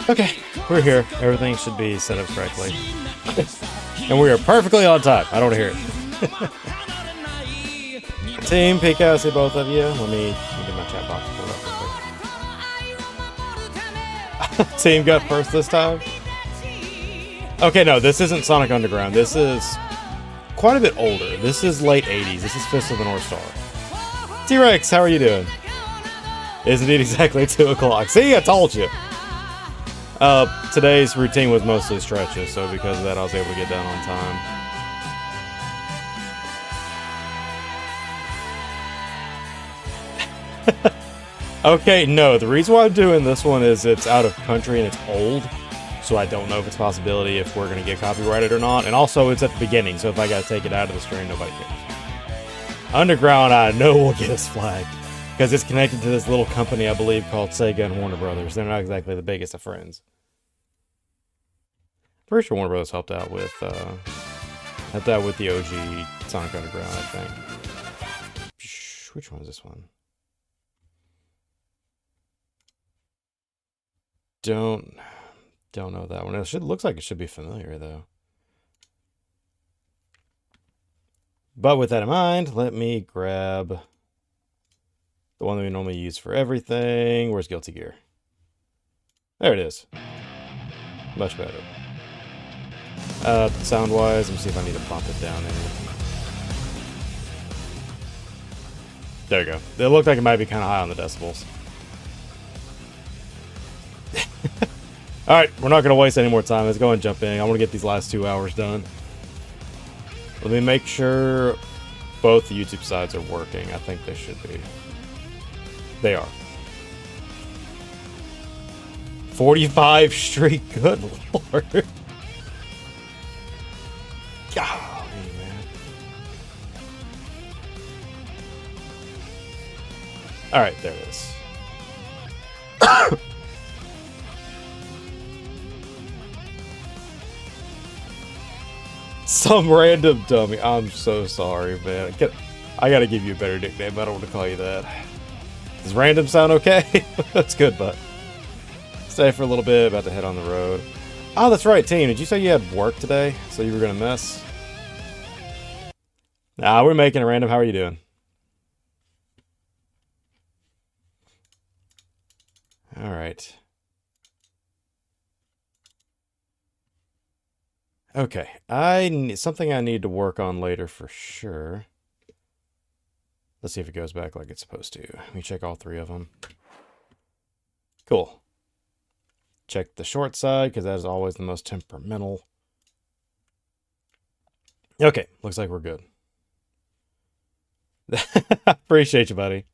Okay, we're here. Everything should be set up correctly. And we are perfectly on time. I don't want to hear it. Team, peek out, see both of you. Let me get my chat box pulled up real quick. Team got first this time. Okay, no, this isn't Sonic Underground. This is quite a bit older. This is late 80s. This is Fist of the North Star. T-Rex, how are you doing? It's indeed exactly 2 o'clock. See, I told you. Today's routine was mostly stretches, so because of that I was able to get done on time. Okay, no, the reason why I'm doing this one is it's out of country and it's old, so I don't know if it's a possibility if we're going to get copyrighted or not, and also it's at the beginning, so if I got to take it out of the stream, nobody cares. Underground, I know will get us flagged, because it's connected to this little company, I believe, called Sega and Warner Brothers. They're not exactly the biggest of friends. Pretty sure Warner Brothers helped out with the OG Sonic Underground, I think. Which one is this one? Don't know that one. It looks like it should be familiar though. But with that in mind, let me grab the one that we normally use for everything. Where's Guilty Gear? There it is. Much better. Sound-wise, let me see if I need to bump it down any. There you go. It looked like it might be kind of high on the decibels. Alright, we're not going to waste any more time. Let's go and jump in. I want to get these last 2 hours done. Let me make sure both the YouTube sides are working. I think they should be. They are. 45 streak, good lord. Golly, man. Alright, there it is. Some random dummy. I'm so sorry, man. I gotta give you a better nickname. I don't want to call you that. Does random sound okay? That's good, but stay for a little bit. About to head on the road. Oh, that's right, team. Did you say you had work today? So you were gonna miss? Nah, we're making it random. How are you doing? All right. Okay, something I need to work on later for sure. Let's see if it goes back like it's supposed to. Let me check all 3 of them. Cool. Check the short side, because that is always the most temperamental. Okay, looks like we're good. Appreciate you, buddy.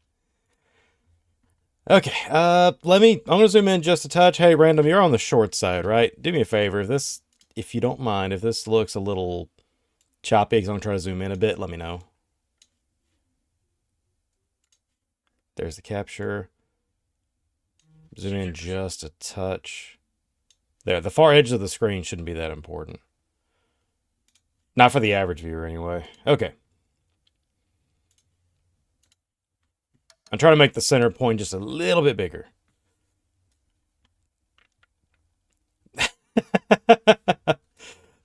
Okay, I'm gonna zoom in just a touch. Hey, random, you're on the short side, right? Do me a favor, if you don't mind, if this looks a little choppy, because I'm gonna try to zoom in a bit, let me know. There's the capture. Zoom in just a touch. There, the far edge of the screen shouldn't be that important. Not for the average viewer, anyway. Okay. I'm trying to make the center point just a little bit bigger.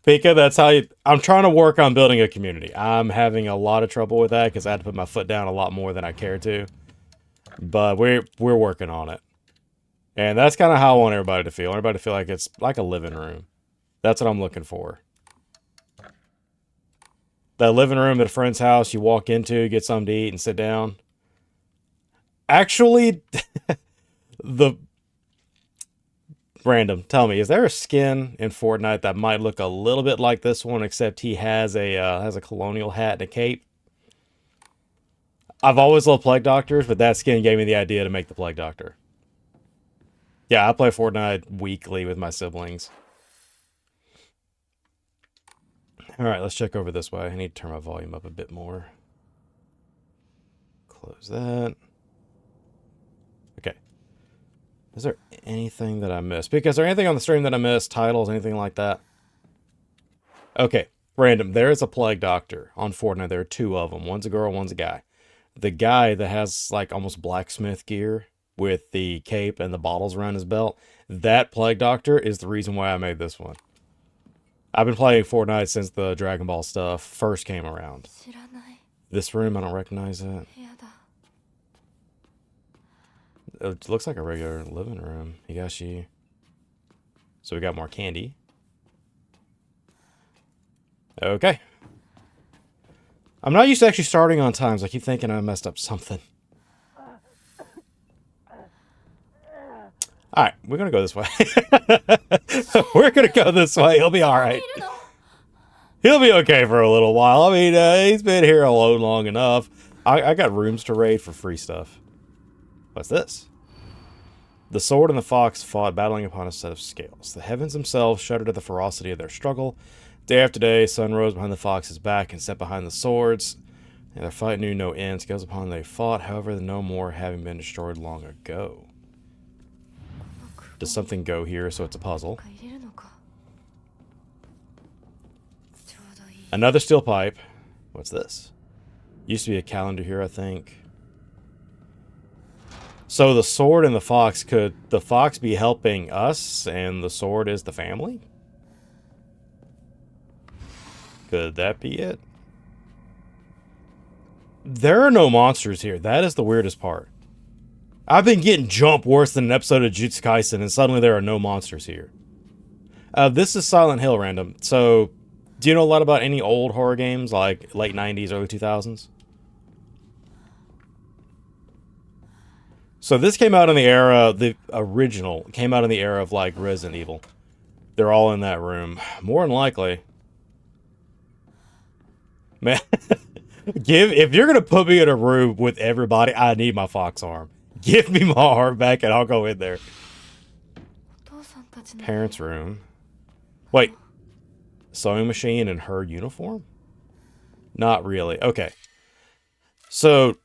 Pika, that's how you... I'm trying to work on building a community. I'm having a lot of trouble with that because I had to put my foot down a lot more than I care to. But we're working on it. And that's kind of how I want everybody to feel. Everybody to feel like it's like a living room. That's what I'm looking for. That living room at a friend's house you walk into, get something to eat, and sit down. Actually, Random, tell me, is there a skin in Fortnite that might look a little bit like this one, except he has a colonial hat and a cape? I've always loved Plague Doctors, but that skin gave me the idea to make the Plague Doctor. Yeah, I play Fortnite weekly with my siblings. Alright, let's check over this way. I need to turn my volume up a bit more. Close that. Okay. Is there anything that I missed? Because is there anything on the stream that I missed? Titles, anything like that? Okay, Random. There is a Plague Doctor on Fortnite. There are two of them. One's a girl, one's a guy. The guy that has like almost blacksmith gear with the cape and the bottles around his belt, that Plague Doctor is the reason why I made this one. I've been playing Fortnite since the Dragon Ball stuff first came around. This room, I don't recognize it. It looks like a regular living room. Higashi. So we got more candy. Okay. I'm not used to actually starting on time, so I keep thinking I messed up something. Alright, we're gonna go this way. We're gonna go this way. He'll be alright. He'll be okay for a little while. I mean, he's been here alone long enough. I got rooms to raid for free stuff. What's this? The sword and the fox fought, battling upon a set of scales. The heavens themselves shuddered at the ferocity of their struggle. Day after day, sun rose behind the fox's back and set behind the swords. And their fight knew no end. Scales upon they fought, however, no more having been destroyed long ago. Does something go here, so it's a puzzle? Another steel pipe. What's this? Used to be a calendar here, I think. So the sword and the fox, could the fox be helping us and the sword is the family? Could that be it? There are no monsters here. That is the weirdest part. I've been getting jumped worse than an episode of Jujutsu Kaisen, and suddenly there are no monsters here. This is Silent Hill, Random. So, do you know a lot about any old horror games, like late 90s, early 2000s? So this came out in the era, the original, came out in the era of, like, Resident Evil. They're all in that room. More than likely. Man, if you're going to put me in a room with everybody, I need my fox arm. Give me my heart back and I'll go in there. Parents' room. Wait. Sewing machine in her uniform? Not really. Okay. So,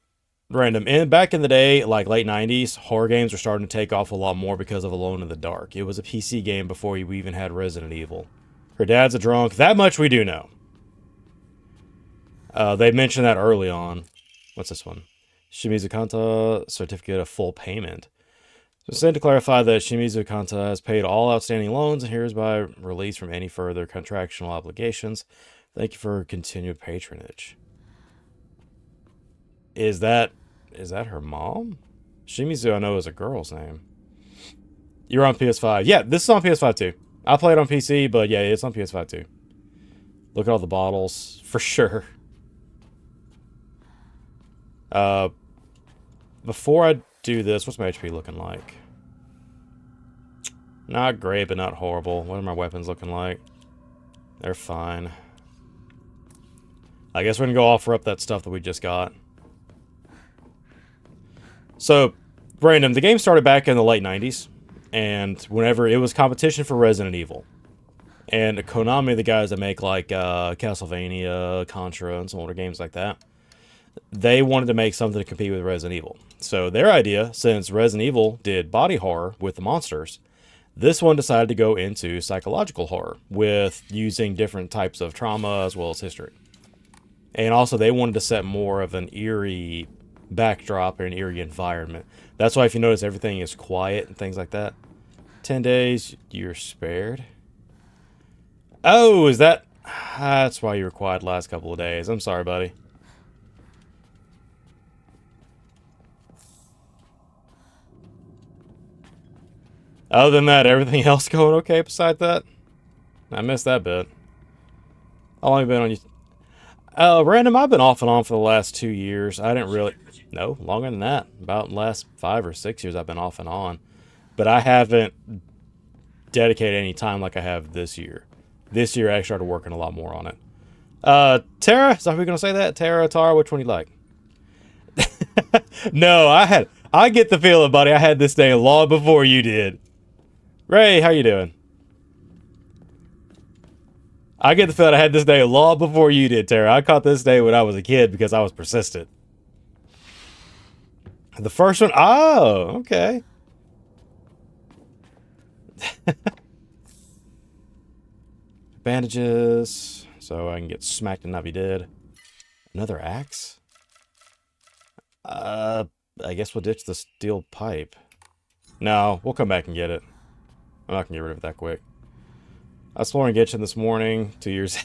Random. Back in the day, like late 90s, horror games were starting to take off a lot more because of Alone in the Dark. It was a PC game before we even had Resident Evil. Her dad's a drunk. That much we do know. They mentioned that early on. What's this one? Shimizu Kanta, certificate of full payment. So sent to clarify that Shimizu Kanta has paid all outstanding loans and hereby released from any further contractual obligations. Thank you for continued patronage. Is that her mom? Shimizu, I know, is a girl's name. You're on PS5. Yeah, this is on PS5 too. I play it on PC, but yeah, it's on PS5 too. Look at all the bottles, for sure. Before I do this, what's my HP looking like? Not great, but not horrible. What are my weapons looking like? They're fine. I guess we're gonna go offer up that stuff that we just got. So, Brandon, the game started back in the late 90s, and whenever it was competition for Resident Evil. And Konami, the guys that make like Castlevania, Contra, and some older games like that, They wanted to make something to compete with Resident Evil. So their idea, since Resident Evil did body horror with the monsters, this one decided to go into psychological horror with using different types of trauma as well as history. And also they wanted to set more of an eerie backdrop or an eerie environment. That's why if you notice everything is quiet and things like that. 10 days, you're spared. Oh, is that... That's why you were quiet the last couple of days. I'm sorry, buddy. Other than that, everything else going okay beside that? I missed that bit. How long have you been on you? Random, I've been off and on for the last 2 years. I didn't really... No, longer than that. About the last 5 or 6 years I've been off and on. But I haven't dedicated any time like I have this year. This year I started working a lot more on it. Tara? Is that how we're going to say that? Tara, Tara, which one do you like? No, I get the feeling, buddy. I had this day long before you did. Ray, how you doing? I get the feeling I had this day long before you did, Tara. I caught this day when I was a kid because I was persistent. The first one? Oh, okay. Bandages, so I can get smacked and not be dead. Another axe? I guess we'll ditch the steel pipe. No, we'll come back and get it. I'm not gonna get rid of it that quick. I was exploring Genshin this morning, 2 years.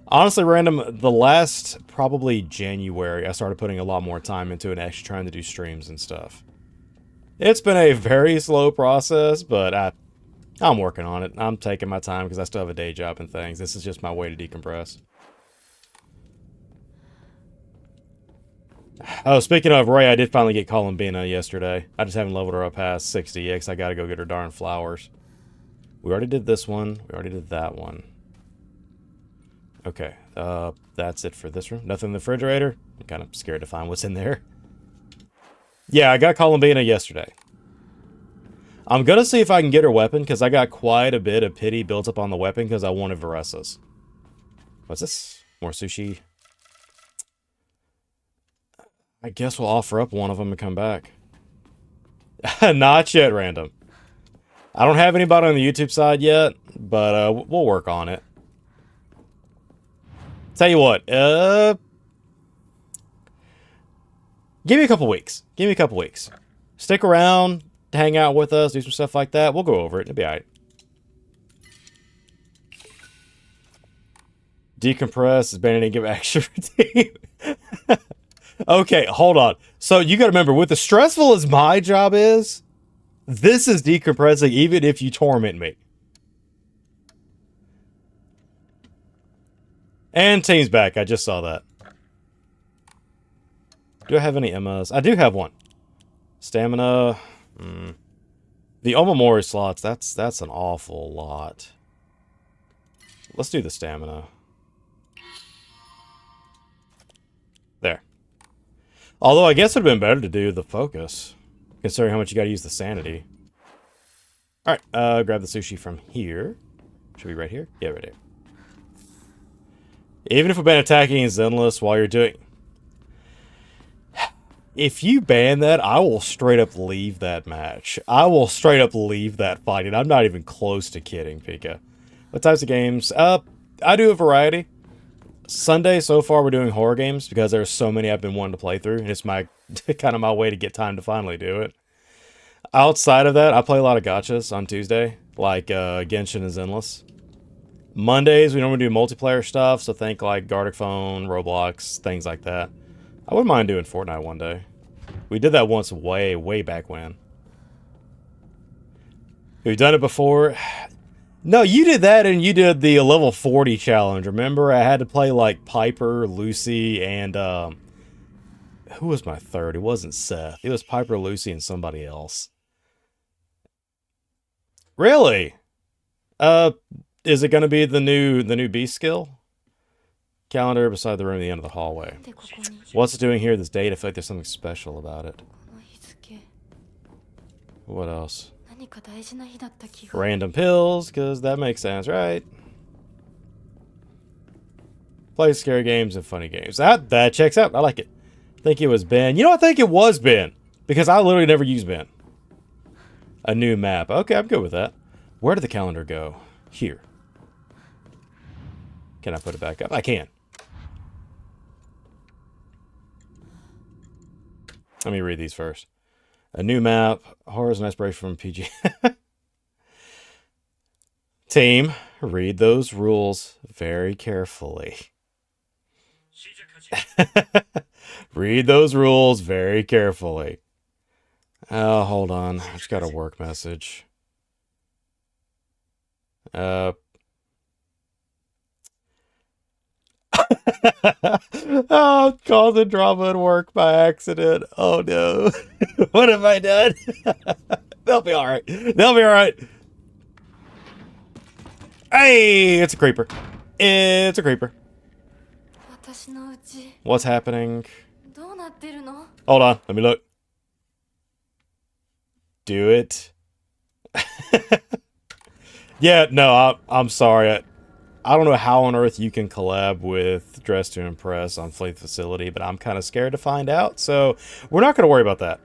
Honestly, random, the last, probably January, I started putting a lot more time into it and actually trying to do streams and stuff. It's been a very slow process, but I'm working on it. I'm taking my time because I still have a day job and things. This is just my way to decompress. Oh, speaking of Ray, I did finally get Columbina yesterday. I just haven't leveled her up past 60 because I gotta go get her darn flowers. We already did this one. We already did that one. Okay, that's it for this room. Nothing in the refrigerator. I'm kind of scared to find what's in there. Yeah, I got Columbina yesterday. I'm gonna see if I can get her weapon, because I got quite a bit of pity built up on the weapon, because I wanted Varessa's. What's this? More sushi. I guess we'll offer up one of them and come back. Not yet, random. I don't have anybody on the YouTube side yet, but we'll work on it. Tell you what, give me a couple weeks. Give me a couple weeks. Stick around, hang out with us, do some stuff like that. We'll go over it. It'll be alright. Decompress is banning and give extra routine. Okay, hold on. So you gotta remember, with as stressful as my job is, this is decompressing even if you torment me. And team's back. I just saw that. Do I have any Emmas? I do have one. Stamina. The Omamori slots, that's an awful lot. Let's do the stamina. There. Although I guess it would have been better to do the focus, considering how much you gotta use the sanity. Alright, grab the sushi from here. Should be right here? Yeah, right here. Even if we've been attacking Zenless while you're doing... If you ban that, I will straight up leave that match. I will straight up leave that fight, and I'm not even close to kidding, Pika. What types of games? I do a variety. Sunday, so far, we're doing horror games, because there's so many I've been wanting to play through, and it's my kind of my way to get time to finally do it. Outside of that, I play a lot of gachas on Tuesday, like Genshin and Zenless. Mondays, we normally do multiplayer stuff, so think like Gartic Phone, Roblox, things like that. I wouldn't mind doing Fortnite one day. We did that once way back when. We've done it before. No, you did that and you did the level 40 challenge. Remember, I had to play like Piper, Lucy, and who was my third? It wasn't Seth. It was Piper, Lucy, and somebody else. Really? Is it going to be the new beast skill? Calendar beside the room at the end of the hallway. What's it doing here this date? I feel like there's something special about it. What else? Random pills, because that makes sense, right? Play scary games and funny games. That checks out. I like it. I think it was Ben. You know, I think it was Ben. Because I literally never use Ben. A new map. Okay, I'm good with that. Where did the calendar go? Here. Can I put it back up? I can. Let me read these first. A new map. Horror is an inspiration from PG. Team, read those rules very carefully. Read those rules very carefully. Oh, hold on. I just got a work message. Oh, causing drama at work by accident. Oh no. What have I done? They'll be alright. They'll be alright. Hey, it's a creeper. It's a creeper. What's happening? Hold on, let me look. Do it. Yeah, no, I'm sorry. I don't know how on earth you can collab with Dress to Impress on Fleet Facility, but I'm kind of scared to find out, so we're not going to worry about that.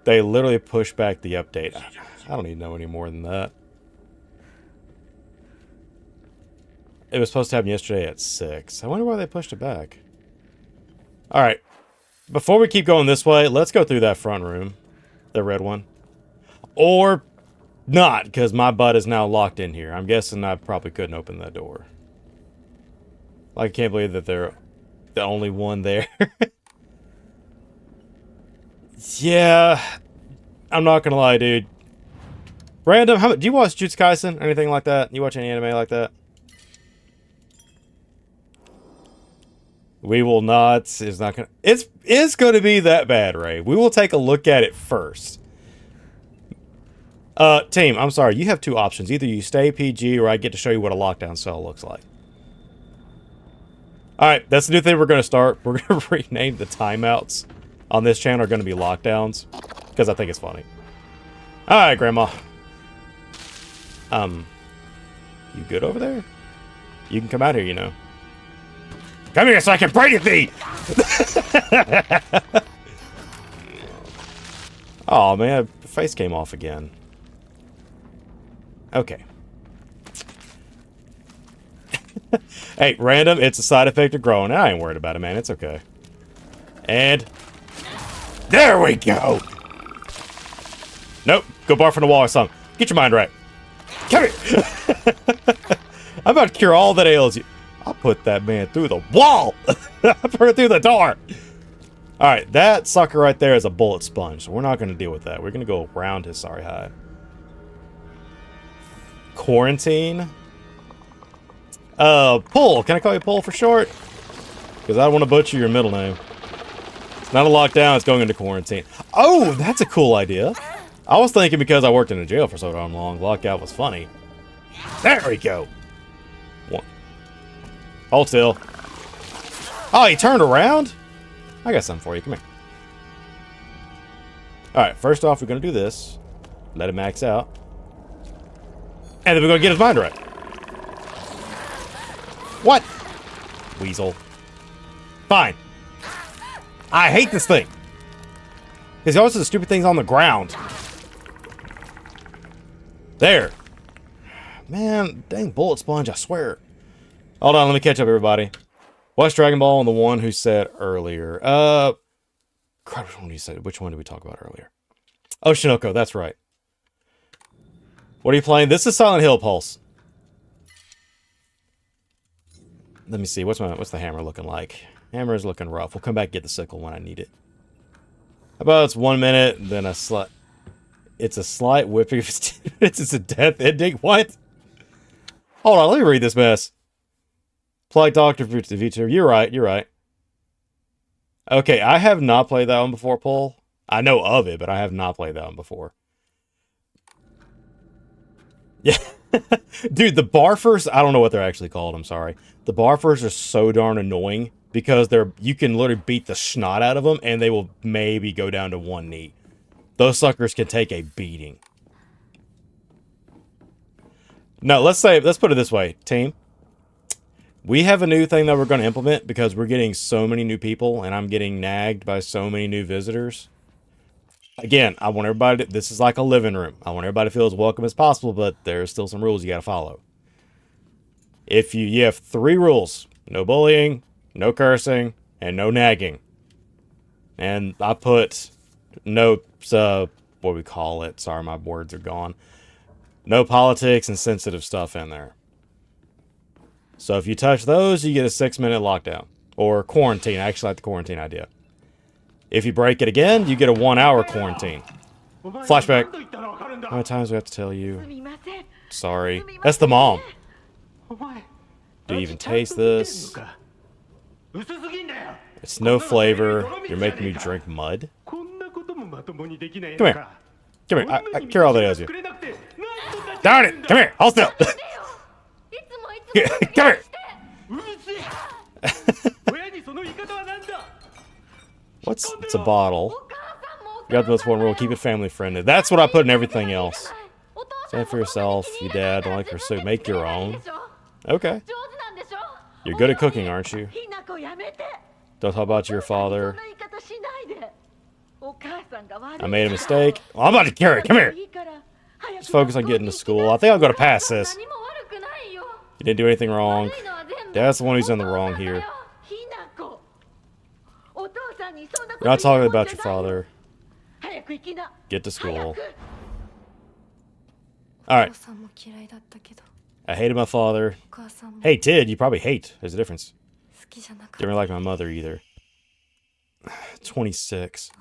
They literally pushed back the update. I don't even know any more than that. It was supposed to happen yesterday at 6. I wonder why they pushed it back. Alright. Before we keep going this way, let's go through that front room. The red one. Or not, because my butt is now locked in here. I'm guessing I probably couldn't open that door. I can't believe that they're the only one there. Yeah. I'm not gonna lie, dude. Random, do you watch Jujutsu Kaisen? Anything like that? You watch any anime like that? We will not. It's not gonna. It's gonna be that bad, Ray. We will take a look at it first. Team, I'm sorry. You have two options. Either you stay PG, or I get to show you what a lockdown cell looks like. All right, that's the new thing we're gonna start. We're gonna rename the timeouts on this channel are gonna be lockdowns because I think it's funny. All right, Grandma. You good over there? You can come out here, you know. Come here so I can pray to thee! Oh man, the face came off again. Okay. Hey, random, it's a side effect of growing. I ain't worried about it, man. It's okay. And... there we go! Nope, go barf on the wall or something. Get your mind right. Come here! I'm about to cure all that ails you. I'll put that man through the wall! I'll put her through the door! Alright, that sucker right there is a bullet sponge, so we're not going to deal with that. We're going to go around his sorry hide. Quarantine? Pull. Can I call you Pull for short? Because I don't want to butcher your middle name. It's not a lockdown, it's going into quarantine. Oh, that's a cool idea. I was thinking because I worked in a jail for so damn long, lockout was funny. There we go. One. Hold still. Oh, he turned around? I got something for you. Come here. Alright, first off, we're going to do this. Let him max out. And then we're going to get his mind right. What? Weasel. Fine. I hate this thing. Because he always does the stupid things on the ground. There. Man, dang bullet sponge, I swear. Hold on, let me catch up, everybody. Watch Dragon Ball and the one who said earlier. Crap, which one did you say? Which one did we talk about earlier? Oh, Shinoko, that's right. What are you playing? This is Silent Hill Pulse. Let me see. What's the hammer looking like? Hammer is looking rough. We'll come back and get the sickle when I need it. How about it's 1 minute, then a slight... It's a slight whipping. It's a death ending. What? Hold on, let me read this mess. Play Dr. Vito. You're right, you're right. Okay, I have not played that one before, Paul. I know of it, but I have not played that one before. Yeah. Dude, the barfers, I don't know what they're actually called, I'm sorry. The barfers are so darn annoying because you can literally beat the snot out of them and they will maybe go down to one knee. Those suckers can take a beating. No, let's put it this way, team. We have a new thing that we're going to implement because we're getting so many new people and I'm getting nagged by so many new visitors. Again, I want everybody to, this is like a living room. I want everybody to feel as welcome as possible, but there's still some rules you got to follow. If you have 3 rules: no bullying, no cursing, and no nagging. And I put no, what do we call it? Sorry, my words are gone. No politics and sensitive stuff in there. So if you touch those, you get a 6-minute lockdown. Or quarantine. I actually like the quarantine idea. If you break it again, you get a 1-hour quarantine. Flashback. How many times do we have to tell you? Sorry. That's the mom. Do you even taste this? It's no flavor. You're making me drink mud? Come here. Come here. I care all that has you. Darn it! Come here! Hold still! Come here! What's... It's a bottle. You got the most important rule. Keep it family friendly. That's what I put in everything else. Stand for yourself. Your dad don't like her soup. Make your own. Okay. You're good at cooking, aren't you? Don't talk about your father. I made a mistake. Well, I'm about to carry it. Come here. Just focus on getting to school. I think I'm going to pass this. You didn't do anything wrong. Dad's the one who's in the wrong here. You're not talking about your father. Get to school. Alright. I hated my father. Hey, Tid, you probably hate. There's a difference. Didn't really like my mother either. 26.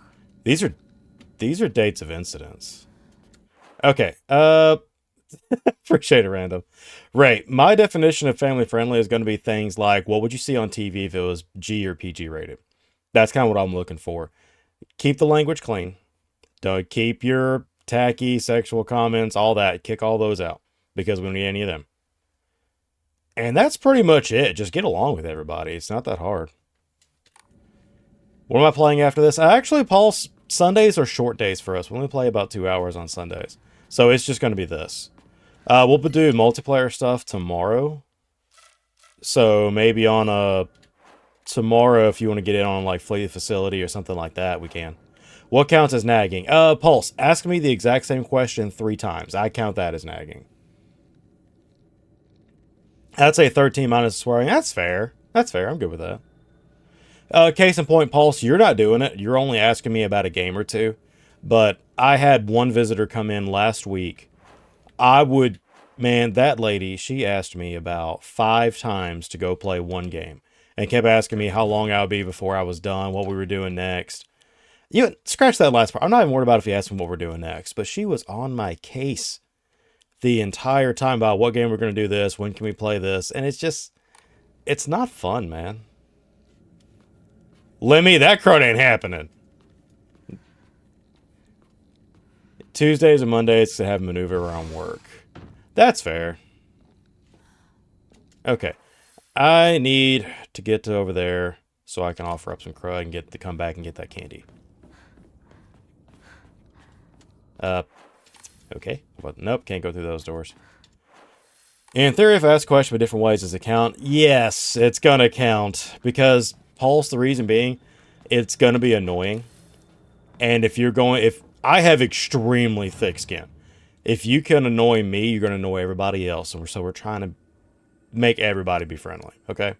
These are dates of incidents. Okay. Appreciate it, random. Right. My definition of family friendly is going to be things like, what would you see on TV if it was G or PG rated? That's kind of what I'm looking for. Keep the language clean. Don't keep your tacky sexual comments, all that. Kick all those out because we don't need any of them. And that's pretty much it. Just get along with everybody. It's not that hard. What am I playing after this? Actually, Paul's Sundays are short days for us. We only play about 2 hours on Sundays. So it's just going to be this. We'll do multiplayer stuff tomorrow. So maybe on tomorrow, if you want to get in on like Fleet Facility or something like that, we can. What counts as nagging? Pulse, ask me the exact same question 3 times. I count that as nagging. I'd say 13 minus swearing. That's fair. That's fair. I'm good with that. Case in point, Pulse, you're not doing it. You're only asking me about a game or 2. But I had one visitor come in last week. Man, that lady, she asked me about 5 times to go play one game. And kept asking me how long I would be before I was done, what we were doing next. You scratch that last part. I'm not even worried about if you ask me what we're doing next. But she was on my case the entire time about what game we're going to do this, when can we play this. And it's just, it's not fun, man. Lemmy, that crud ain't happening. Tuesdays and Mondays to have maneuver around work. That's fair. Okay. I need to get to over there so I can offer up some crud and get to come back and get that candy. Okay. Well, nope, can't go through those doors. In theory, if I ask a question in different ways, does it count? Yes, it's gonna count. Because, Pulse, the reason being, it's gonna be annoying. And if I have extremely thick skin. If you can annoy me, you're gonna annoy everybody else. And so we're trying to make everybody be friendly, okay?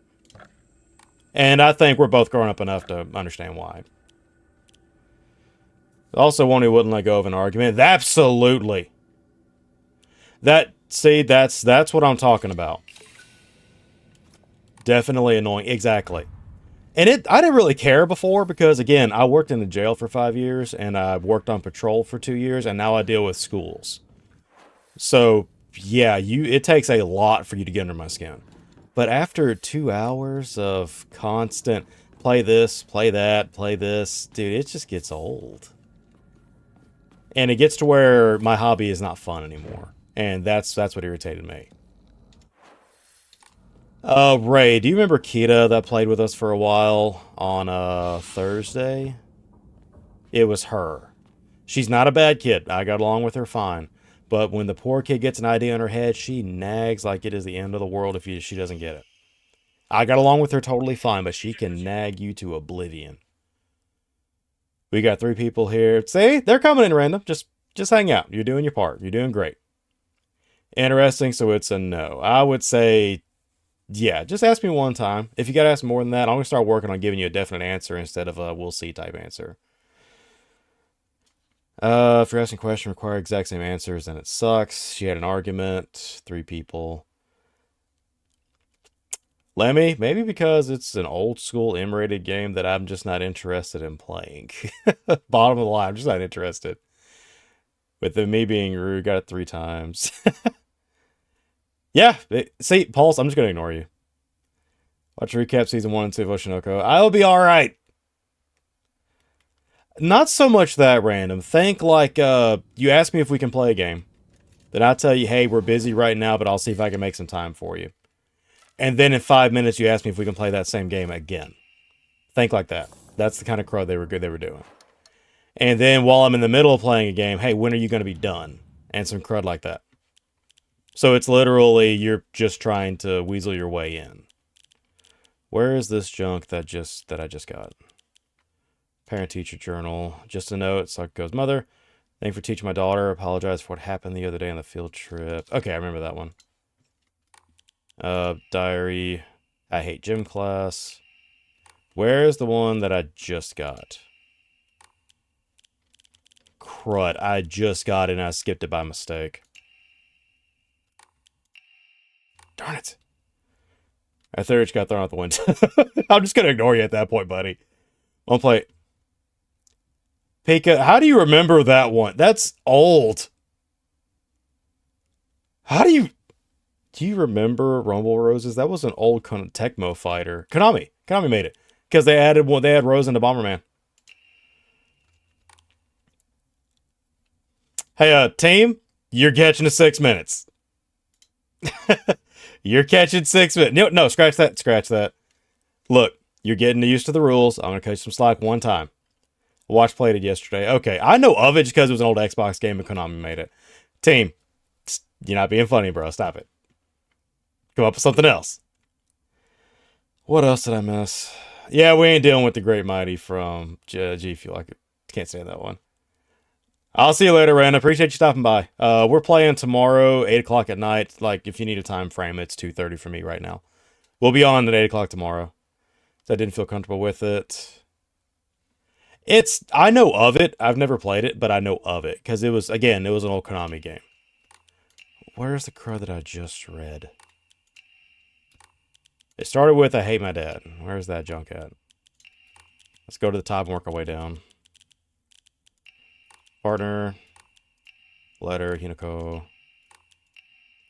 And I think we're both grown up enough to understand why. Also, one who wouldn't let go of an argument. Absolutely. That's what I'm talking about. Definitely annoying. Exactly. And I didn't really care before because, again, I worked in the jail for 5 years and I worked on patrol for 2 years and now I deal with schools. So, yeah, it takes a lot for you to get under my skin. But after 2 hours of constant play this, play that, play this, dude, it just gets old. And it gets to where my hobby is not fun anymore. And that's what irritated me. Ray, do you remember Kita that played with us for a while on Thursday? It was her. She's not a bad kid. I got along with her fine. But when the poor kid gets an idea in her head, she nags like it is the end of the world if she doesn't get it. I got along with her totally fine, but she can nag you to oblivion. We got 3 people here. See, they're coming in random. Just hang out. You're doing your part. You're doing great. Interesting, so it's a no. I would say, yeah, just ask me one time. If you got to ask more than that, I'm going to start working on giving you a definite answer instead of a we'll see type answer. If you're asking a question, require exact same answers, then it sucks. She had an argument. 3 people. Lemmy, maybe because it's an old school M-rated game that I'm just not interested in playing. Bottom of the line, I'm just not interested. With me being rude, got it 3 times. Yeah, see, Pulse, I'm just going to ignore you. Watch recap season 1 and 2 of Oshinoko. I'll be alright. Not so much that random. Think like, you ask me if we can play a game. Then I tell you, hey, we're busy right now, but I'll see if I can make some time for you. And then in 5 minutes, you ask me if we can play that same game again. Think like that. That's the kind of crud they were doing. And then while I'm in the middle of playing a game, hey, when are you going to be done? And some crud like that. So it's literally, you're just trying to weasel your way in. Where is this junk that I just got? Parent-teacher journal. Just a note. So it goes, Mother, thank you for teaching my daughter. Apologize for what happened the other day on the field trip. Okay, I remember that one. Diary. I hate gym class. Where is the one that I just got? Crud. I just got it and I skipped it by mistake. Darn it. I thought it got thrown out the window. I'm just going to ignore you at that point, buddy. I'll play. Pika, how do you remember that one? That's old. How do you remember Rumble Roses? That was an old Tecmo fighter. Konami made it. Because they added one, they had Rose into Bomberman. Hey, team, you're catching to 6 minutes. You're catching 6 minutes. No, scratch that. Look, you're getting used to the rules. I'm going to cut you some slack one time. Watch played it yesterday. Okay, I know of it just because it was an old Xbox game and Konami made it. Team, you're not being funny, bro. Stop it. Come up with something else. What else did I miss? Yeah, we ain't dealing with the Great Mighty from G Fuel. I can't stand that one. I'll see you later, Rand. I appreciate you stopping by. We're playing tomorrow, 8 o'clock at night. Like, if you need a time frame, it's 2:30 for me right now. We'll be on at 8 o'clock tomorrow. So I didn't feel comfortable with it. I know of it. I've never played it, but I know of it. Because it was an old Konami game. Where's the crud that I just read? It started with, I hate my dad. Where's that junk at? Let's go to the top and work our way down. Partner. Letter, Hinako.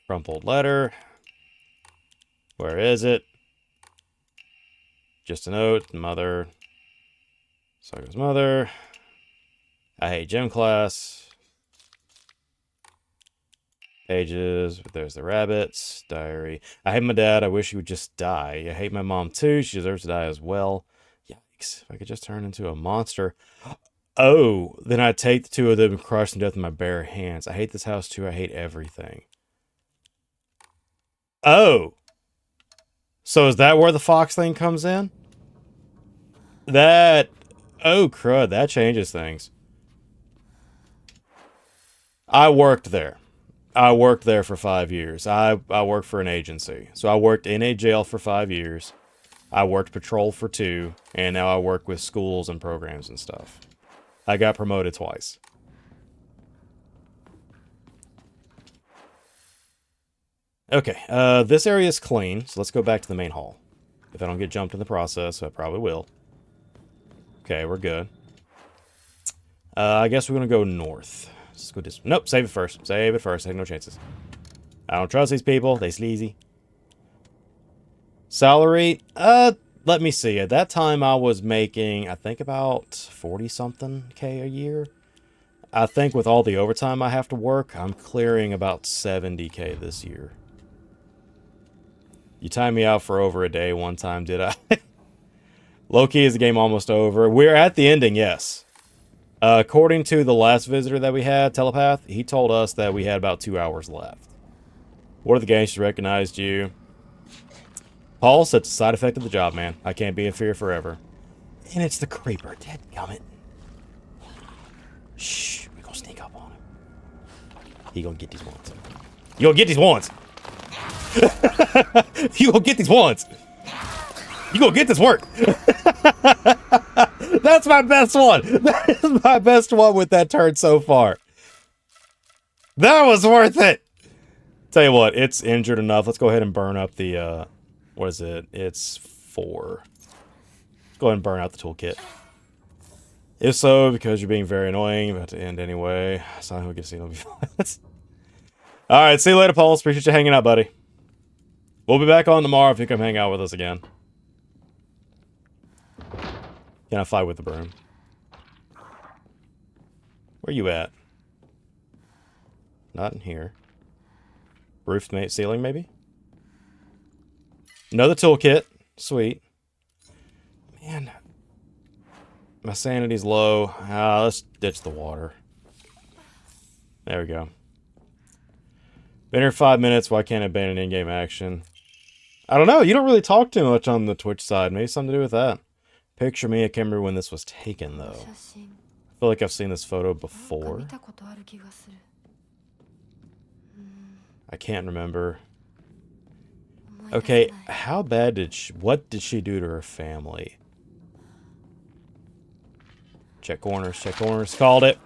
Crumpled letter. Where is it? Just a note. Mother. Saga's mother. I hate gym class. Pages. There's the rabbits. Diary. I hate my dad. I wish he would just die. I hate my mom too. She deserves to die as well. Yikes. If I could just turn into a monster. Oh, then I'd take the 2 of them and crush them to death with my bare hands. I hate this house too. I hate everything. Oh. So is that where the fox thing comes in? Oh crud, that changes things. I worked there. I worked there for 5 years. I worked for an agency. So I worked in a jail for 5 years. I worked patrol for 2. And now I work with schools and programs and stuff. I got promoted twice. Okay, this area is clean, so let's go back to the main hall. If I don't get jumped in the process, so I probably will. Okay, we're good. I guess we're going to go north. Let's go this. Nope, save it first. Save it first. I have no chances. I don't trust these people. They sleazy. Salary? Let me see. At that time, I was making, I think, about 40-something K a year. I think with all the overtime I have to work, I'm clearing about 70K this year. You timed me out for over a day one time, did I? Low-key is the game almost over. We're at the ending, yes. According to the last visitor that we had, Telepath, he told us that we had about 2 hours left. What are the games that recognized you? Pulse, it's a side effect of the job, man. I can't be in fear forever. And it's the creeper. Dadgummit. Shh. We're gonna sneak up on him. He gonna get these ones. You gonna get these ones. You gonna get these ones. You gonna get this work. That's my best one. That is my best one with that turn so far. That was worth it. Tell you what, it's injured enough. Let's go ahead and burn up the, what is it? It's 4. Let's go ahead and burn out the toolkit. If so, because you're being very annoying, about to end anyway. So I get to see no violence. Alright, see you later, Pulse. Appreciate you hanging out, buddy. We'll be back on tomorrow if you come hang out with us again. Can I fly with the broom? Where you at? Not in here. Roof ceiling, maybe? Another toolkit. Sweet. Man. My sanity's low. Let's ditch the water. There we go. Been here 5 minutes. Why can't I abandon in-game action? I don't know. You don't really talk too much on the Twitch side. Maybe something to do with that. Picture me. I can't remember when this was taken, though. I feel like I've seen this photo before. I can't remember. Okay, how bad did she... What did she do to her family? Check corners, check corners. Called it.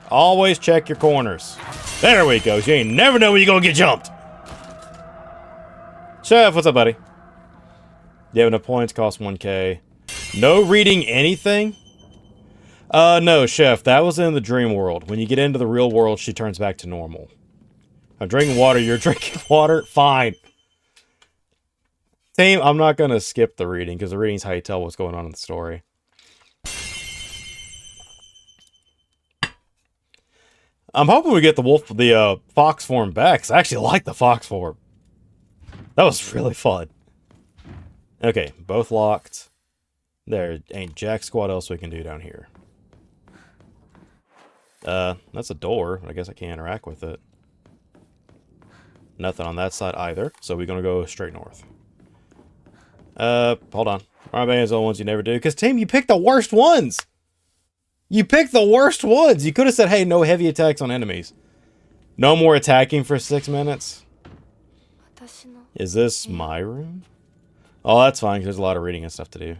Always check your corners. There we go. You ain't never know when you're gonna get jumped. Chef, what's up, buddy? You have enough points, cost 1K. No reading anything? No, Chef. That was in the dream world. When you get into the real world, she turns back to normal. I'm drinking water. You're drinking water? Fine. Team, I'm not going to skip the reading, because the reading is how you tell what's going on in the story. I'm hoping we get the fox form back, because I actually like the fox form. That was really fun. Okay, both locked. There ain't jack squat else we can do down here. That's a door. I guess I can't interact with it. Nothing on that side either, so we're gonna go straight north. Hold on. Armbands are the ones you never do. Because, team, you picked the worst ones! You picked the worst ones! You could have said, hey, no heavy attacks on enemies. No more attacking for 6 minutes. Is this my room? Oh, that's fine, because there's a lot of reading and stuff to do.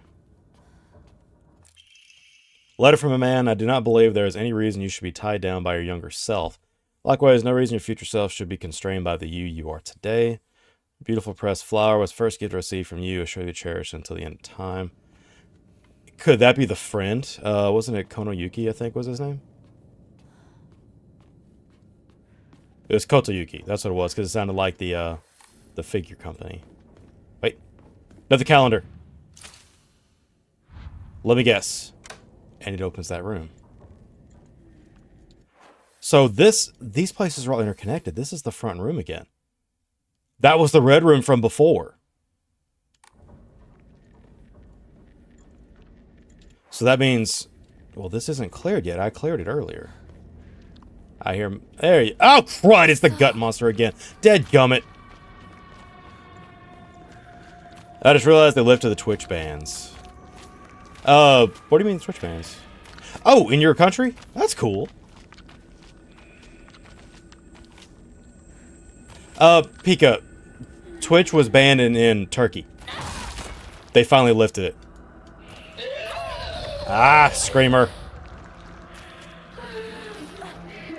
Letter from a man. I do not believe there is any reason you should be tied down by your younger self. Likewise, no reason your future self should be constrained by the you are today. Beautiful pressed flower was first gift received from you, surely cherished until the end of time. Could that be the friend? Wasn't it Konoyuki, I think was his name? It was Kotoyuki. That's what it was, because it sounded like the figure company. Wait. Another calendar. Let me guess. And it opens that room. So these places are all interconnected. This is the front room again. That was the red room from before. So that means, well, this isn't cleared yet. I cleared it earlier. I hear, there you, oh crud, it's the gut monster again. Dadgummit. I just realized they lifted the Twitch bans. What do you mean Twitch bans? Oh, in your country? That's cool. Pika, Twitch was banned in Turkey. They finally lifted it. Ah, Screamer.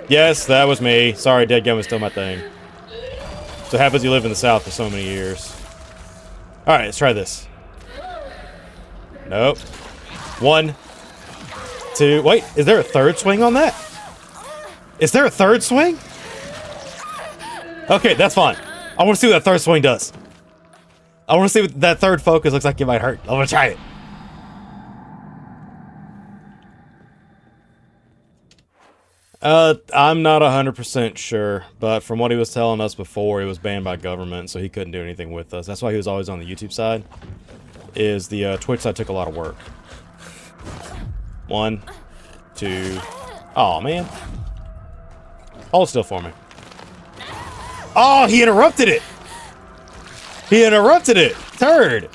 Yes, that was me. Sorry, Deadgum is still my thing. So it happens you live in the South for so many years. Alright, let's try this. Nope. 1, 2, wait, is there a third swing on that? Is there a third swing? Okay, that's fine. I want to see what that third swing does. I want to see what that third focus looks like it might hurt. I'm going to try it. I'm not 100% sure, but from what he was telling us before, it was banned by government, so he couldn't do anything with us. That's why he was always on the YouTube side. Is the Twitch side took a lot of work. 1, 2. Oh man. Hold still for me. Oh, he interrupted it! He interrupted it! Turd!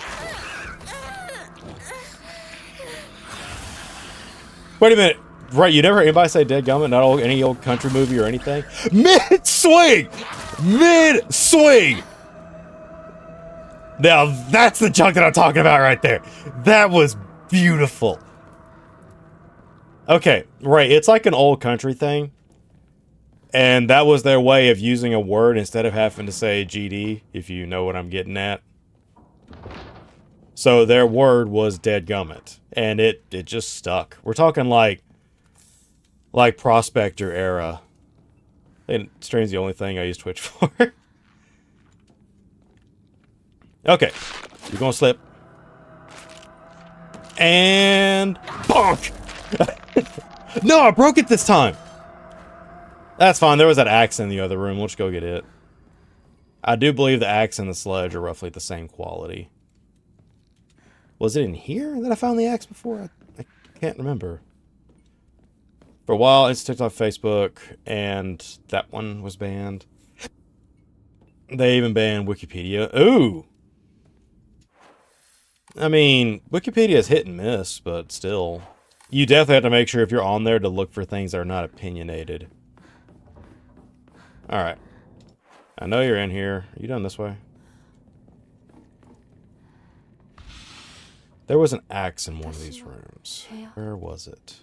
Wait a minute. Right, you never heard anybody say dadgummit? Not any old country movie or anything? Mid-swing! Mid-swing! Now, that's the junk that I'm talking about right there. That was beautiful. Okay, right, it's like an old country thing. And that was their way of using a word instead of having to say GD, if you know what I'm getting at. So their word was dadgummit. And it just stuck. We're talking like Prospector era. And stream's the only thing I use Twitch for. Okay. You're gonna slip. And bonk! No, I broke it this time! That's fine. There was that axe in the other room. We'll just go get it. I do believe the axe and the sledge are roughly the same quality. Was it in here that I found the axe before? I can't remember. For a while, it's TikTok, Facebook, and that one was banned. They even banned Wikipedia. Ooh! I mean, Wikipedia is hit and miss, but still. You definitely have to make sure if you're on there to look for things that are not opinionated. Alright. I know you're in here. Are you done this way? There was an axe in one of these rooms. Where was it?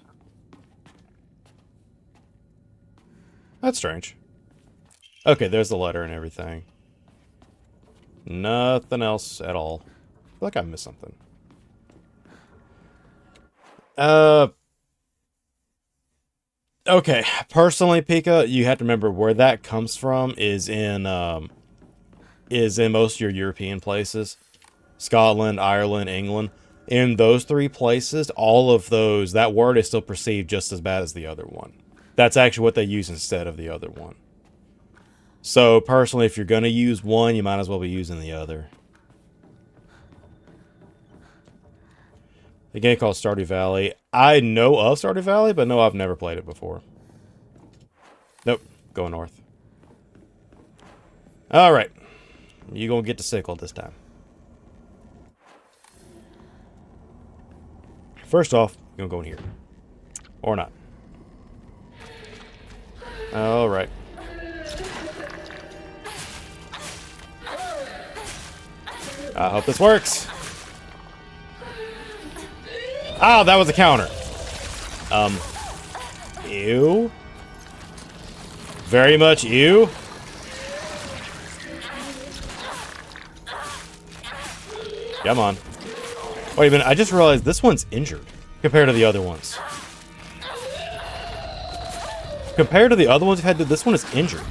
That's strange. Okay, there's the letter and everything. Nothing else at all. I feel like I missed something. Okay, personally, Pika, you have to remember where that comes from is in most of your European places. Scotland, Ireland, England. In those three places, all of those, that word is still perceived just as bad as the other one. That's actually what they use instead of the other one. So, personally, if you're going to use one, you might as well be using the other. A game called Stardew Valley. I know of Stardew Valley, but no, I've never played it before. Nope. Going north. Alright. You're going to get the sickle this time. First off, you're going to go in here. Or not. Alright. I hope this works. Oh, that was a counter. Ew. Very much ew. Come on. Wait a minute, I just realized this one's injured compared to the other ones. Compared to the other ones we've had, this one is injured.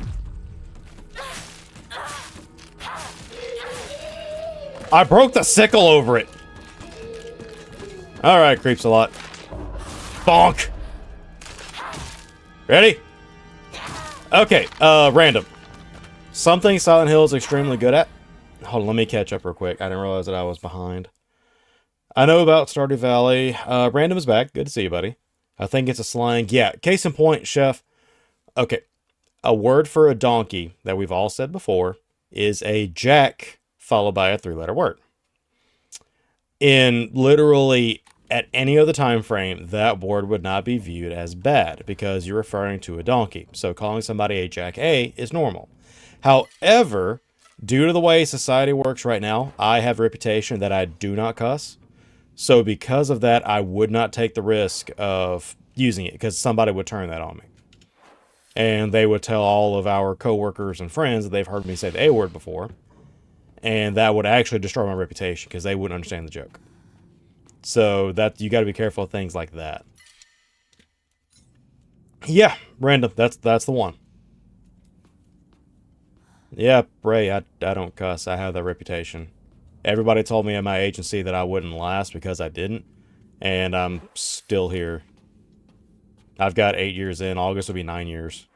I broke the sickle over it. Alright, creeps a lot. Bonk! Ready? Okay, random. Something Silent Hill is extremely good at. Hold on, let me catch up real quick. I didn't realize that I was behind. I know about Stardew Valley. Random is back. Good to see you, buddy. I think it's a slang. Yeah, case in point, Chef. Okay, a word for a donkey that we've all said before is a jack followed by a three-letter word. In literally at any other time frame, that word would not be viewed as bad because you're referring to a donkey. So calling somebody a jack A is normal. However, due to the way society works right now, I have a reputation that I do not cuss. So because of that, I would not take the risk of using it because somebody would turn that on me. And they would tell all of our coworkers and friends that they've heard me say the A word before. And that would actually destroy my reputation because they wouldn't understand the joke. So that you got to be careful of things like that. Yeah, random. That's the one. Yeah, Ray, I don't cuss. I have that reputation. Everybody told me at my agency that I wouldn't last because I didn't. And I'm still here. I've got 8 years in. August will be 9 years.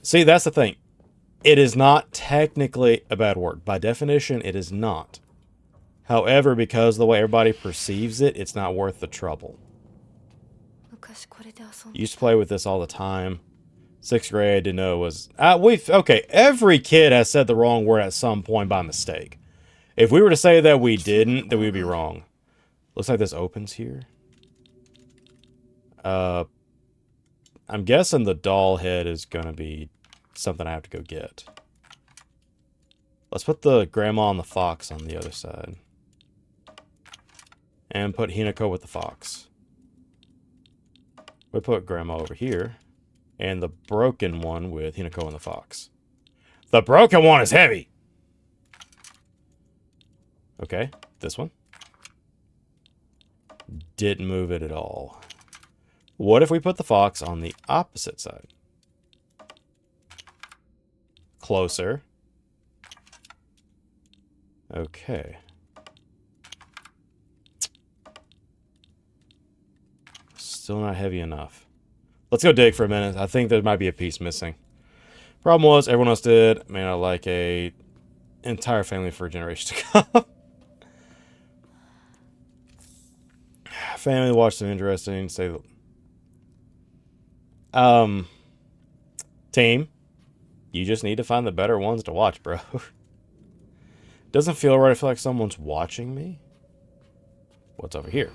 See, that's the thing. It is not technically a bad word. By definition, it is not. However, because of the way everybody perceives it, it's not worth the trouble. I used to play with this all the time. 6th grade, didn't know it was... okay, every kid has said the wrong word at some point by mistake. If we were to say that we didn't, then we'd be wrong. Looks like this opens here. I'm guessing the doll head is going to be something I have to go get. Let's put the grandma and the fox on the other side. And put Hinako with the fox. We put grandma over here. And the broken one with Hinako and the fox. The broken one is heavy! Okay, this one. Didn't move it at all. What if we put the fox on the opposite side? Closer. Okay. Still not heavy enough. Let's go dig for a minute. I think there might be a piece missing. Problem was, everyone else did. Man, I like a entire family for a generation to come. Family watched some interesting. Say, team, you just need to find the better ones to watch, bro. Doesn't feel right. I feel like someone's watching me. What's over here?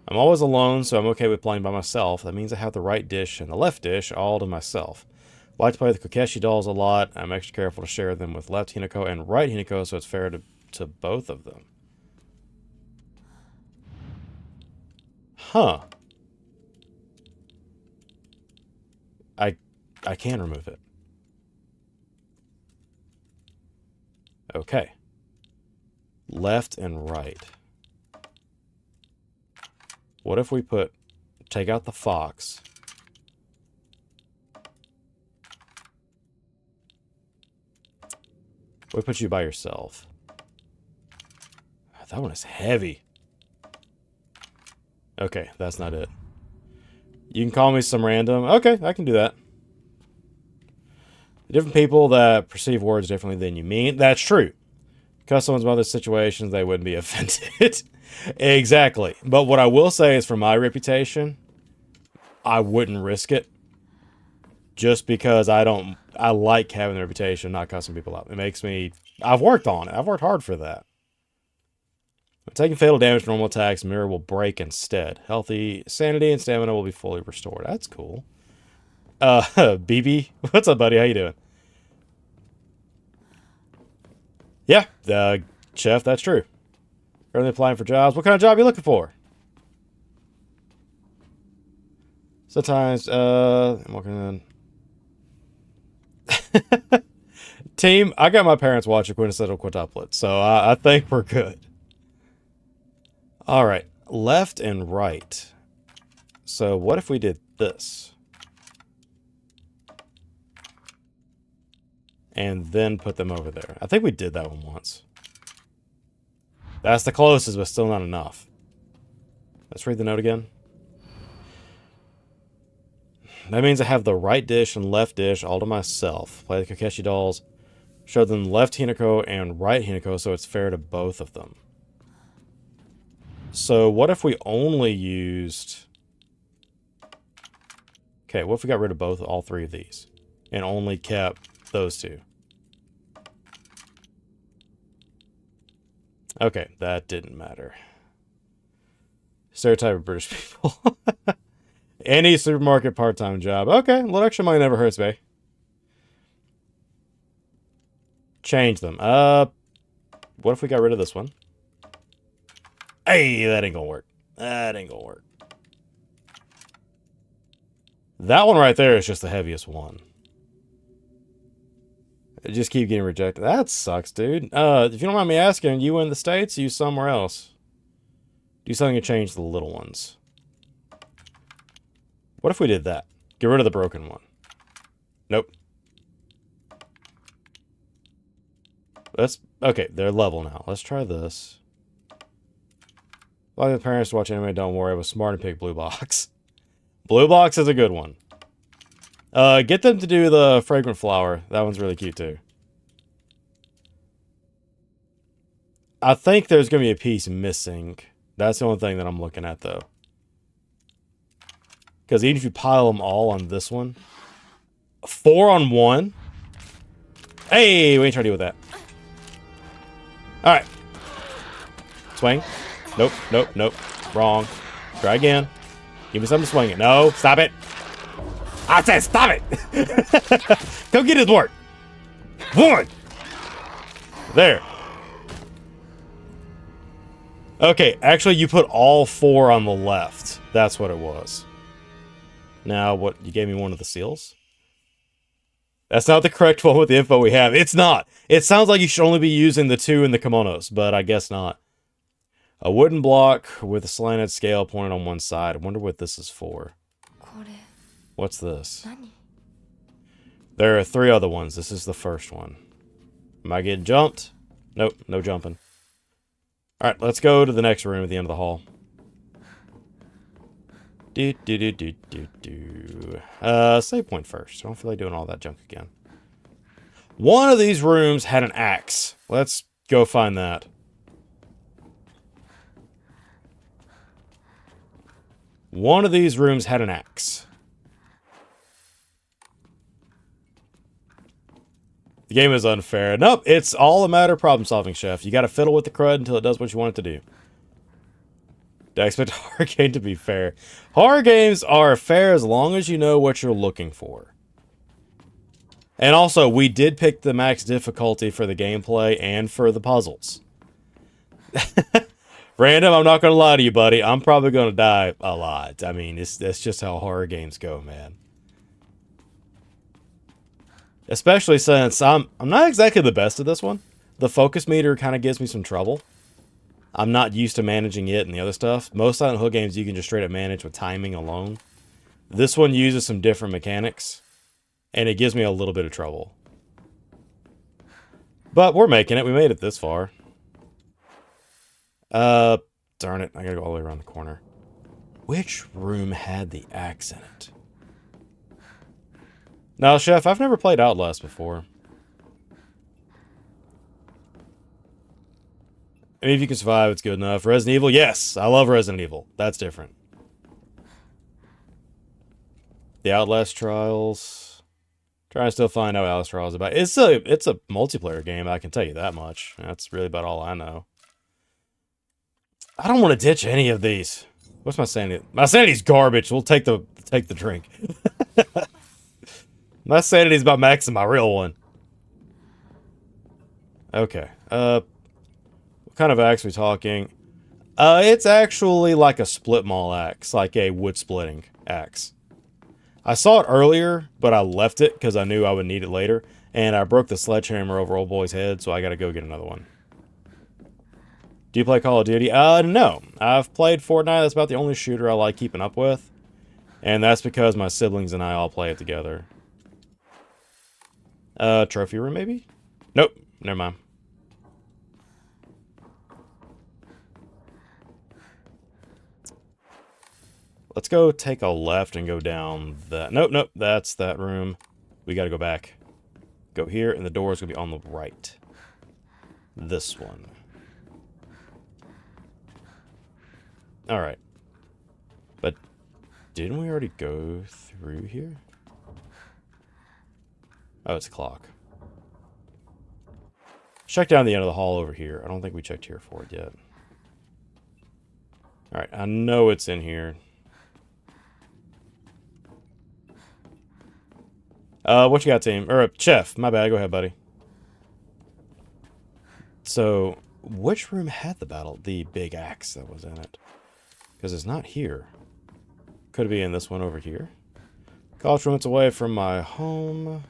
I'm always alone, so I'm okay with playing by myself. That means I have the right dish and the left dish all to myself. I like to play with the Kokeshi dolls a lot. I'm extra careful to share them with left Hinako and right Hinako, so it's fair to both of them. Huh. I can remove it. Okay. Left and right. What if we take out the fox. We put you by yourself. That one is heavy. Okay, that's not it. You can call me some random. Okay, I can do that. Different people that perceive words differently than you mean. That's true. Because someone's other situations, they wouldn't be offended. Exactly. But what I will say is, for my reputation, I wouldn't risk it. Just because I like having the reputation, not cussing people out. It makes me... I've worked on it. I've worked hard for that. When taking fatal damage from normal attacks, mirror will break instead. Healthy sanity and stamina will be fully restored. That's cool. BB, what's up, buddy? How you doing? Yeah, chef, that's true. Currently applying for jobs. What kind of job are you looking for? Sometimes, I'm working on... Team, I got my parents watching Quintessential Quintuplet, so I think we're good. Alright, left and right. So what if we did this? And then put them over there. I think we did that one once. That's the closest, but still not enough. Let's read the note again. That means I have the right dish and left dish all to myself. Play the Kokeshi dolls. Show them left Hinako and right Hinako, so it's fair to both of them. So what if we only used... Okay, what if we got rid of all three of these? And only kept those two? Okay, that didn't matter. Stereotype of British people. Any supermarket part-time job. Okay, a little extra money never hurts, babe. Change them. What if we got rid of this one? Hey, that ain't gonna work. That ain't gonna work. That one right there is just the heaviest one. I just keep getting rejected. That sucks, dude. If you don't mind me asking, you in the States or you somewhere else? Do something to change the little ones. What if we did that? Get rid of the broken one. Nope. Okay, they're level now. Let's try this. A lot of the parents watch anime, don't worry. I was smart and picked Blue Box. Blue Box is a good one. Get them to do the fragrant flower. That one's really cute too. I think there's going to be a piece missing. That's the only thing that I'm looking at though. Because even if you pile them all on this one. 4 on 1. Hey, we ain't trying to deal with that. Alright. Swing. Nope, nope, nope. Wrong. Try again. Give me something to swing it. No, stop it. I said stop it. Go get his work. 1. There. Okay, actually you put all 4 on the left. That's what it was. Now, what? You gave me one of the seals? That's not the correct one with the info we have. It's not. It sounds like you should only be using the 2 in the kimonos, but I guess not. A wooden block with a slanted scale pointed on one side. I wonder what this is for. What's this? There are 3 other ones. This is the first one. Am I getting jumped? Nope, no jumping. Alright, let's go to the next room at the end of the hall. Save point first. I don't feel like doing all that junk again. One of these rooms had an axe. Let's go find that. One of these rooms had an axe. The game is unfair. Nope, it's all a matter of problem solving, Chef. You gotta fiddle with the crud until it does what you want it to do. I expect a horror game to be fair. Horror games are fair as long as you know what you're looking for. And also, we did pick the max difficulty for the gameplay and for the puzzles. Random, I'm not going to lie to you, buddy. I'm probably going to die a lot. I mean, that's just how horror games go, man. Especially since I'm not exactly the best at this one. The focus meter kind of gives me some trouble. I'm not used to managing it and the other stuff. Most Silent Hill games you can just straight up manage with timing alone. This one uses some different mechanics, and it gives me a little bit of trouble. But we're making it. We made it this far. Darn it. I gotta go all the way around the corner. Which room had the axe in it? Now, Chef, I've never played Outlast before. I mean, if you can survive, it's good enough. Resident Evil, yes. I love Resident Evil. That's different. The Outlast Trials. Trying to still find out what Outlast Trials is about. It's a multiplayer game, I can tell you that much. That's really about all I know. I don't want to ditch any of these. What's my sanity? My sanity's garbage. We'll take the drink. My sanity's about maxing my real one. Okay. What kind of axe are we talking? It's actually like a split maul axe, like a wood splitting axe. I saw it earlier, but I left it because I knew I would need it later, and I broke the sledgehammer over old boy's head, so I gotta go get another one. Do you play Call of Duty? No. I've played Fortnite. That's about the only shooter I like keeping up with, and that's because my siblings and I all play it together. Trophy room, maybe? Nope. Never mind. Let's go take a left and go down that. Nope, nope. That's that room. We gotta go back. Go here, and the door is gonna be on the right. This one. Alright. But didn't we already go through here? Oh, it's a clock. Check down the end of the hall over here. I don't think we checked here for it yet. Alright, I know it's in here. What you got, team? Or, Chef. My bad. Go ahead, buddy. So, which room had the big axe that was in it? Because it's not here. Could it be in this one over here? College room, it's away from my home.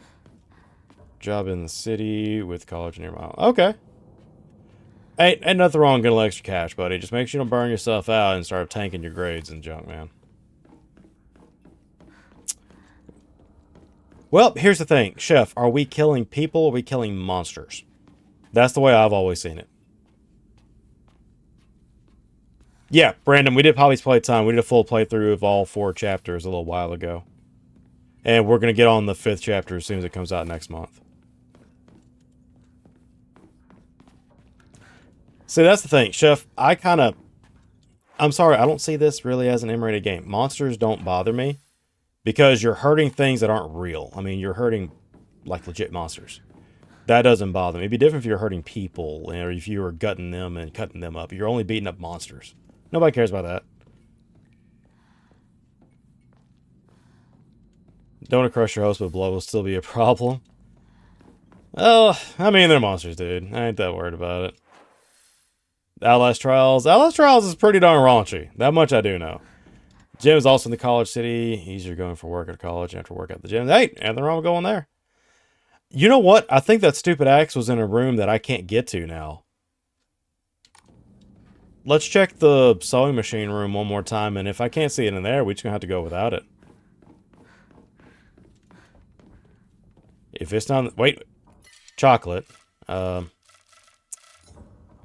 Job in the city with college near my home. Okay. Ain't nothing wrong getting a little extra cash, buddy. Just make sure you don't burn yourself out and start tanking your grades and junk, man. Well, here's the thing. Chef, are we killing people or are we killing monsters? That's the way I've always seen it. Yeah, Brandon, we did Poppy's Playtime. We did a full playthrough of all 4 chapters a little while ago. And we're going to get on the 5th chapter as soon as it comes out next month. See, that's the thing. Chef, I'm sorry, I don't see this really as an M-rated game. Monsters don't bother me Because you're hurting things that aren't real. I mean, you're hurting, like, legit monsters. That doesn't bother me. It'd be different if you're hurting people, or if you were gutting them and cutting them up. You're only beating up monsters. Nobody cares about that. Don't want to crush your host, but blood will still be a problem. Well, I mean, they're monsters, dude. I ain't that worried about it. Outlast Trials. Outlast Trials is pretty darn raunchy. That much I do know. Gym is also in the college city. Easier going for work at college after work at the gym. Hey, nothing wrong with going there. You know what? I think that stupid axe was in a room that I can't get to now. Let's check the sewing machine room one more time, and if I can't see it in there, we're just going to have to go without it. If it's not... Wait. Chocolate. We'll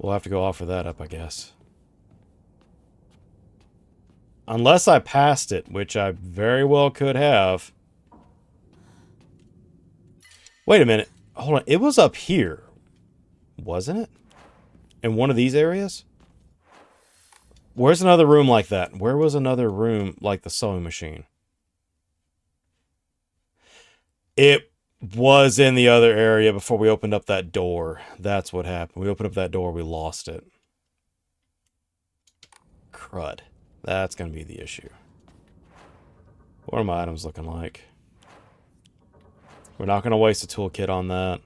have to go offer that up, I guess. Unless I passed it, which I very well could have. Wait a minute. Hold on. It was up here. Wasn't it? In one of these areas? Where's another room like that? Where was another room like the sewing machine? It was in the other area before we opened up that door. That's what happened. We opened up that door, we lost it. Crud. That's going to be the issue. What are my items looking like? We're not going to waste a toolkit on that.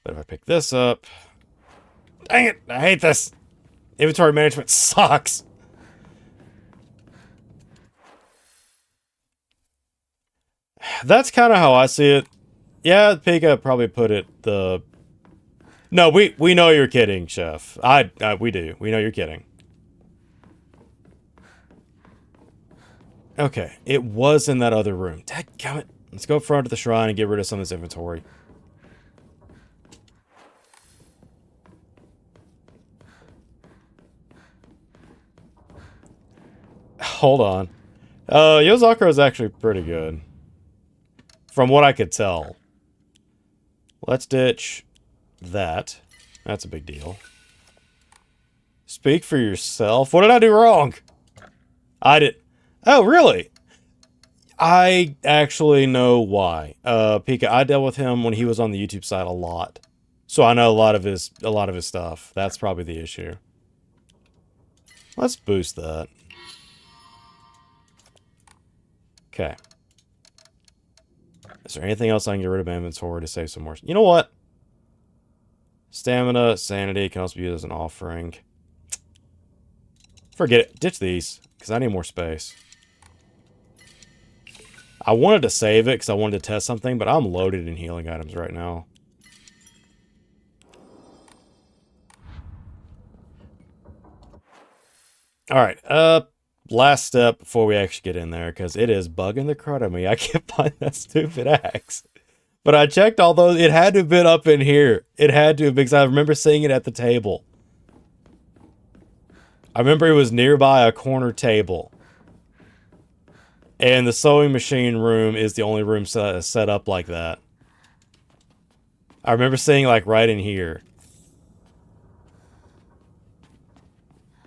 But if I pick this up... Dang it! I hate this! Inventory management sucks! That's kind of how I see it. Yeah, Pika probably put it the... No, we know you're kidding, Chef. We do. We know you're kidding. Okay, it was in that other room. Dadgummit. Let's go up front of the shrine and get rid of some of this inventory. Hold on. Yozakura is actually pretty good. From what I could tell. Let's ditch that. That's a big deal. Speak for yourself. What did I do wrong? I did... Oh, really? I actually know why. Pika, I dealt with him when he was on the YouTube side a lot. So I know a lot of his stuff. That's probably the issue. Let's boost that. Okay. Is there anything else I can get rid of my inventory to save some more? You know what? Stamina, sanity can also be used as an offering. Forget it. Ditch these, because I need more space. I wanted to save it because I wanted to test something, but I'm loaded in healing items right now. Alright, last step before we actually get in there, because it is bugging the crud out of me. I can't find that stupid axe. But I checked all those. It had to have been up in here. It had to have, because I remember seeing it at the table. I remember it was nearby a corner table. And the sewing machine room is the only room set up like that. I remember seeing like right in here.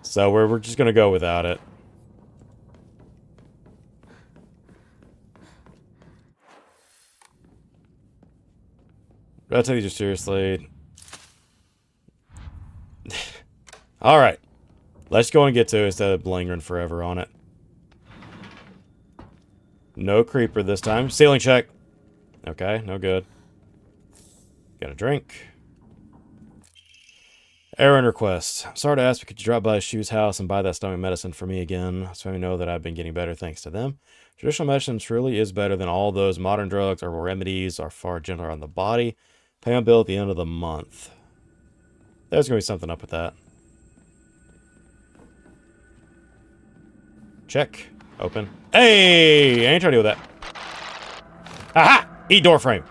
So we're just going to go without it. I take you seriously. Alright. Let's go and get to it instead of lingering forever on it. No creeper this time. Ceiling check. Okay, no good. Got a drink. Errand request. Sorry to ask, but could you drop by Shu's house and buy that stomach medicine for me again? So we know that I've been getting better thanks to them. Traditional medicine truly is better than all those modern drugs. Herbal remedies are far gentler on the body. Pay my bill at the end of the month. There's going to be something up with that. Check. Open. Hey! I ain't trying to deal with that. Aha! Eat door frame.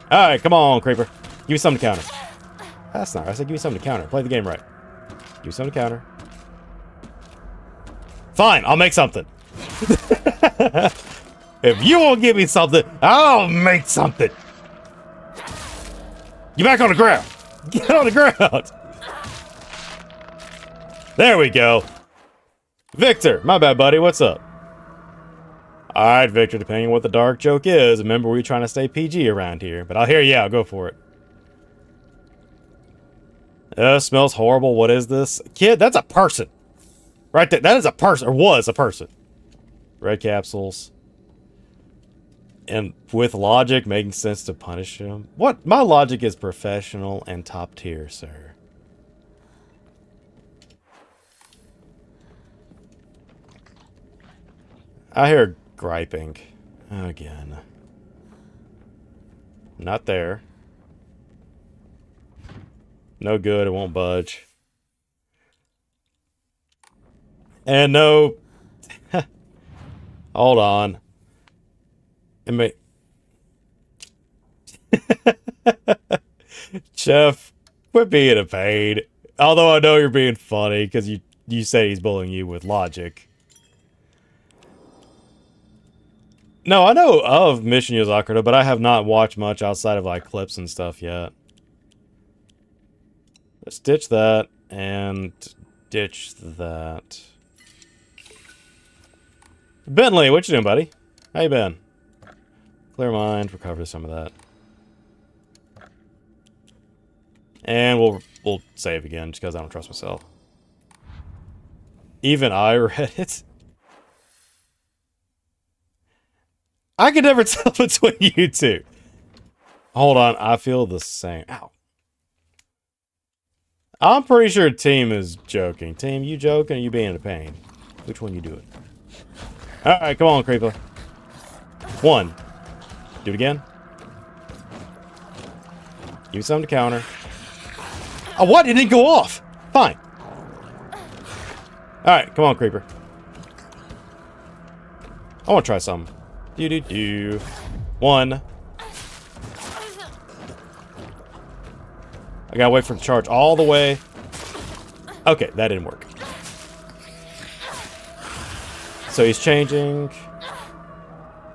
Alright, come on, creeper. Give me something to counter. That's not right. I said give me something to counter. Play the game right. Give me something to counter. Fine, I'll make something. If you won't give me something, I'll make something. Get back on the ground. Get on the ground. There we go. Victor! My bad, buddy. What's up? Alright, Victor, depending on what the dark joke is, remember we're trying to stay PG around here. But I'll hear you out. Go for it. Smells horrible. What is this? Kid, that's a person. Right there. That is a person. Or was a person. Red capsules. And with logic, making sense to punish him. What? My logic is professional and top tier, sir. I hear griping. Again. Not there. No good, it won't budge. And no... Hold on. Chef, quit being a pain. Although I know you're being funny, because you say he's bullying you with logic. No, I know of Mission Yozakura, but I have not watched much outside of, like, clips and stuff yet. Let's ditch that, and ditch that. Bentley, what you doing, buddy? How you been? Clear mind, recover some of that. And we'll save again, just because I don't trust myself. Even I read it. I could never tell between you two. Hold on, I feel the same. Ow. I'm pretty sure Team is joking. Team, you joking or you being a pain? Which one you doing? Alright, come on, Creeper. 1. Do it again. Give me something to counter. Oh, what? It didn't go off. Fine. Alright, come on, Creeper. I want to try something. Do. 1. I gotta wait for it to charge all the way. Okay, that didn't work. So he's changing.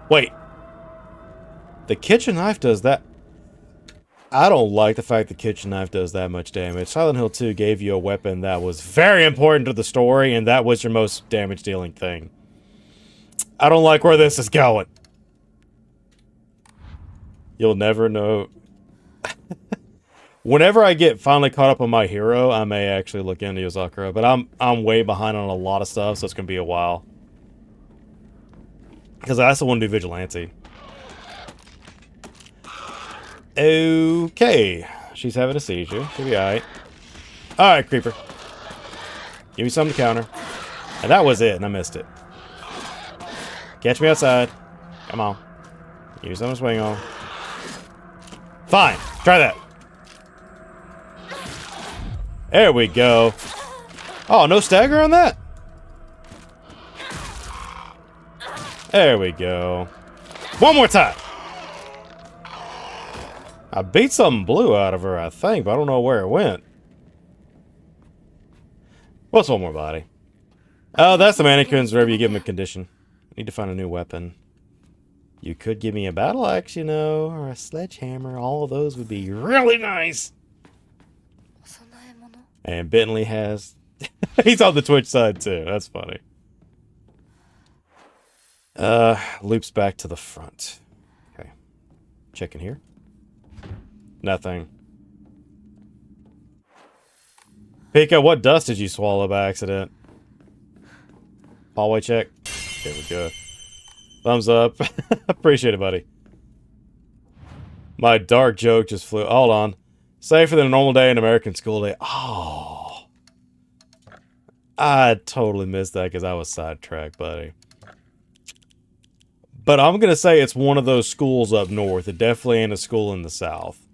Wait. The kitchen knife does that. I don't like the fact the kitchen knife does that much damage. Silent Hill 2 gave you a weapon that was very important to the story, and that was your most damage-dealing thing. I don't like where this is going. You'll never know. Whenever I get finally caught up on my hero, I may actually look into Yozakura, but I'm way behind on a lot of stuff, so it's gonna be a while. Because I also want to do Vigilante. Okay. She's having a seizure. She'll be alright. Alright, Creeper. Give me something to counter. And that was it, and I missed it. Catch me outside. Come on. Give me something to swing on. Fine. Try that. There we go. Oh, no stagger on that? There we go. One more time. I beat something blue out of her, I think, but I don't know where it went. What's one more body? Oh, that's the mannequins wherever you give them a condition. Need to find a new weapon. You could give me a battle axe, you know, or a sledgehammer. All of those would be really nice. And Bentley has... He's on the Twitch side, too. That's funny. Loops back to the front. Okay. Checking here. Nothing. Pika, what dust did you swallow by accident? Hallway check. There we go. Thumbs up. Appreciate it, buddy. My dark joke just flew. Hold on. Safer than a normal day in American school day. Oh. I totally missed that because I was sidetracked, buddy. But I'm going to say it's one of those schools up north. It definitely ain't a school in the south.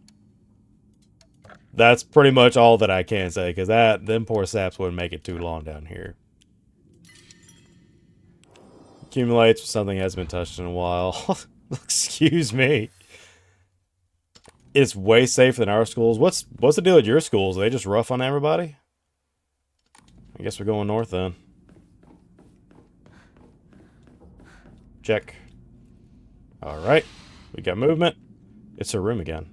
That's pretty much all that I can say, because them poor saps wouldn't make it too long down here. Accumulates with something that hasn't been touched in a while. Excuse me. It's way safer than our schools. What's the deal with your schools? Are they just rough on everybody? I guess we're going north then. Check. Alright. We got movement. It's her room again.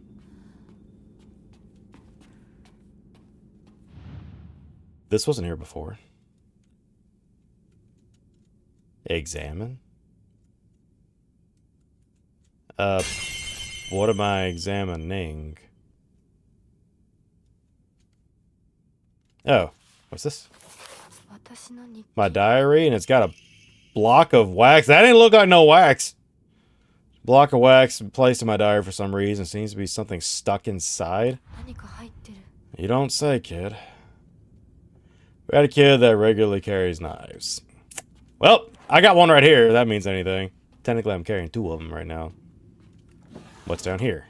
This wasn't here before. Examine? What am I examining? Oh, what's this? My diary, and it's got a block of wax. That didn't look like no wax. Block of wax placed in my diary for some reason. Seems to be something stuck inside. You don't say, kid. We had a kid that regularly carries knives. Well, I got one right here. If that means anything. Technically, I'm carrying 2 of them right now. What's down here?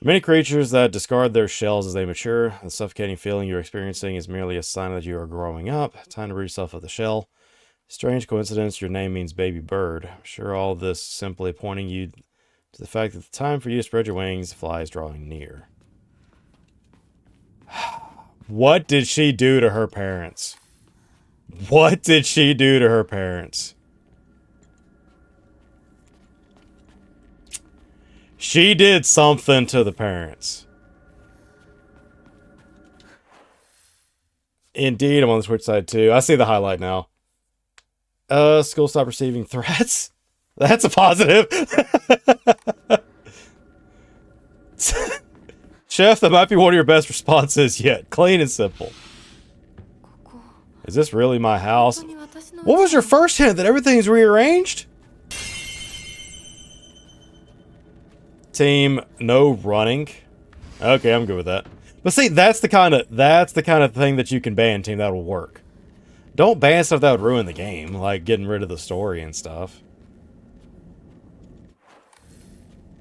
Many creatures that discard their shells as they mature. The suffocating feeling you're experiencing is merely a sign that you are growing up. Time to rid yourself of the shell. Strange coincidence, your name means baby bird. I'm sure all this is simply pointing you to the fact that the time for you to spread your wings, the fly is drawing near. What did she do to her parents? What did she do to her parents? She did something to the parents. Indeed, I'm on the Twitch side too. I see the highlight now. School stop receiving threats. That's a positive. Chef, that might be one of your best responses yet. Clean and simple. Is this really my house? What was your first hint? That everything's rearranged? Team, no running. Okay, I'm good with that. But see, that's the kind of thing that you can ban, team. That'll work. Don't ban stuff that would ruin the game, like getting rid of the story and stuff.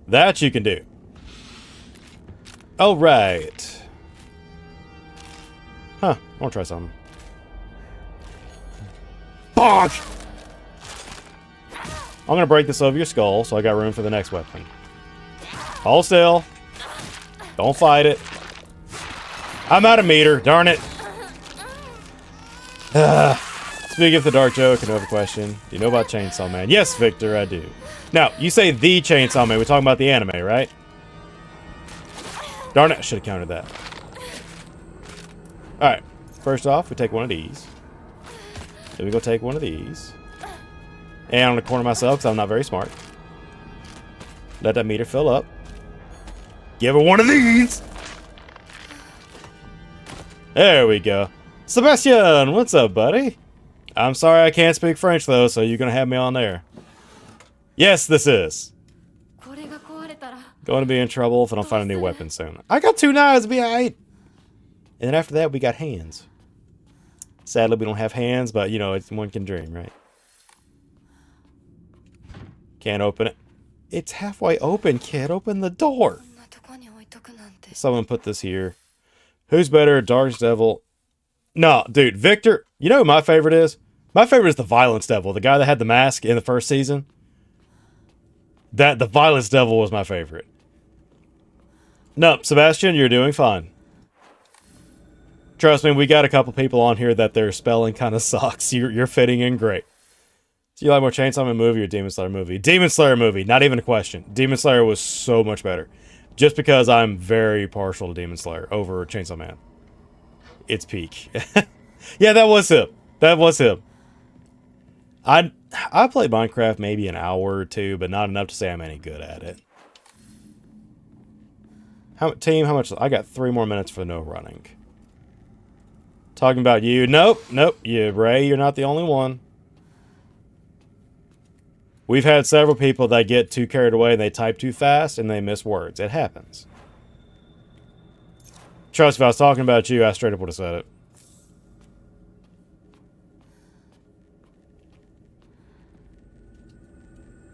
That you can do. All right. Huh? I want to try something. Bonk! I'm gonna break this over your skull, so I got room for the next weapon. Hold still. Don't fight it. I'm out of meter. Darn it. Speaking of the dark joke, another question. Do you know about Chainsaw Man? Yes, Victor, I do. Now, you say the Chainsaw Man. We're talking about the anime, right? Darn it, I should have counted that. Alright. First off, we take one of these. Then we go take one of these. And I'm going to corner myself because I'm not very smart. Let that meter fill up. Give her one of these! There we go. Sebastian, what's up, buddy? I'm sorry I can't speak French, though, so you're going to have me on there. Yes, this is. Going to be in trouble if I don't find a new weapon soon. I got 2 knives, be alright. And then after that, we got hands. Sadly, we don't have hands, but, you know, one can dream, right? Can't open it. It's halfway open, kid. Open the door. Someone put this here. Who's better, Dark's Devil? No, dude, Victor. You know who my favorite is? My favorite is the Violence Devil, the guy that had the mask in the first season. The Violence Devil was my favorite. No, Sebastian, you're doing fine. Trust me, we got a couple people on here that their spelling kind of sucks. You're fitting in great. Do you like more Chainsaw Man movie or Demon Slayer movie? Demon Slayer movie, not even a question. Demon Slayer was so much better. Just because I'm very partial to Demon Slayer over Chainsaw Man. It's peak. Yeah, that was him. That was him. I played Minecraft maybe an hour or 2, but not enough to say I'm any good at it. Team, how much? I got 3 more minutes for no running. Talking about you. Nope. Ray, you're not the only one. We've had several people that get too carried away and they type too fast and they miss words. It happens. Trust me, if I was talking about you, I straight up would have said it.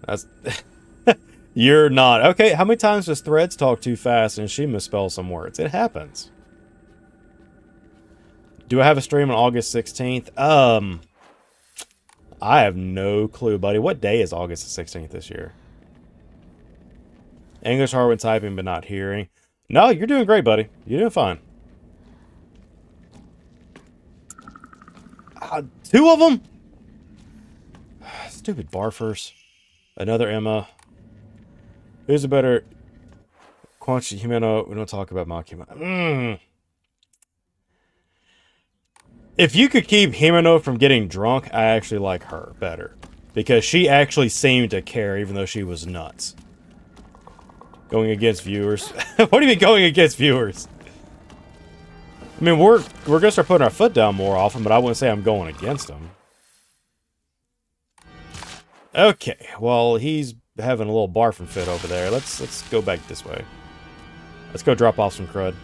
That's... You're not. Okay, how many times does Threads talk too fast and she misspells some words? It happens. Do I have a stream on August 16th? I have no clue, buddy. What day is August the 16th this year? English hard when typing, but not hearing. No, you're doing great, buddy. You're doing fine. 2 of them? Stupid barfers. Another Emma. Who's a better... Quanchi Himeno. We don't talk about Makima. If you could keep Himeno from getting drunk, I actually like her better. Because she actually seemed to care, even though she was nuts. Going against viewers. What do you mean going against viewers? I mean, we're gonna start putting our foot down more often, but I wouldn't say I'm going against them. Okay, well, he's having a little barfing fit over there. Let's go back this way. Let's go drop off some crud.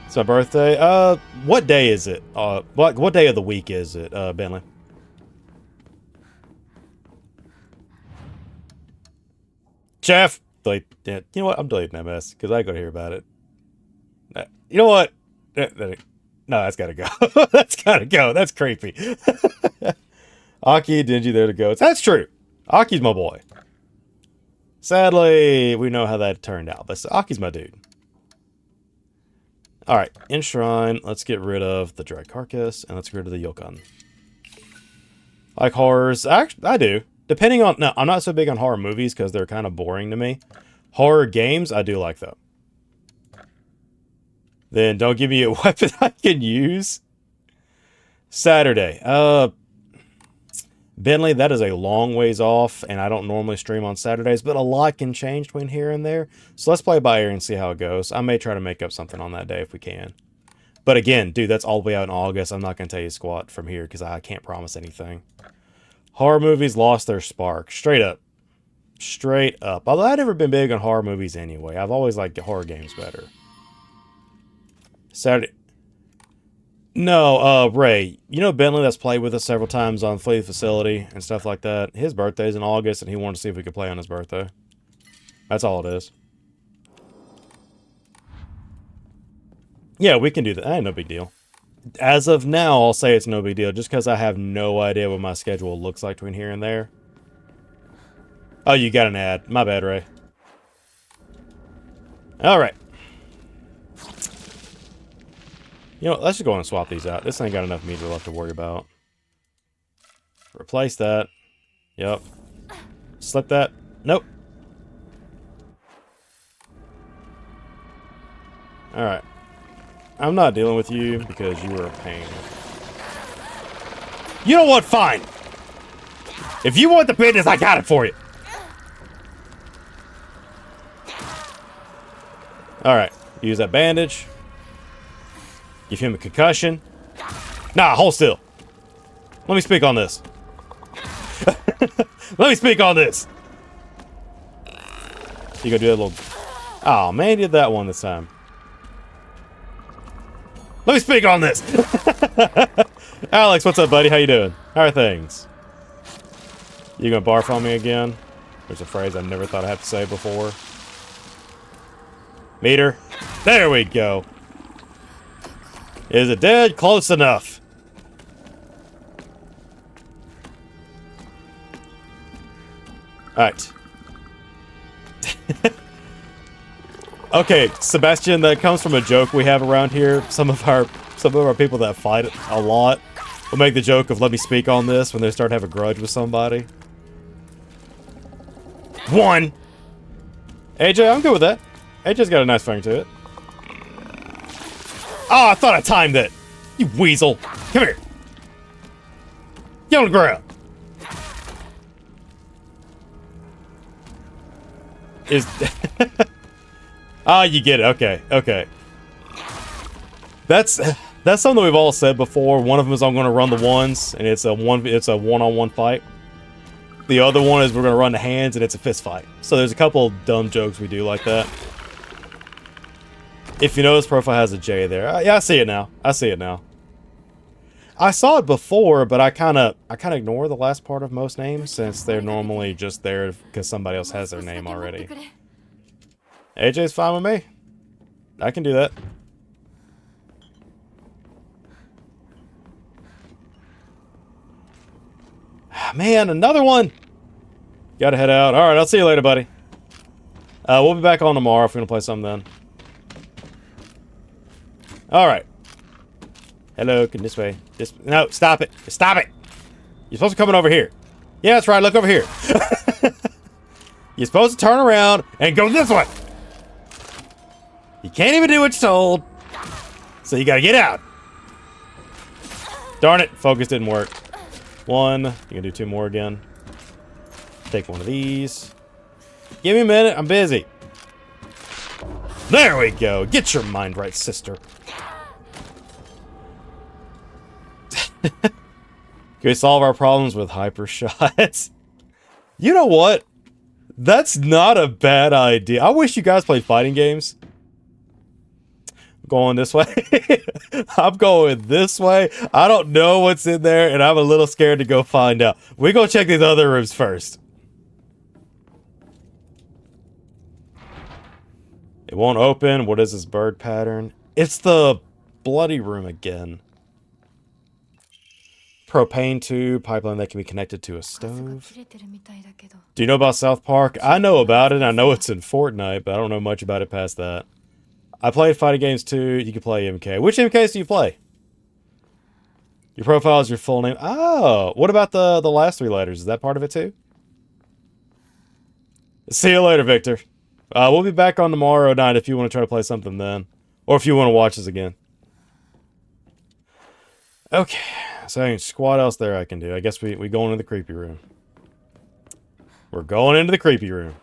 It's my birthday. What day is it? What day of the week is it, Bentley? Jeff! You know what? I'm deleting that mess, because I gotta hear about it. You know what? No, that's gotta go. That's gotta go. That's creepy. Aki, Dingy, there to go. That's true. Aki's my boy. Sadly, we know how that turned out, but Aki's my dude. Alright, Enshrine. Let's get rid of the dry carcass, and let's get rid of the Yokon. Like horrors. Actually, I do. Depending on... No, I'm not so big on horror movies, because they're kind of boring to me. Horror games, I do like, though. Then don't give me a weapon I can use. Saturday. Bentley, that is a long ways off, and I don't normally stream on Saturdays, but a lot can change between here and there. So let's play by ear and see how it goes. I may try to make up something on that day if we can. But again, dude, that's all the way out in August. I'm not going to tell you squat from here because I can't promise anything. Horror movies lost their spark. Straight up. Straight up. Although I've never been big on horror movies anyway. I've always liked horror games better. Saturday. No, Ray. You know Bentley that's played with us several times on Fleet Facility and stuff like that? His birthday's in August and he wanted to see if we could play on his birthday. That's all it is. Yeah, we can do that. Ain't no big deal. As of now, I'll say it's no big deal just because I have no idea what my schedule looks like between here and there. Oh, you got an ad. My bad, Ray. Alright. You know what, let's just go and swap these out. This ain't got enough meter left to worry about. Replace that. Yep. Slip that. Nope. Alright. I'm not dealing with you because you are a pain. You know what? Fine. If you want the business, I got it for you. Alright. Use that bandage. Give him a concussion. Nah, hold still. Let me speak on this. Let me speak on this. You gonna do that little... Oh, man, he did that one this time. Let me speak on this. Alex, what's up, buddy? How you doing? How are things? You gonna barf on me again? There's a phrase I never thought I'd have to say before. Meter. There we go. Is it dead? Close enough. Alright. Okay, Sebastian, that comes from a joke we have around here. Some of our people that fight a lot will make the joke of let me speak on this when they start to have a grudge with somebody. One! AJ, I'm good with that. AJ's got a nice ring to it. Oh, I thought I timed it. You weasel. Come here. Get on the ground. Is... Ah, you get it. Okay, okay. That's something we've all said before. One of them is I'm going to run the ones, and it's a one-on-one fight. The other one is we're going to run the hands, and it's a fist fight. So there's a couple of dumb jokes we do like that. If you notice, profile has a J there. Yeah, I see it now. I see it now. I saw it before, but I kind of ignore the last part of most names since they're normally just there because somebody else has their name already. AJ's fine with me. I can do that. Man, another one. Gotta head out. All right, I'll see you later, buddy. We'll be back on tomorrow if we're gonna play something then. Alright. Hello, come this way. No, stop it. Stop it! You're supposed to be coming over here. Yeah, that's right, look over here. You're supposed to turn around and go this way. You can't even do what you're told. So you gotta get out. Darn it, focus didn't work. One, you can do 2 more again. Take one of these. Give me a minute, I'm busy. There we go. Get your mind right, sister. Can we solve our problems with hyper shots? You know what? That's not a bad idea. I wish you guys played fighting games. I'm going this way. I'm going this way. I don't know what's in there, and I'm a little scared to go find out. We go check these other rooms first. It won't open. What is this bird pattern? It's the bloody room again. Propane tube, pipeline that can be connected to a stove. Do you know about South Park? I know about it. I know it's in Fortnite, but I don't know much about it past that. I played fighting games too. You can play MK. Which MKs do you play? Your profile is your full name. Oh, what about the last 3 letters? Is that part of it too? See you later, Victor. We'll be back on tomorrow night if you want to try to play something then. Or if you want to watch this again. Okay. So what else there I can do? I guess we go into the creepy room. We're going into the creepy room.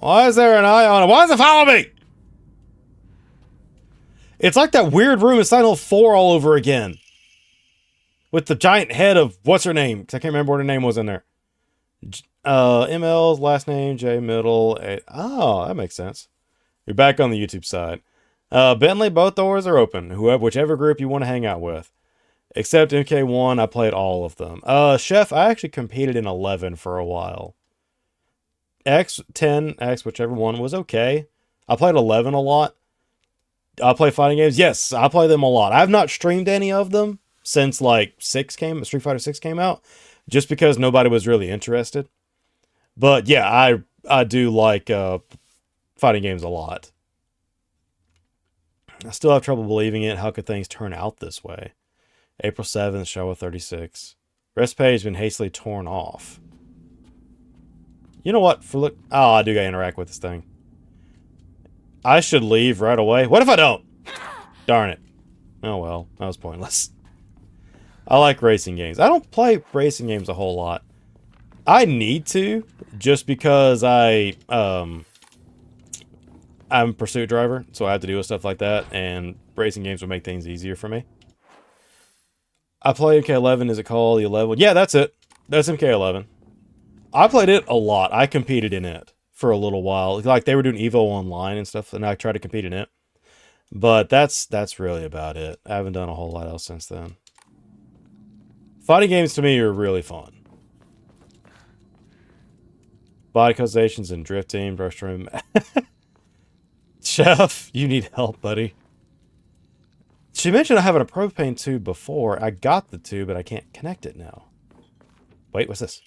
Why is there an eye on it? Why does it follow me? It's like that weird room in Silent Hill 4 all over again. With the giant head of, what's her name? Because I can't remember what her name was in there. ML's last name, J middle. Oh, that makes sense. You're back on the YouTube side. Bentley, both doors are open. Whichever group you want to hang out with. Except MK1, I played all of them. Chef, I actually competed in 11 for a while. X, 10, X, whichever one was okay. I played 11 a lot. I play fighting games. Yes, I play them a lot. I've not streamed any of them since like Street Fighter 6 came out. Just because nobody was really interested. But yeah, I do like fighting games a lot. I still have trouble believing it. How could things turn out this way? April 7th, Showa 36. Rest page has been hastily torn off. You know what? Oh, I do gotta interact with this thing. I should leave right away. What if I don't? Darn it. Oh well, that was pointless. I like racing games. I don't play racing games a whole lot. I need to, just because I'm a pursuit driver, so I have to deal with stuff like that, and racing games would make things easier for me. I play MK11, is it called the 11? Yeah, that's it. That's MK11. I played it a lot. I competed in it for a little while. Like, they were doing Evo Online and stuff, and I tried to compete in it. But that's really about it. I haven't done a whole lot else since then. Fighting games to me are really fun. Body causations and drifting, brush room. Chef, you need help, buddy. She mentioned having a propane tube before. I got the tube, but I can't connect it now. Wait, what's this?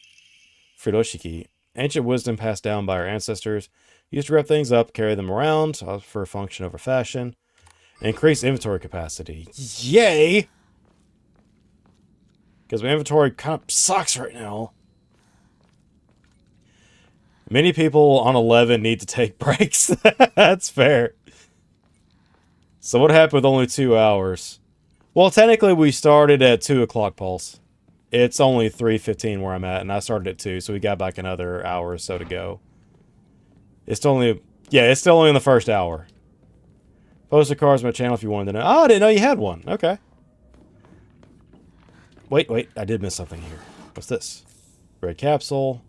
Furoshiki. Ancient wisdom passed down by our ancestors. Used to wrap things up, carry them around, for function over fashion. Increase inventory capacity. Yay! Because my inventory kind of sucks right now. Many people on 11 need to take breaks. That's fair. So what happened with only 2 hours? Well, technically we started at 2 o'clock pulse. It's only 3:15 where I'm at, and I started at 2, so we got back another hour or so to go. It's still only in the first hour. Post the cards on my channel if you wanted to know. Oh, I didn't know you had one. Okay. Wait, I did miss something here. What's this? Red capsule.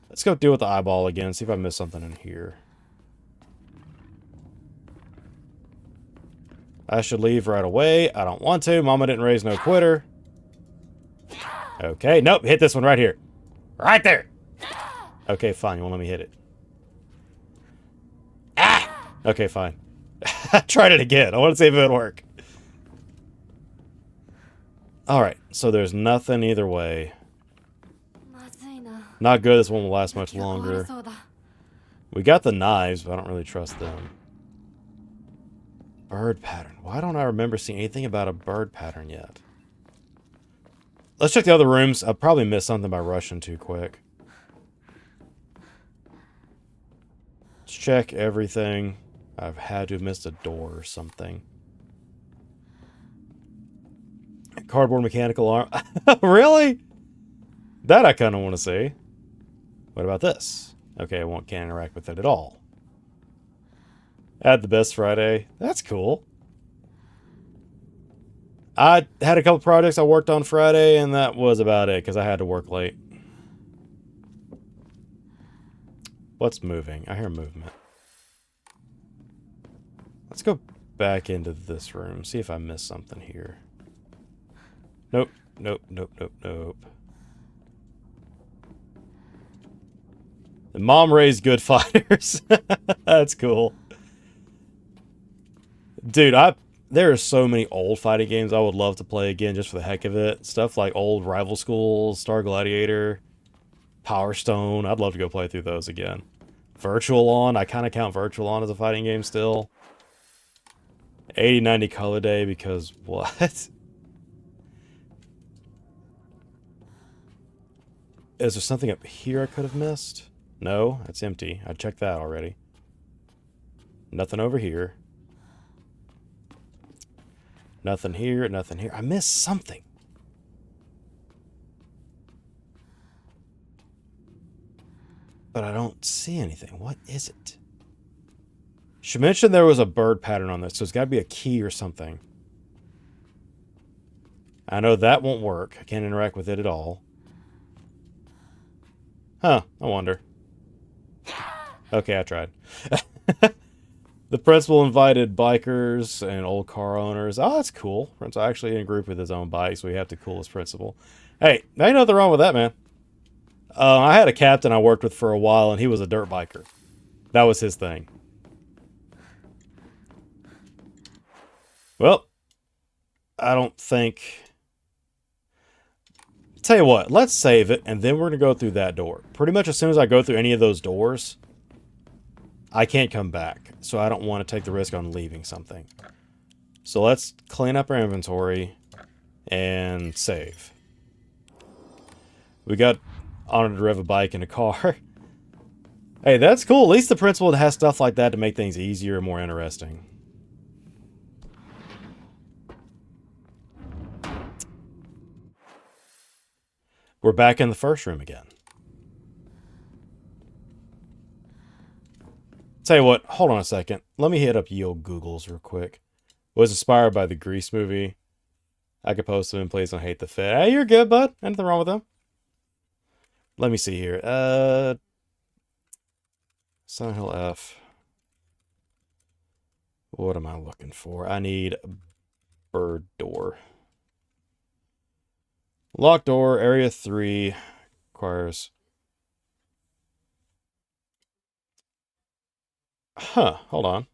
Let's go deal with the eyeball again, see if I missed something in here. I should leave right away. I don't want to. Mama didn't raise no quitter. Okay, nope, hit this one right here. Right there! Okay, fine, you won't let me hit it. Ah! Okay, fine. I tried it again. I want to see if it would work. Alright, so there's nothing either way. Not good, this one will last much longer. We got the knives, but I don't really trust them. Bird pattern. Why don't I remember seeing anything about a bird pattern yet? Let's check the other rooms. I probably missed something by rushing too quick. Let's check everything. I've had to have missed a door or something. Cardboard mechanical arm. Really? That I kind of want to see. What about this? Okay, can't interact with it at all. Add the best Friday. That's cool. I had a couple projects I worked on Friday, and that was about it, because I had to work late. What's moving? I hear movement. Let's go back into this room, see if I missed something here. Nope, nope, nope, nope, nope. The mom raised good fighters. That's cool. Dude, there are so many old fighting games I would love to play again just for the heck of it. Stuff like old Rival Schools, Star Gladiator, Power Stone. I'd love to go play through those again. Virtual On. I kind of count Virtual On as a fighting game still. 80-90 Color Day because what? Is there something up here I could have missed? No, it's empty. I checked that already. Nothing over here. Nothing here, nothing here. I missed something. But I don't see anything. What is it? She mentioned there was a bird pattern on this, so it's got to be a key or something. I know that won't work. I can't interact with it at all. Huh, I wonder. Okay, I tried. The principal invited bikers and old car owners. Oh, that's cool. Principal actually in a group with his own bike, so we have the coolest principal. Hey, ain't nothing wrong with that, man. I had a captain I worked with for a while, and he was a dirt biker. That was his thing. Well, I don't think... Tell you what, let's save it, and then we're going to go through that door. Pretty much as soon as I go through any of those doors, I can't come back. So I don't want to take the risk on leaving something. So let's clean up our inventory and save. We got honor to rev a bike and a car. Hey, that's cool. At least the principal has stuff like that to make things easier and more interesting. We're back in the first room again. Tell you what, hold on a second. Let me hit up ye old Googles real quick. Was inspired by the Grease movie. I could post them and please don't hate the fit. Hey, you're good, bud. Anything wrong with them? Let me see here. Silent Hill F. What am I looking for? I need bird door. Locked door, area 3. Requires... Huh, hold on.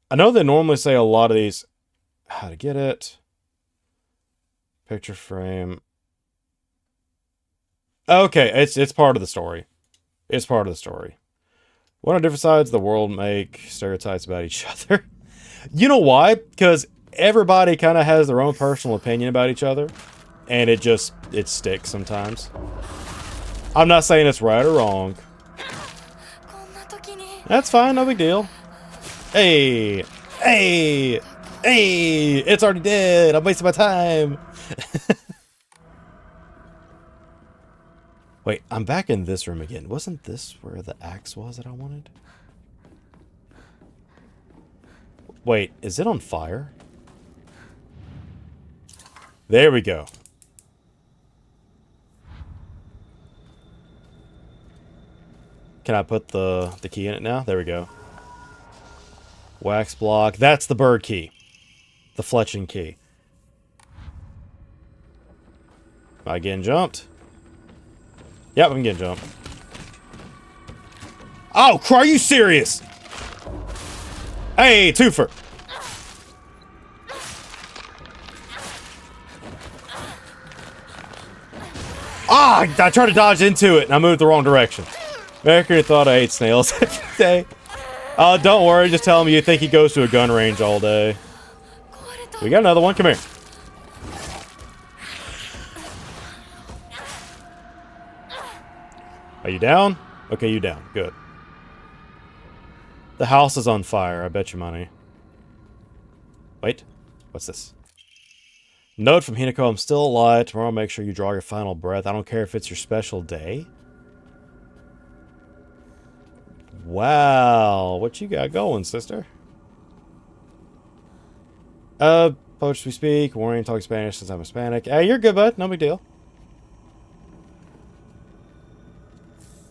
I know they normally say a lot of these... How to get it. Picture frame. Okay, it's part of the story. It's part of the story. What on different sides of the world make stereotypes about each other? You know why? Because everybody kind of has their own personal opinion about each other. And it sticks sometimes. I'm not saying it's right or wrong. That's fine, no big deal. Hey! Hey! Hey! It's already dead! I'm wasting my time! Wait, I'm back in this room again. Wasn't this where the axe was that I wanted? Wait, is it on fire? There we go. Can I put the key in it now? There we go. Wax block. That's the bird key. The fletching key. Am I getting jumped? Yep, I'm getting jumped. Oh, are you serious? Hey, twofer. Ah, I tried to dodge into it and I moved the wrong direction. Mercury thought I ate snails every day. Don't worry, just tell him you think he goes to a gun range all day. We got another one, come here. Are you down? Okay, you down, good. The house is on fire. I bet you money. Wait. What's this? Note from Hinako, I'm still alive. Tomorrow, make sure you draw your final breath. I don't care if it's your special day. Wow. What you got going, sister? Poach we speak. Warning, talk Spanish since I'm Hispanic. Hey, you're good, bud. No big deal.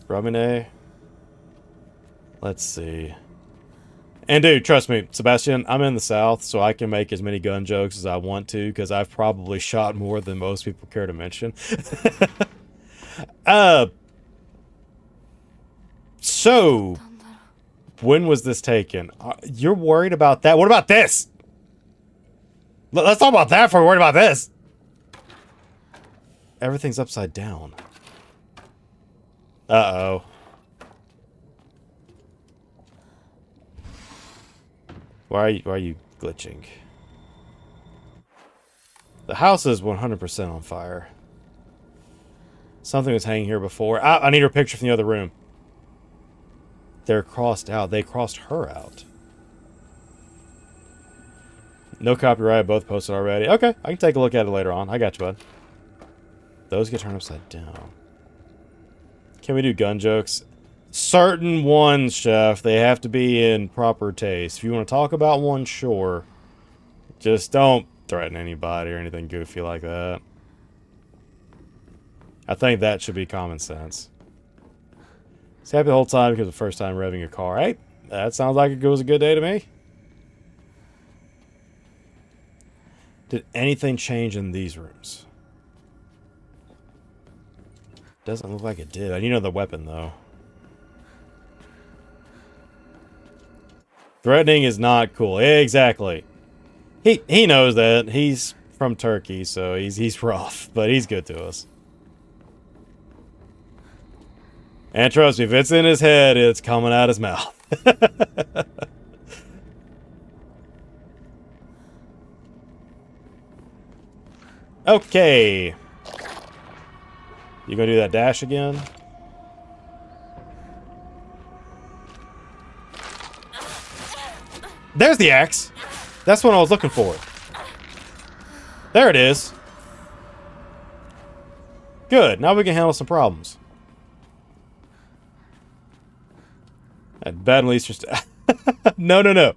Ramine. Let's see. And dude, trust me, Sebastian, I'm in the South, so I can make as many gun jokes as I want to, because I've probably shot more than most people care to mention. So, when was this taken? You're worried about that? What about this? Let's talk about that before we're worried about this. Everything's upside down. Uh-oh. Why are you glitching? The house is 100% on fire. Something was hanging here before. I need her picture from the other room. They're crossed out. They crossed her out. No copyright. Both posted already. Okay, I can take a look at it later on. I got you, bud. Those get turned upside down. Can we do gun jokes? Certain ones, Chef. They have to be in proper taste. If you want to talk about one, sure. Just don't threaten anybody or anything goofy like that. I think that should be common sense. It's happy the whole time because the first time revving a car. Hey, that sounds like it was a good day to me. Did anything change in these rooms? Doesn't look like it did. You know the weapon, though. Threatening is not cool. Exactly. He knows that. He's from Turkey, so he's rough, but he's good to us. And trust me, if it's in his head, it's coming out his mouth. Okay. You gonna do that dash again? There's the axe. That's what I was looking for. There it is. Good. Now we can handle some problems. At bad least just No.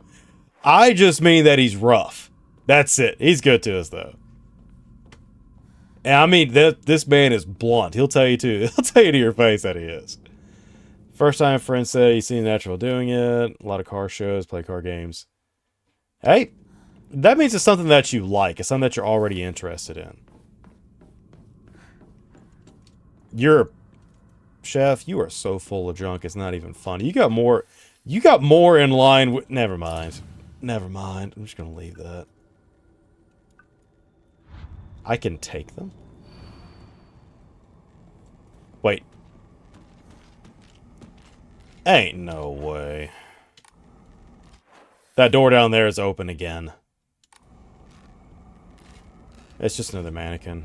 I just mean that he's rough. That's it. He's good to us though. And I mean this man is blunt. He'll tell you too. He'll tell you to your face that he is. First time friends say you seem natural doing it. A lot of car shows, play car games. Hey, that means it's something that you like. It's something that you're already interested in. Chef, you are so full of junk, it's not even funny. You got more in line with... Never mind. I'm just going to leave that. I can take them? Wait. Ain't no way. That door down there is open again. It's just another mannequin.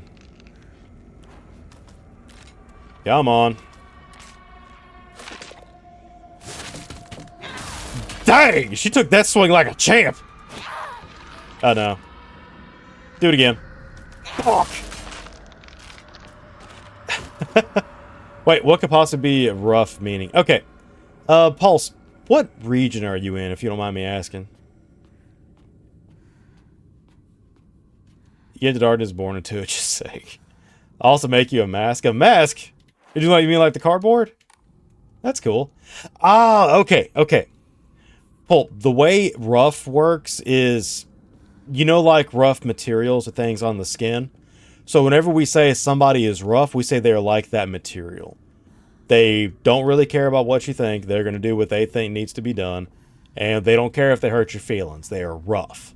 Come on. Dang! She took that swing like a champ! Oh no. Do it again. Fuck! Wait, what could possibly be rough meaning? Okay. Pulse, what region are you in, if you don't mind me asking? You get the darkness born into it, just sake. I'll also make you a mask. A mask? Did you mean like the cardboard? That's cool. Ah, okay. Paul, the way rough works is, you know, like rough materials or things on the skin. So whenever we say somebody is rough, we say they're like that material. They don't really care about what you think. They're going to do what they think needs to be done. And they don't care if they hurt your feelings. They are rough.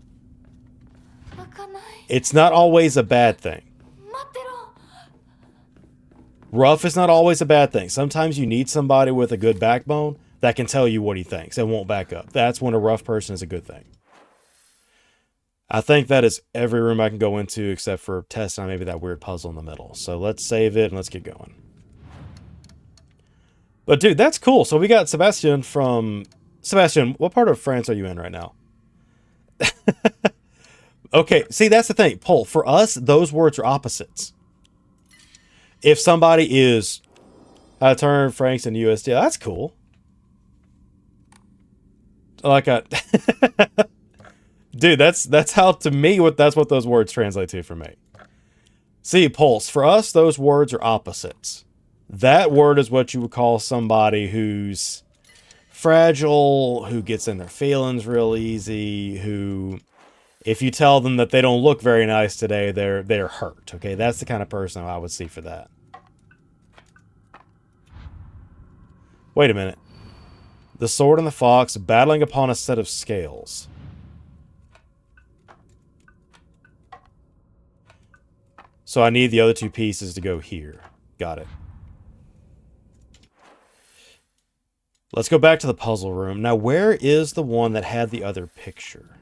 It's not always a bad thing. Rough is not always a bad thing. Sometimes you need somebody with a good backbone that can tell you what he thinks and won't back up. That's when a rough person is a good thing. I think that is every room I can go into except for testing on maybe that weird puzzle in the middle. So let's save it and let's get going. But dude, that's cool. So we got Sebastian from Sebastian, what part of France are you in right now? Okay, see, that's the thing. Paul, for us, those words are opposites. If somebody is, I turn francs into USD, that's cool. Like a, dude, that's how, to me, that's what those words translate to for me. See, Pulse, for us, those words are opposites. That word is what you would call somebody who's fragile, who gets in their feelings real easy, who, if you tell them that they don't look very nice today, they're hurt. Okay, that's the kind of person I would see for that. Wait a minute. The sword and the fox battling upon a set of scales. So I need the other two pieces to go here. Got it. Let's go back to the puzzle room. Now, where is the one that had the other picture?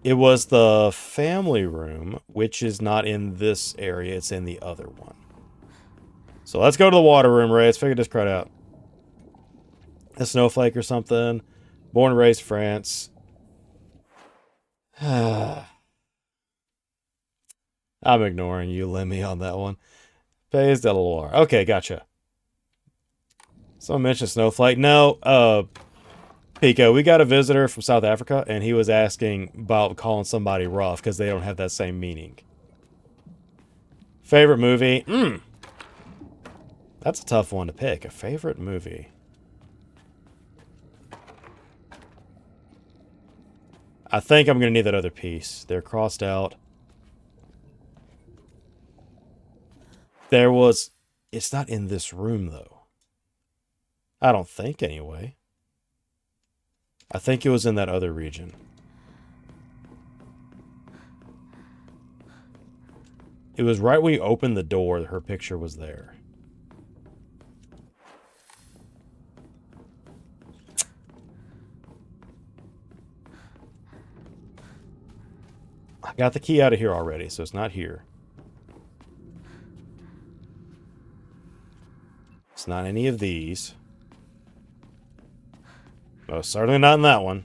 It was the family room, which is not in this area. It's in the other one. So let's go to the water room, Ray. Let's figure this crowd out. A snowflake or something. Born and raised France. I'm ignoring you, Lemmy, on that one. Pays de Loire. Okay, gotcha. Someone mentioned snowflake. No, Pico, we got a visitor from South Africa, and he was asking about calling somebody rough because they don't have that same meaning. Favorite movie? That's a tough one to pick. A favorite movie. I think I'm going to need that other piece. They're crossed out. There was... It's not in this room, though. I don't think, anyway. I think it was in that other region. It was right when you opened the door, her picture was there. I got the key out of here already, so it's not here. It's not any of these. Oh, certainly not in that one.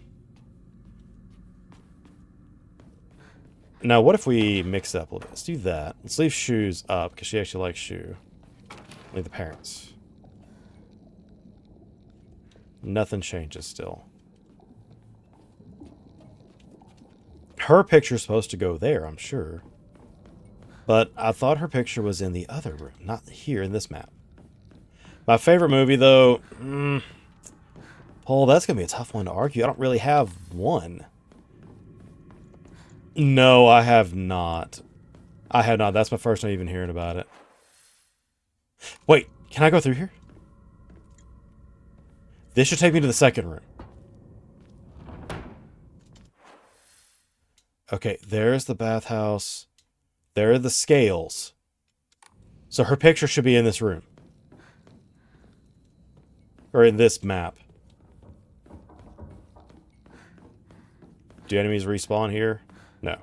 Now, what if we mix it up a little bit? Let's do that. Let's leave shoes up, because she actually likes shoe. Leave the parents. Nothing changes still. Her picture's supposed to go there, I'm sure. But I thought her picture was in the other room, not here in this map. My favorite movie, though... Paul, that's going to be a tough one to argue. I don't really have one. No, I have not. I have not. That's my first time even hearing about it. Wait, can I go through here? This should take me to the second room. Okay, there's the bathhouse. There are the scales. So her picture should be in this room. Or in this map. Do enemies respawn here? No.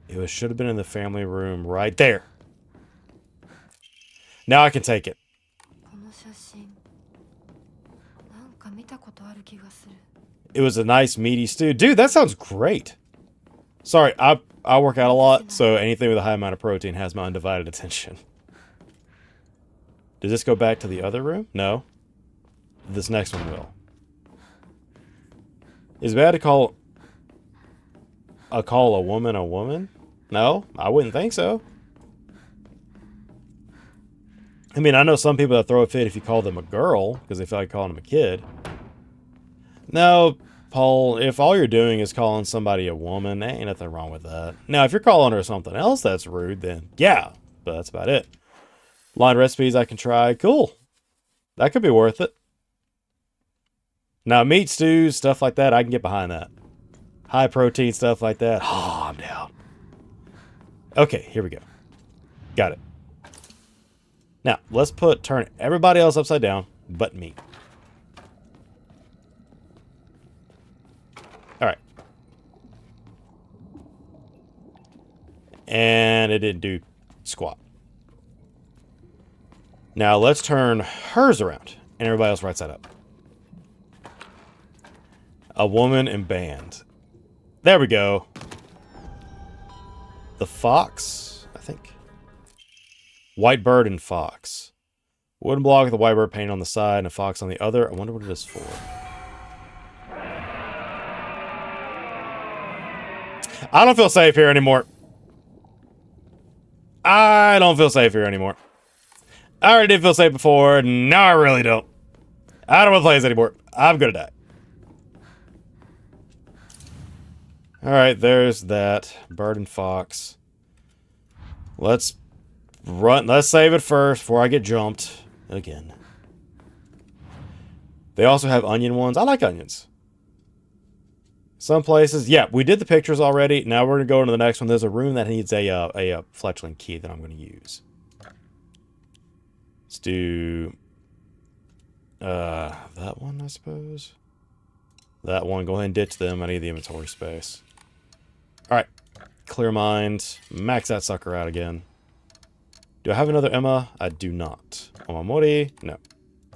It should have been in the family room right there. Now I can take it. It was a nice meaty stew. Dude, that sounds great. Sorry, I work out a lot, so anything with a high amount of protein has my undivided attention. Does this go back to the other room? No. This next one will. Is it bad to call a woman a woman? No, I wouldn't think so. I mean, I know some people that throw a fit if you call them a girl, because they feel like calling them a kid. No, Paul, if all you're doing is calling somebody a woman, there ain't nothing wrong with that. Now, if you're calling her something else that's rude, then yeah, but that's about it. Line recipes I can try. Cool. That could be worth it. Now, meat stews, stuff like that, I can get behind that. High protein stuff like that. Oh, I'm down. Okay, here we go. Got it. Now, let's turn everybody else upside down, but me. Alright. And it didn't do squat. Now let's turn hers around. And everybody else right side up. A woman and band. There we go. The fox, I think. White bird and fox. Wooden block with a white bird painted on the side and a fox on the other. I wonder what it is for. I don't feel safe here anymore. I don't feel safe here anymore. I already did feel safe before. Now I really don't. I don't want to play this anymore. I'm gonna die. Alright, there's that. Bird and fox. Let's run. Let's save it first before I get jumped again. They also have onion ones. I like onions. Some places, yeah, we did the pictures already. Now we're gonna go into the next one. There's a room that needs a fletchling key that I'm gonna use. Let's do that one, I suppose. That one. Go ahead and ditch them. I need the inventory space. All right, clear mind. Max that sucker out again. Do I have another Emma? I do not. Omamori? No.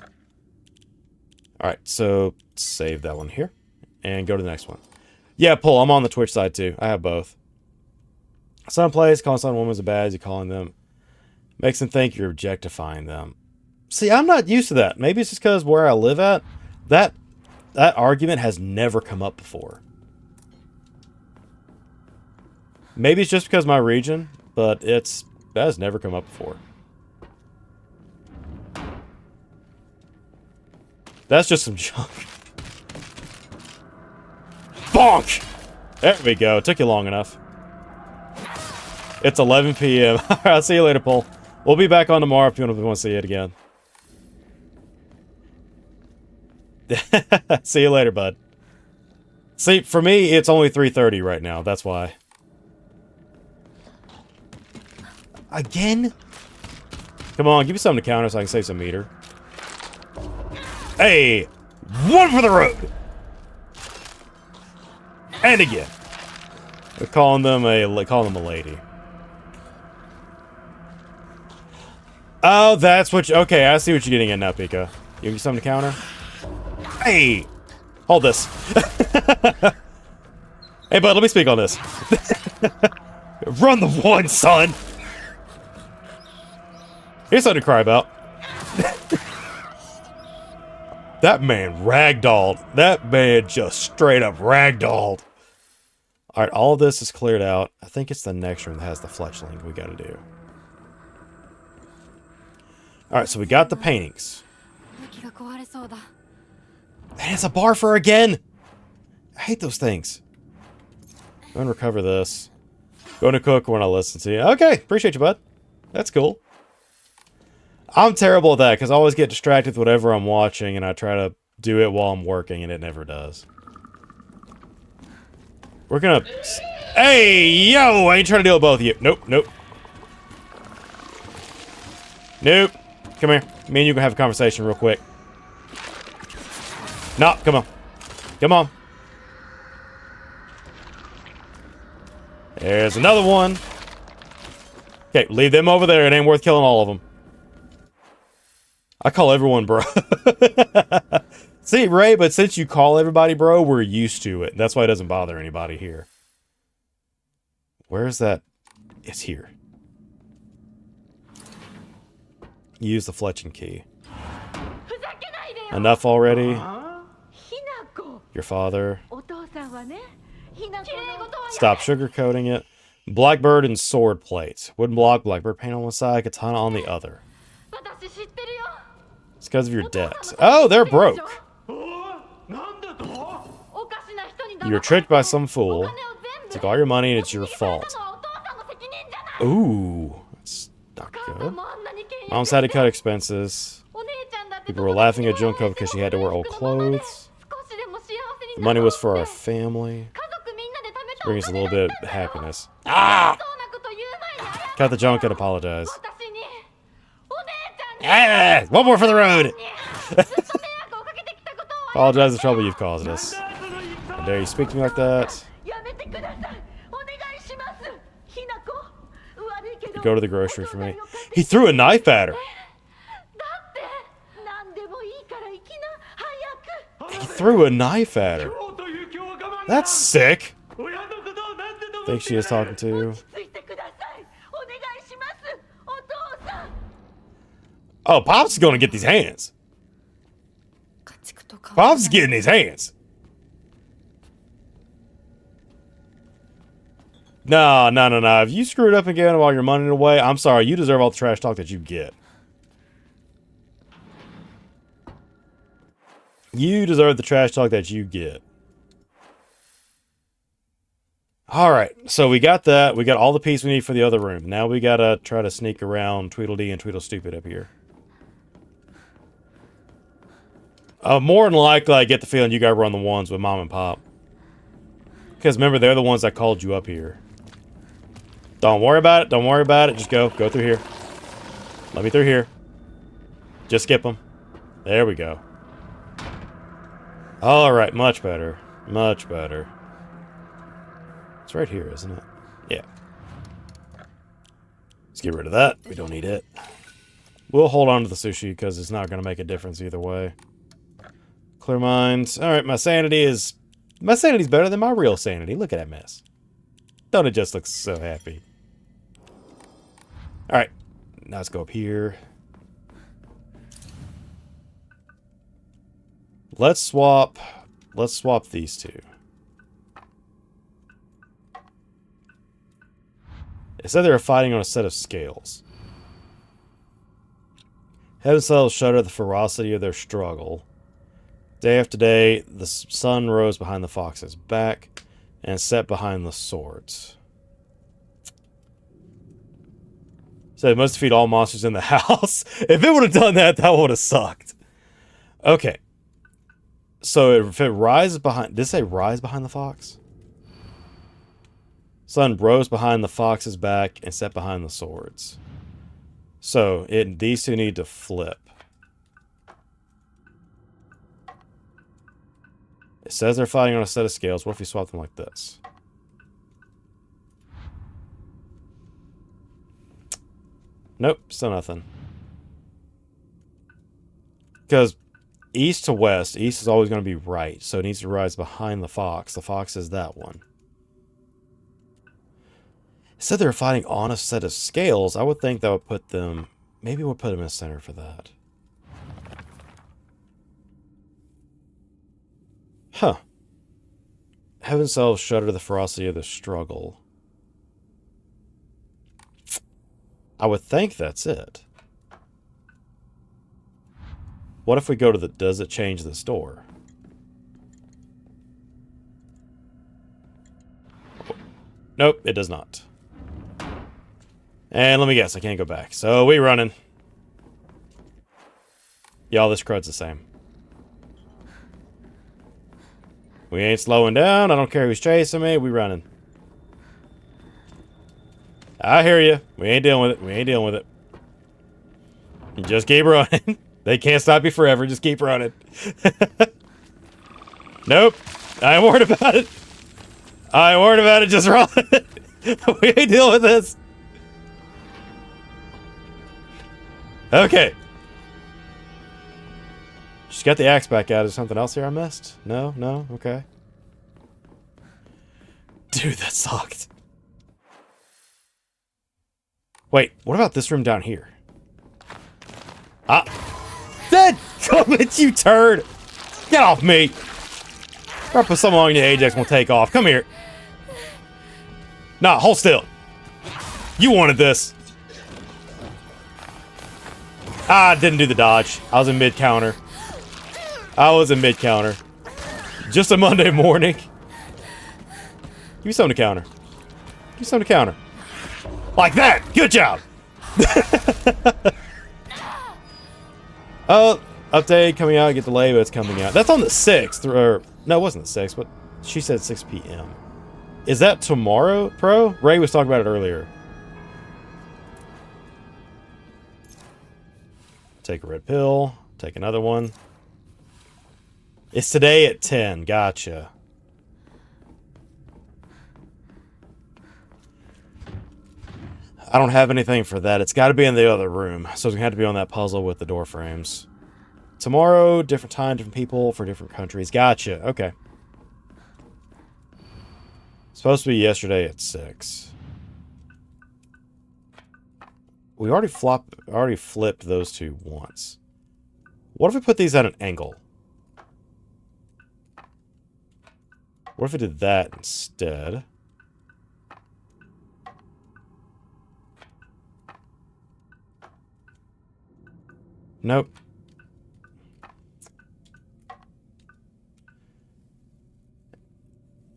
All right, so save that one here and go to the next one. Yeah, Pull, I'm on the Twitch side too. I have both. Some place calling some woman's a bad, you're calling them. Makes them think you're objectifying them. See, I'm not used to that. Maybe it's just because where I live at, that argument has never come up before. Maybe it's just because of my region, but that has never come up before. That's just some junk. Bonk! There we go. It took you long enough. It's 11 p.m. Alright, I'll see you later, Paul. We'll be back on tomorrow if you want to see it again. See you later, bud. See, for me, it's only 3:30 right now. That's why. Again? Come on, give me something to counter so I can save some meter. Hey! One for the road! And again. We're calling them a lady. Oh, that's what you... Okay, I see what you're getting at now, Pika. You give me something to counter? Hey! Hold this. Hey, bud, let me speak on this. Run the one, son! Here's something to cry about. That man ragdolled. That man just straight up ragdolled. Alright, all of this is cleared out. I think it's the next room that has the fletchling we gotta do. Alright, so we got the paintings. And it's a barfer again! I hate those things. I'm gonna recover this. Going to cook when I listen to you. Okay, appreciate you, bud. That's cool. I'm terrible at that, because I always get distracted with whatever I'm watching, and I try to do it while I'm working, and it never does. We're gonna... Hey, yo! I ain't trying to deal with both of you. Nope, nope. Nope. Come here. Me and you can have a conversation real quick. No, come on. Come on. There's another one. Okay, leave them over there. It ain't worth killing all of them. I call everyone bro. See, Ray, but since you call everybody bro, we're used to it. That's why it doesn't bother anybody here. Where is that? It's here. Use the fletching key. Enough already? Your father. Stop sugarcoating it. Blackbird and sword plates. Wooden block, blackbird paint on one side, katana on the other. It's because of your debt. Oh, they're broke. You were tricked by some fool. Took all your money and it's your fault. Ooh, that's not good. Mom's had to cut expenses. People were laughing at Junko because she had to wear old clothes. The money was for our family. Brings us a little bit of happiness. Ah! Cut the junk and apologize. Ah! One more for the road! Apologize for the trouble you've caused us. How dare you speak to me like that? Go to the grocery for me. He threw a knife at her. He threw a knife at her. That's sick. Think she is talking to. Oh, Pop's is gonna get these hands. Pop's is getting his hands. No. If you screwed up again while you're money away, I'm sorry. You deserve all the trash talk that you get. You deserve the trash talk that you get. Alright, so we got that. We got all the piece we need for the other room. Now we gotta try to sneak around Tweedledee and Tweedlestupid up here. More than likely, I get the feeling you gotta run the ones with Mom and Pop. Because remember, they're the ones that called you up here. Don't worry about it. Don't worry about it. Just go. Go through here. Let me through here. Just skip them. There we go. Alright, much better. Much better. It's right here, isn't it? Yeah. Let's get rid of that. We don't need it. We'll hold on to the sushi because it's not going to make a difference either way. Clear minds. Alright, my sanity's better than my real sanity. Look at that mess. Don't it just look so happy? Alright. Now let's go up here. Let's swap these two. It said they were fighting on a set of scales. Heaven cells shudder at the ferocity of their struggle. Day after day, the sun rose behind the fox's back and set behind the swords. So it must defeat all monsters in the house. If it would have done that, that would have sucked. Okay. So if it rises behind... Did it say rise behind the fox? Sun rose behind the fox's back and set behind the swords. So these two need to flip. It says they're fighting on a set of scales. What if we swap them like this? Nope, still nothing. Because east to west, east is always going to be right. So it needs to rise behind the fox. The fox is that one. It said they were fighting on a set of scales. I would think that would put them... Maybe we'll put them in the center for that. Huh. Heaven cells shudder to the ferocity of the struggle. I would think that's it. What if we go to the... Does it change this door? Nope, it does not. And let me guess, I can't go back. So we running. Y'all, this crud's the same. We ain't slowing down. I don't care who's chasing me. We running. I hear you. We ain't dealing with it. We ain't dealing with it. You just keep running. They can't stop you forever. Just keep running. Nope. I ain't worried about it. I ain't worried about it. Just run. We ain't dealing with this. Okay. Just got the axe back out. Is something else here I missed? No? No? Okay. Dude, that sucked. Wait, what about this room down here? Ah! That comment, you turd! Get off me! I'll put something on your Ajax and we'll take off. Come here. Nah, hold still. You wanted this. Ah, didn't do the dodge. I was in mid-counter. Just a Monday morning. Give me something to counter. Give me something to counter. Like that! Good job! Oh, update coming out. Get delayed, but it's coming out. That's on the 6th. Or, no, it wasn't the 6th, but she said 6 p.m. Is that tomorrow, Pro? Ray was talking about it earlier. Take a red pill. Take another one. It's today at 10. Gotcha. I don't have anything for that. It's got to be in the other room. So it's going to have to be on that puzzle with the door frames. Tomorrow, different time, different people for different countries. Gotcha. Okay. Supposed to be yesterday at 6. We already flipped those two once. What if we put these at an angle? What if we did that instead? Nope.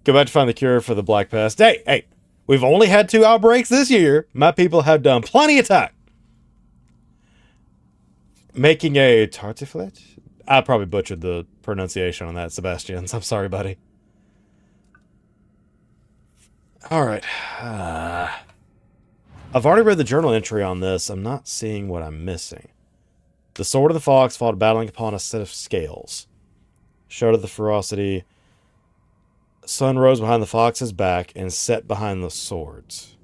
Go back to find the cure for the Black Pest. Hey! We've only had 2 outbreaks this year. My people have done plenty of time. Making a tartiflette? I probably butchered the pronunciation on that, Sebastians. I'm sorry, buddy. Alright. I've already read the journal entry on this. I'm not seeing what I'm missing. The sword of the fox fought battling upon a set of scales. Showed of the ferocity. Sun rose behind the fox's back and set behind the swords.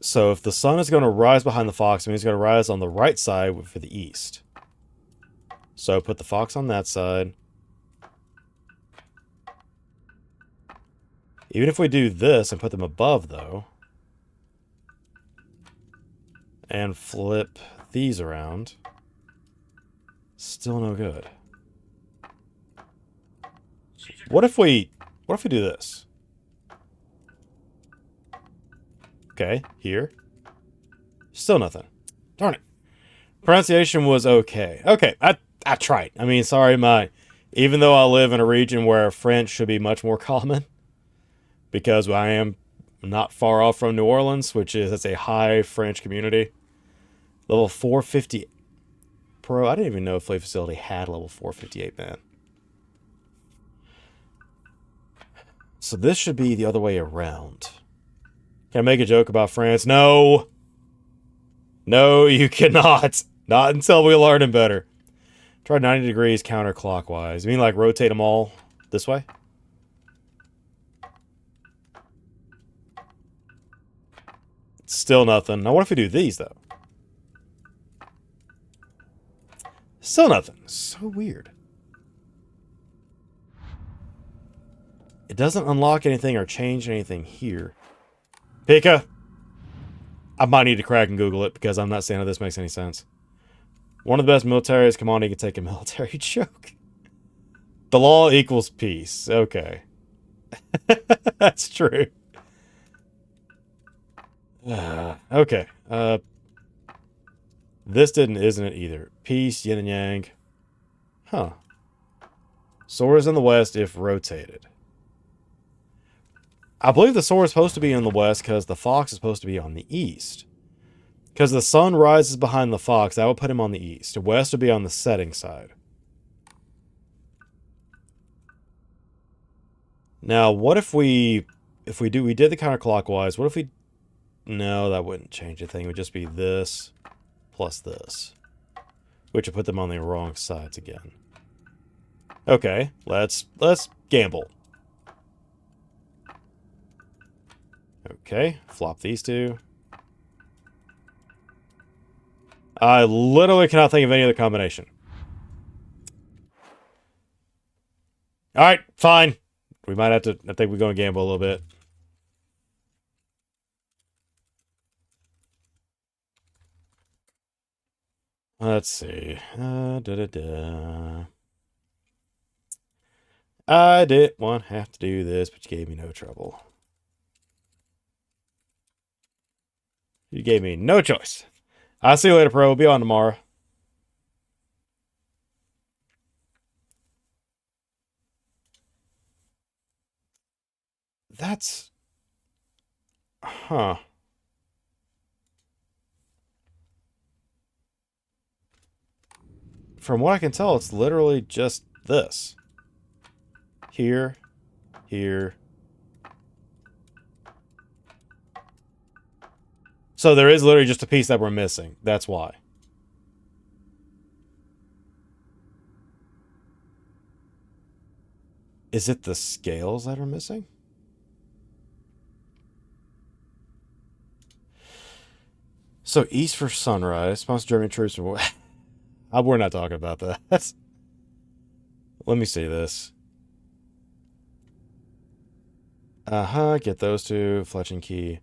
So if the sun is going to rise behind the fox, it means it's going to rise on the right side for the east. So put the fox on that side. Even if we do this and put them above, though, and flip these around, still no good. What if we do this? Okay, here. Still nothing. Darn it. Pronunciation was okay. Okay, I tried. I mean, sorry, even though I live in a region where French should be much more common, because I am not far off from New Orleans, that's a high French community. Level 450 Pro. I didn't even know Fleet Facility had level 458, man. So this should be the other way around. Can I make a joke about France? No! No, you cannot. Not until we learn them better. Try 90 degrees counterclockwise. You mean like rotate them all this way? Still nothing. Now what if we do these, though? Still nothing. So weird. It doesn't unlock anything or change anything here. Pika! I might need to crack and Google it because I'm not saying how this makes any sense. One of the best militaries. Come on, he can take a military joke. The law equals peace. Okay. That's true. Okay. This isn't it either. Peace, yin and yang. Huh. Sword is in the west if rotated. I believe the sword is supposed to be in the west because the fox is supposed to be on the east. Because the sun rises behind the fox, that would put him on the east. The west would be on the setting side. Now, what if we did the counterclockwise, what if we... No, that wouldn't change a thing. It would just be this plus this. Which would put them on the wrong sides again. Okay, let's gamble. Okay, flop these two. I literally cannot think of any other combination. Alright, fine. We might have to... I think we're going to gamble a little bit. Let's see. I didn't have to do this, but you gave me no trouble. You gave me no choice. I'll see you later, Pro. We'll be on tomorrow. That's... Huh. From what I can tell, it's literally just this. Here. Here. So there is literally just a piece that we're missing. That's why. Is it the scales that are missing? So east for sunrise. Sponsor German troops. We're not talking about that. Let me see this. Get those two. Fletching key.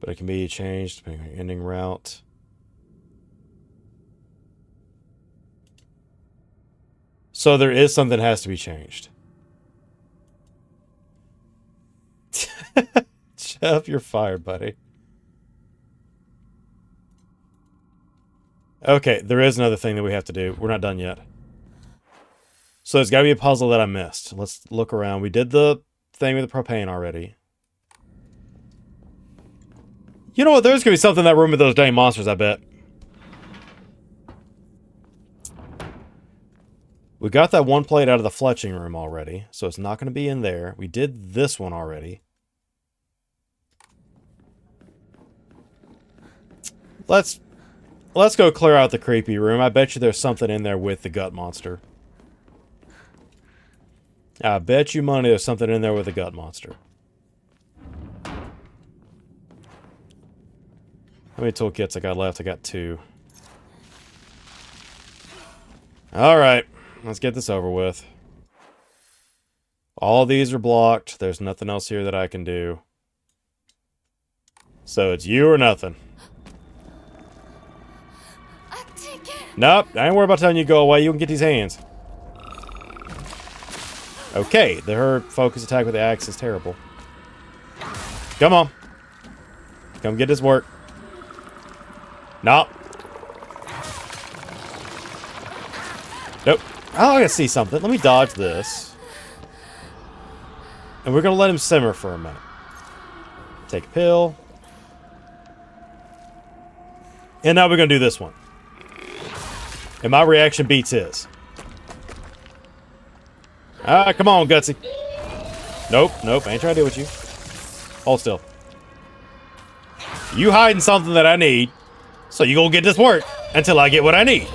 But it can be changed depending on your ending route. So there is something that has to be changed. Jeff, you're fired, buddy. Okay, there is another thing that we have to do. We're not done yet. So there's got to be a puzzle that I missed. Let's look around. We did the thing with the propane already. You know what? There's going to be something in that room with those dang monsters, I bet. We got that one plate out of the fletching room already, so it's not going to be in there. We did this one already. Let's go clear out the creepy room. I bet you there's something in there with the gut monster. I bet you money there's something in there with the gut monster. How many toolkits I got left? I got 2. Alright, let's get this over with. All these are blocked. There's nothing else here that I can do. So it's you or nothing. Nope, I ain't worried about telling you to go away. You can get these hands. Okay, her focus attack with the axe is terrible. Come on. Come get this work. Nope. Nope. Oh, I gotta see something. Let me dodge this. And we're gonna let him simmer for a minute. Take a pill. And now we're gonna do this one. And my reaction beats his. Ah, come on, Gutsy. Nope, nope, I ain't trying to deal with you. Hold still. You hiding something that I need, so you gonna get this work until I get what I need.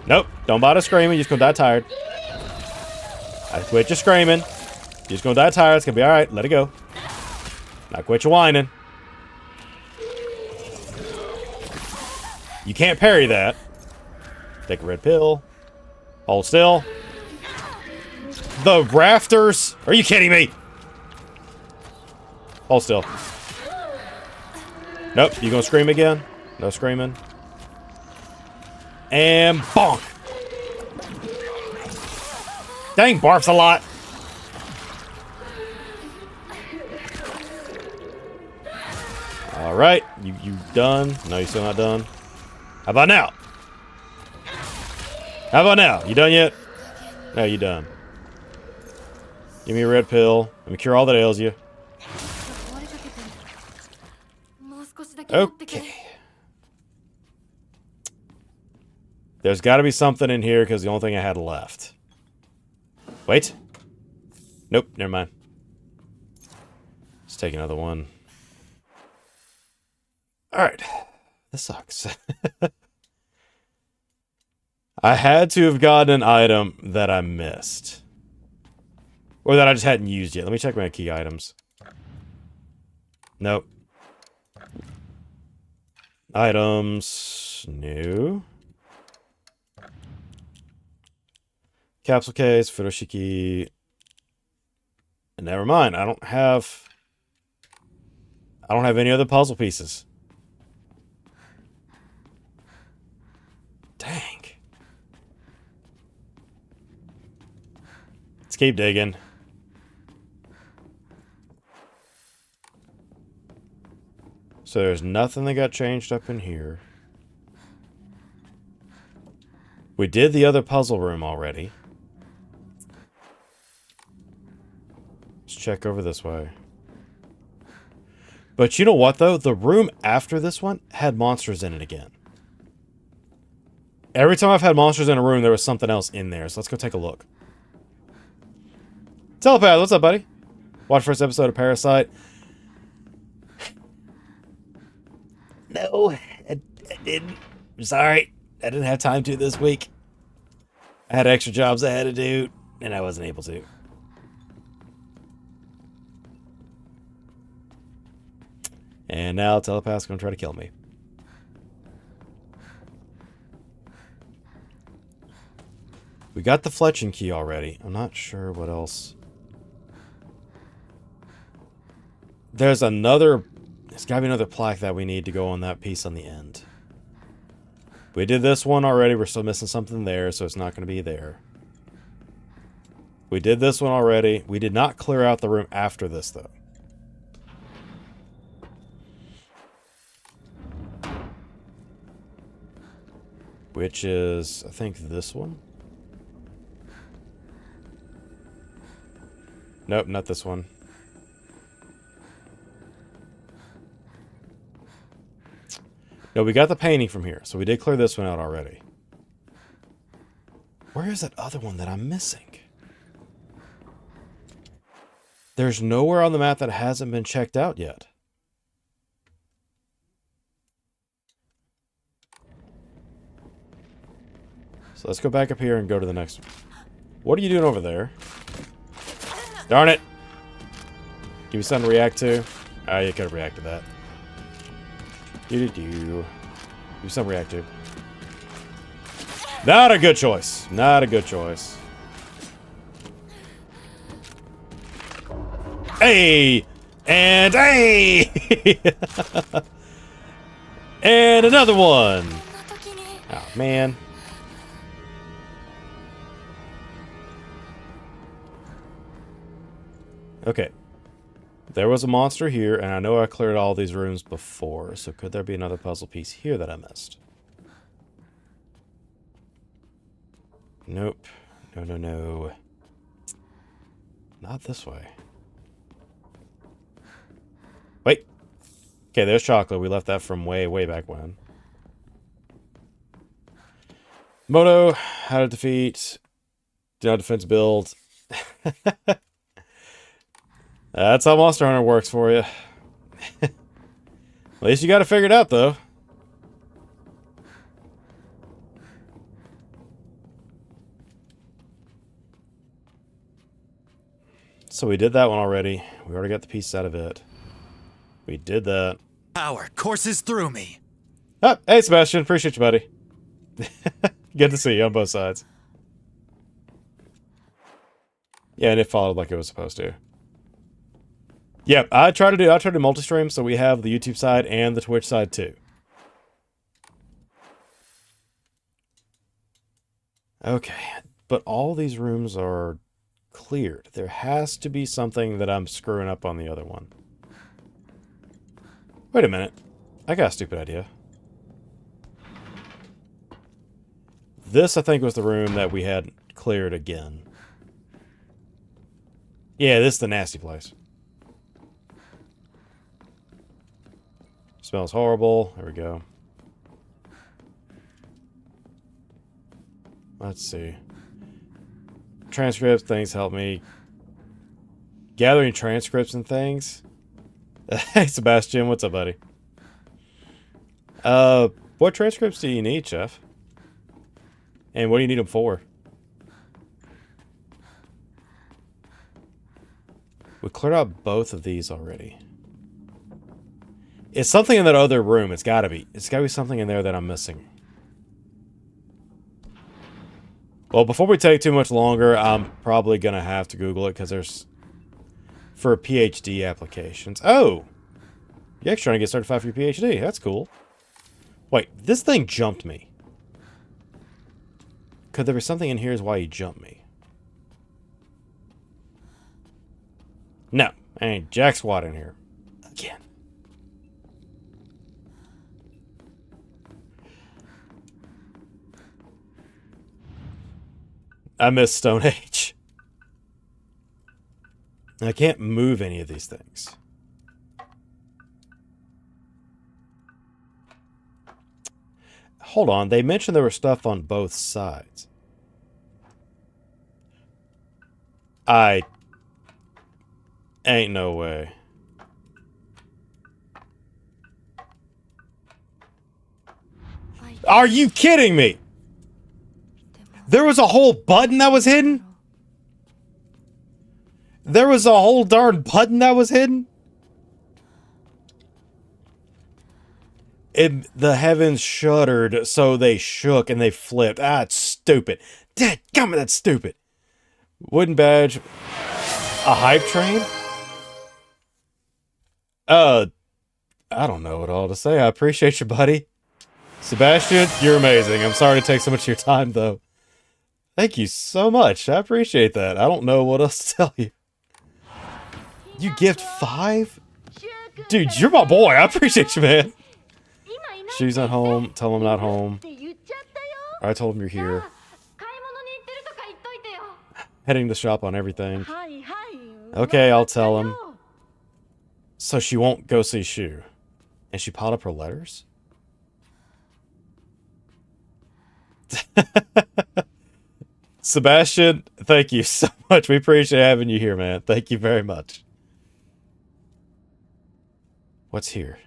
Nope, don't bother screaming, you're just gonna die tired. I quit your screaming. You're just gonna die tired, it's gonna be alright, let it go. Now quit your whining. You can't parry that. Take a red pill. Hold still. The rafters? Are you kidding me? Hold still. Nope. You gonna scream again? No screaming. And bonk. Dang, barfs a lot. All right. You done? No, you still not done. How about now? How about now? You done yet? No, you done. Give me a red pill. Let me cure all that ails you. Okay. There's got to be something in here because the only thing I had left. Wait. Nope, never mind. Let's take another one. Alright. This sucks. I had to have gotten an item that I missed. Or that I just hadn't used yet. Let me check my key items. Nope. Items. New. Capsule case. Futoshiki. And never mind. I don't have any other puzzle pieces. Dang. Let's keep digging. So there's nothing that got changed up in here. We did the other puzzle room already. Let's check over this way. But you know what, though? The room after this one had monsters in it again. Every time I've had monsters in a room, there was something else in there. So let's go take a look. Telepath, what's up, buddy? Watch first episode of Parasite. No, I didn't. I'm sorry. I didn't have time to this week. I had extra jobs I had to do, and I wasn't able to. And now telepath's gonna try to kill me. We got the fletching key already. I'm not sure what else. There's another... There's gotta be another plaque that we need to go on that piece on the end. We did this one already. We're still missing something there, so it's not gonna be there. We did this one already. We did not clear out the room after this, though. Which is, I think, this one. Nope, not this one. No, we got the painting from here, so we did clear this one out already. Where is that other one that I'm missing? There's nowhere on the map that hasn't been checked out yet. So let's go back up here and go to the next one. What are you doing over there? Darn it! Give me something to react to. Ah, you could have reacted to that. Give me something to react to. Not a good choice. Not a good choice. Hey! And hey! And another one! Oh, man. Okay. There was a monster here, and I know I cleared all these rooms before, so could there be another puzzle piece here that I missed? Nope. No, no, no. Not this way. Wait. Okay, there's chocolate. We left that from way, way back when. Moto, how to defeat. Do not defense build. That's how Monster Hunter works for you. At least you got it figured out, though. So we did that one already. We already got the piece out of it. We did that. Power courses through me. Oh, hey, Sebastian. Appreciate you, buddy. Good to see you on both sides. Yeah, and it followed like it was supposed to. Yep, I try to do multi-stream, so we have the YouTube side and the Twitch side too. Okay, but all these rooms are cleared. There has to be something that I'm screwing up on the other one. Wait a minute. I got a stupid idea. This, I think, was the room that we had cleared again. Yeah, this is the nasty place. Smells horrible. There we go. Let's see. Transcripts, things help me. Gathering transcripts and things. Hey, Sebastian, what's up, buddy? What transcripts do you need, Chef? And what do you need them for? We cleared out both of these already. It's something in that other room. It's gotta be. It's gotta be something in there that I'm missing. Well, before we take too much longer, I'm probably gonna have to Google it because there's... For PhD applications. Oh! You're actually trying to get certified for your PhD. That's cool. Wait, this thing jumped me. Could there be something in here is why he jumped me? No. Ain't jack squat in here. Again. I miss Stone Age. I can't move any of these things. Hold on, they mentioned there was stuff on both sides. Ain't no way. Are you kidding me? There was a whole button that was hidden? There was a whole darn button that was hidden? The heavens shuddered, so they shook and they flipped. Ah, it's stupid. Dadgummit, that's stupid. Wooden badge. A hype train? I don't know what all to say. I appreciate you, buddy. Sebastian, you're amazing. I'm sorry to take so much of your time, though. Thank you so much. I appreciate that. I don't know what else to tell you. You gift 5? Dude, you're my boy. I appreciate you, man. She's not home. Tell him I'm not home. I told him you're here. Heading to the shop on everything. Okay, I'll tell him. So she won't go see Shu. And she piled up her letters? Sebastian, thank you so much. We appreciate having you here, man. Thank you very much. What's here?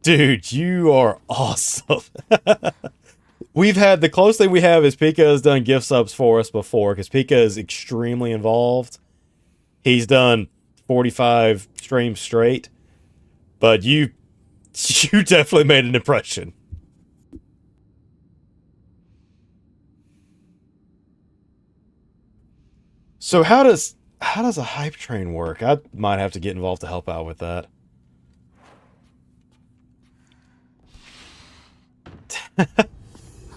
Dude, you are awesome. We've had, the closest thing we have is Pika has done gift subs for us before, because Pika is extremely involved. He's done 45 streams straight. But you definitely made an impression. So how does a hype train work? I might have to get involved to help out with that.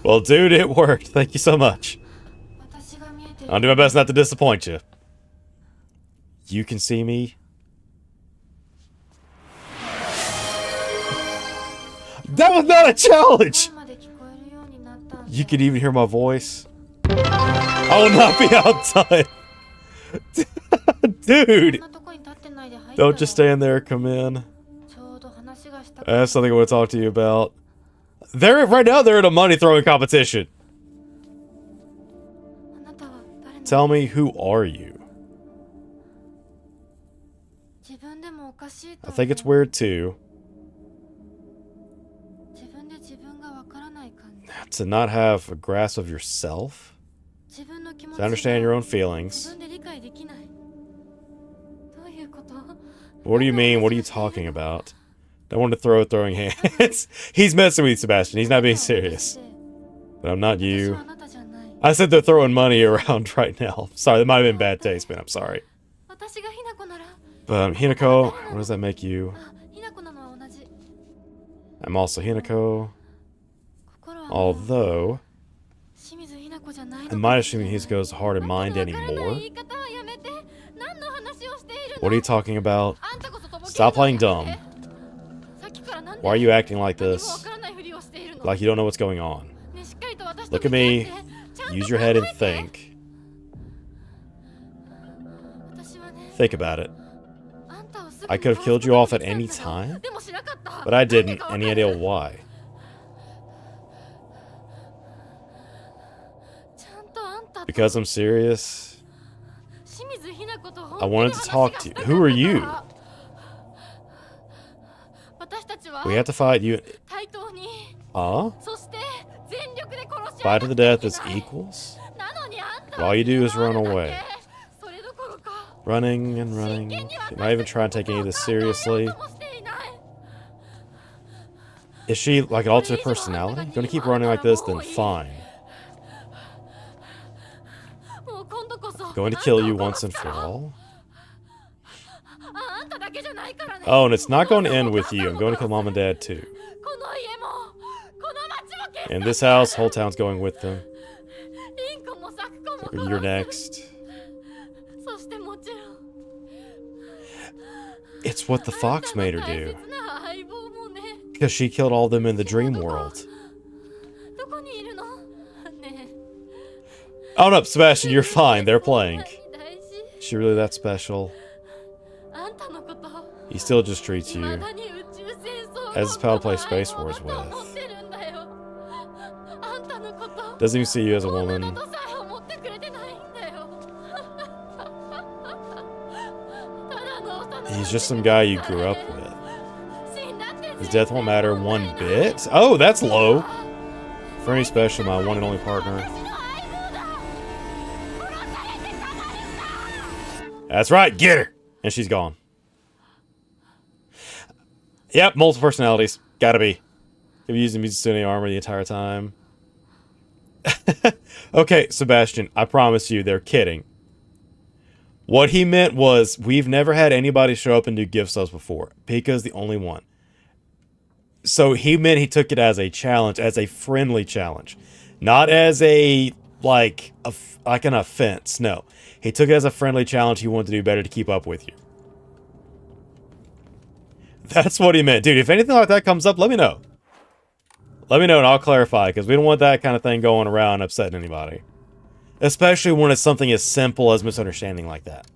Well, dude, it worked. Thank you so much. I'll do my best not to disappoint you. You can see me. That was not a challenge! You can even hear my voice. I will not be outdone. Dude! Don't just stand there, come in. I have something I want to talk to you about. Right now they're in a money throwing competition. Tell me, who are you? I think it's weird too. To not have a grasp of yourself? To understand your own feelings. What do you mean? What are you talking about? Don't want to throw throwing hands. He's messing with you, Sebastian. He's not being serious. But I'm not you. I said they're throwing money around right now. Sorry, that might have been bad taste, man. I'm sorry. But Hinako, what does that make you? I'm also Hinako. Although, I'm not assuming Hizuko's heart and mind anymore. What are you talking about? Stop playing dumb. Why are you acting like this? Like you don't know what's going on. Look at me. Use your head and think. Think about it. I could have killed you off at any time, but I didn't. Any idea why? Because I'm serious. I wanted to talk to you. Who are you? We have to fight you. Huh? Fight to the death as equals? All you do is run away. Running and running. You're not even trying to take any of this seriously. Is she like an alternate personality? Gonna keep running like this? Then fine. Going to kill you once and for all? Oh, and it's not going to end with you. I'm going to kill mom and dad too. In this house, whole town's going with them. You're next. It's what the fox made her do. Because she killed all of them in the dream world. Oh no, Sebastian, you're fine. They're playing. Is she really that special? He still just treats you as his pal to play Space Wars with. Doesn't even see you as a woman. He's just some guy you grew up with. His death won't matter one bit? Oh, that's low. For any special, my one and only partner. That's right, get her! And she's gone. Yep, multiple personalities. Gotta be. Have you used the Mizutsune armor the entire time? Okay, Sebastian, I promise you, they're kidding. What he meant was, we've never had anybody show up and do gift subs before. Pika's the only one. So he meant he took it as a challenge, as a friendly challenge. Not as a, like an offense. No. He took it as a friendly challenge. He wanted to do better to keep up with you. That's what he meant. Dude, if anything like that comes up, let me know. Let me know and I'll clarify, because we don't want that kind of thing going around upsetting anybody. Especially when it's something as simple as misunderstanding like that.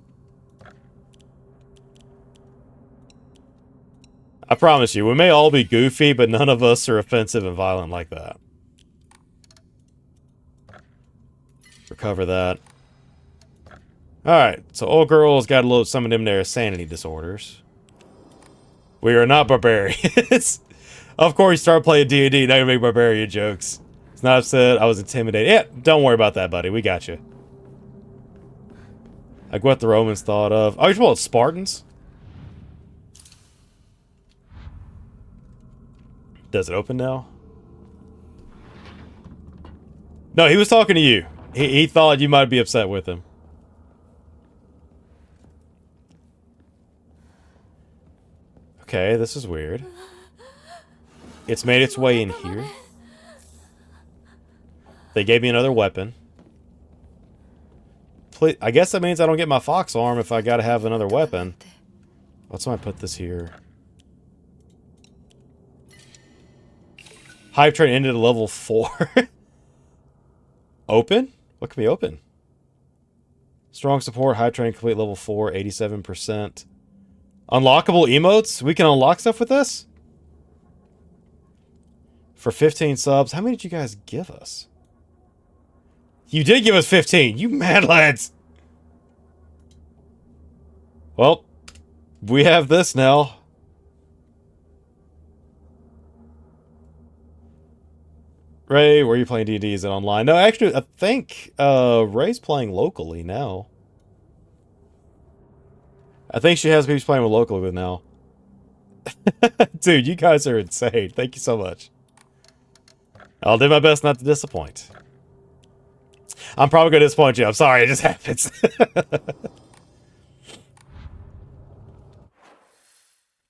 I promise you, we may all be goofy, but none of us are offensive and violent like that. Recover that. Alright, so old girl's got a little some of them there sanity disorders. We are not barbarians. Of course, you start playing D&D, now you make barbarian jokes. It's not upset, I was intimidated. Yeah, don't worry about that, buddy. We got you. Like what the Romans thought of. Oh, you're talking about Spartans? Does it open now? No, he was talking to you. He thought you might be upset with him. Okay, this is weird. It's made its way in here. They gave me another weapon. Please, I guess that means I don't get my fox arm if I gotta have another weapon. Let's why I put this here. Hype train ended at level 4. Open? What can be open? Strong support, hype train complete level 4, 87%. Unlockable emotes? We can unlock stuff with this? For 15 subs. How many did you guys give us? You did give us 15. You mad lads. Well, we have this now. Ray, where are you playing D&D? Is it online? No, actually, I think Ray's playing locally now. I think she has people playing with locally with now. Dude, you guys are insane. Thank you so much. I'll do my best not to disappoint. I'm probably going to disappoint you. I'm sorry, it just happens.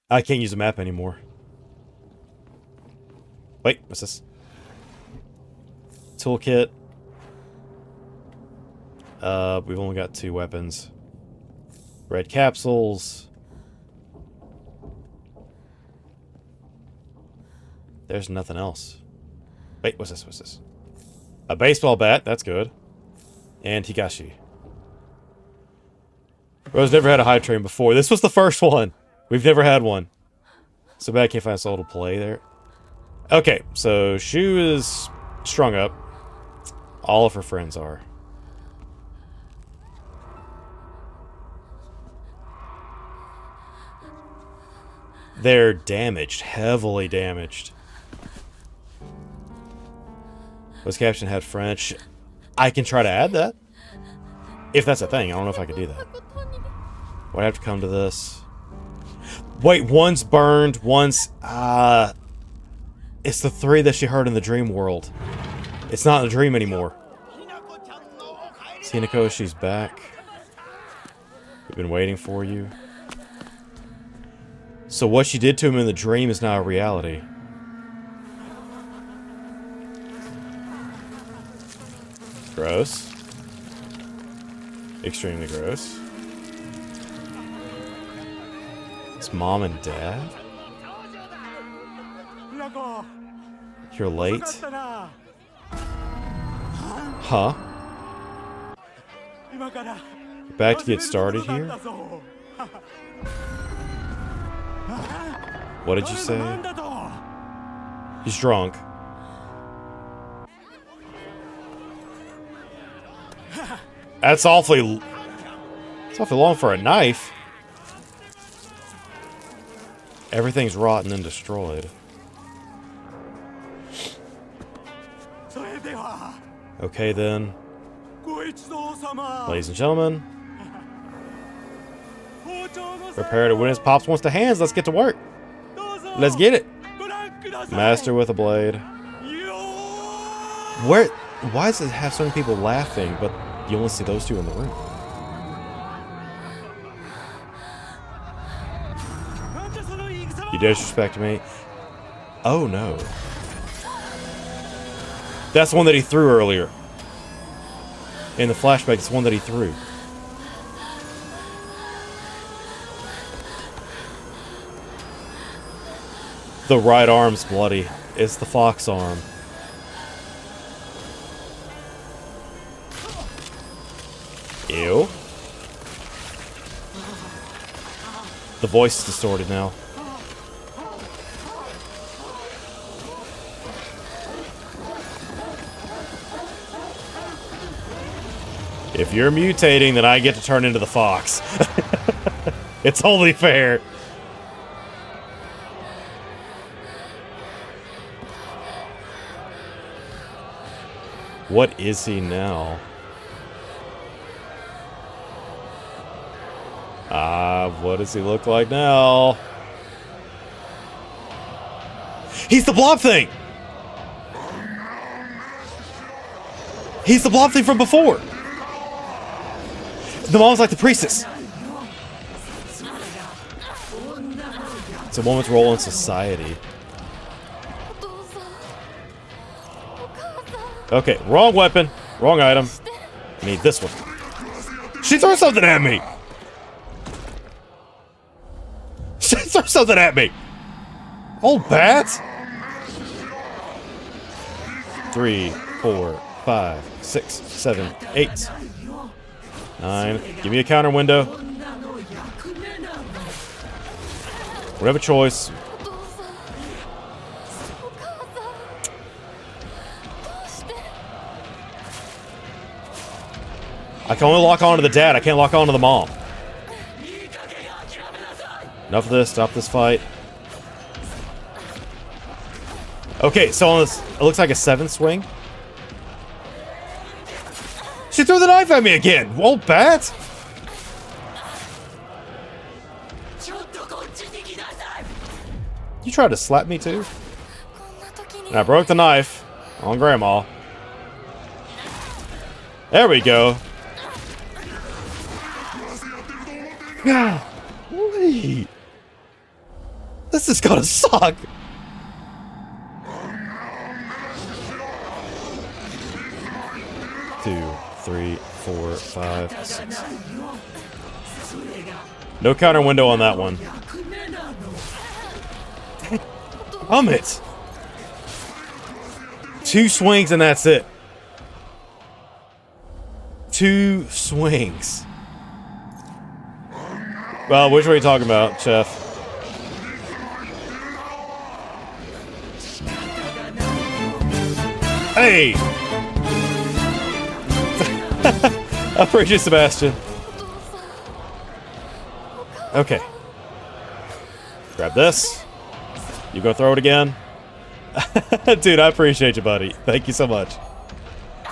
I can't use the map anymore. Wait, what's this? Toolkit. We've only got 2 weapons. Red capsules. There's nothing else. Wait, what's this? What's this? A baseball bat. That's good. And Higashi. Rose never had a hype train before. This was the first one. We've never had one. So bad I can't find a soul to play there. Okay, so Shu is strung up. All of her friends are. They're damaged. Heavily damaged. Was caption had French. I can try to add that. If that's a thing. I don't know if I could do that. Would I have to come to this? Wait, one's burned. One's... It's the 3 that she heard in the dream world. It's not in the dream anymore. Hinako, she's back. We've been waiting for you. So what she did to him in the dream is now a reality. Gross. Extremely gross. It's mom and dad? You're late? Huh? You're back to get started here? What did you say? He's drunk. That's awfully... It's awfully long for a knife. Everything's rotten and destroyed. Okay then. Ladies and gentlemen. Prepare to win his pops wants to hands. Let's get to work. Let's get it. Master with a blade. Where? Why does it have so many people laughing, but you only see those two in the room? You disrespect me? Oh no. That's the one that he threw earlier. In the flashback, it's the one that he threw. The right arm's bloody. It's the fox arm. Ew. The voice is distorted now. If you're mutating, then I get to turn into the fox. It's only fair. What is he now? What does he look like now? He's the blob thing! He's the blob thing from before! The mom's like the priestess. It's a woman's role in society. Okay, wrong weapon, wrong item. I need this one. She threw something at me! She threw something at me! Old bat! 3, 4, 5, 6, 7, 8. 9. Give me a counter window. We have a choice. I can only lock onto the dad. I can't lock onto the mom. Enough of this. Stop this fight. Okay, so on this, it looks like a 7th swing. She threw the knife at me again! Old bat! You tried to slap me too? And I broke the knife on Grandma. There we go. Golly. This is gonna suck. Two, 3, 4, 5, 6. No counter window on that one. Damn it! 2 swings and that's it. 2 swings. Well, which one are you talking about, Chef? Hey! I appreciate Sebastian. Okay. Grab this. You go throw it again. Dude, I appreciate you, buddy. Thank you so much.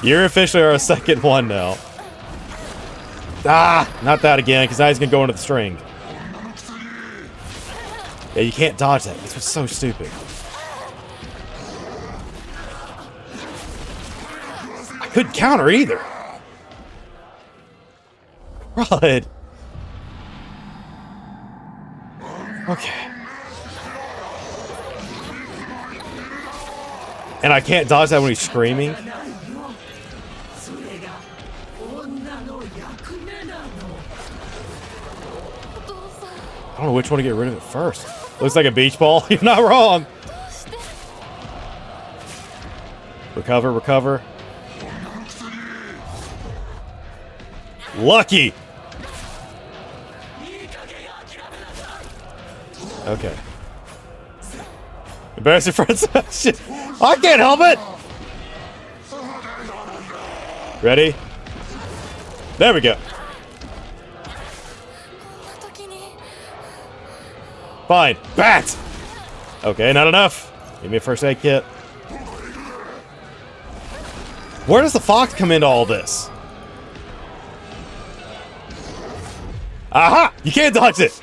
You're officially our second one now. Ah! Not that again, because now he's going to go into the string. Yeah, you can't dodge that. This was so stupid. I couldn't counter either. Rod. Okay. And I can't dodge that when he's screaming. I don't know which one to get rid of it first. Looks like a beach ball. You're not wrong. Recover, recover. Lucky. Okay. Embarrassing friends. Shit. I can't help it. Ready? There we go. Fine. Bat! Okay, not enough. Give me a first aid kit. Where does the fox come into all this? Aha! You can't dodge it!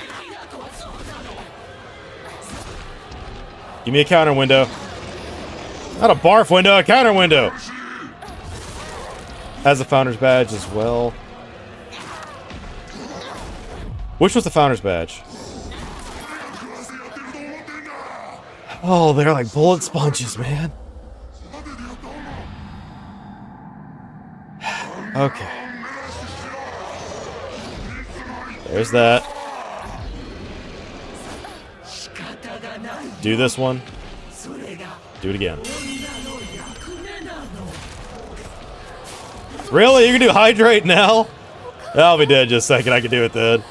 Give me a counter window. Not a barf window, a counter window. Has the founder's badge as well. Which was the founder's badge? Oh, they're like bullet sponges, man. Okay. There's that. Do this one. Do it again. Really? You can do hydrate now? I'll be dead in just a second. I can do it then.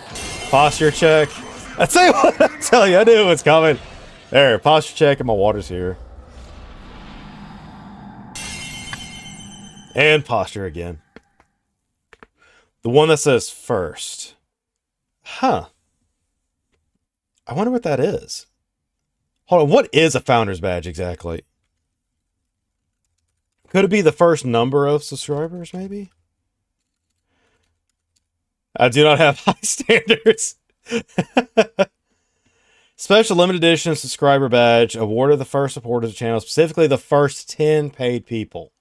Posture check. I tell you what, I tell you, I knew it was coming. There, posture check, and my water's here. And posture again. The one that says first. Huh. I wonder what that is. Hold on, what is a founder's badge exactly? Could it be the first number of subscribers, maybe? I do not have high standards. Special limited edition subscriber badge awarded the first supporters of the channel, specifically the first 10 paid people.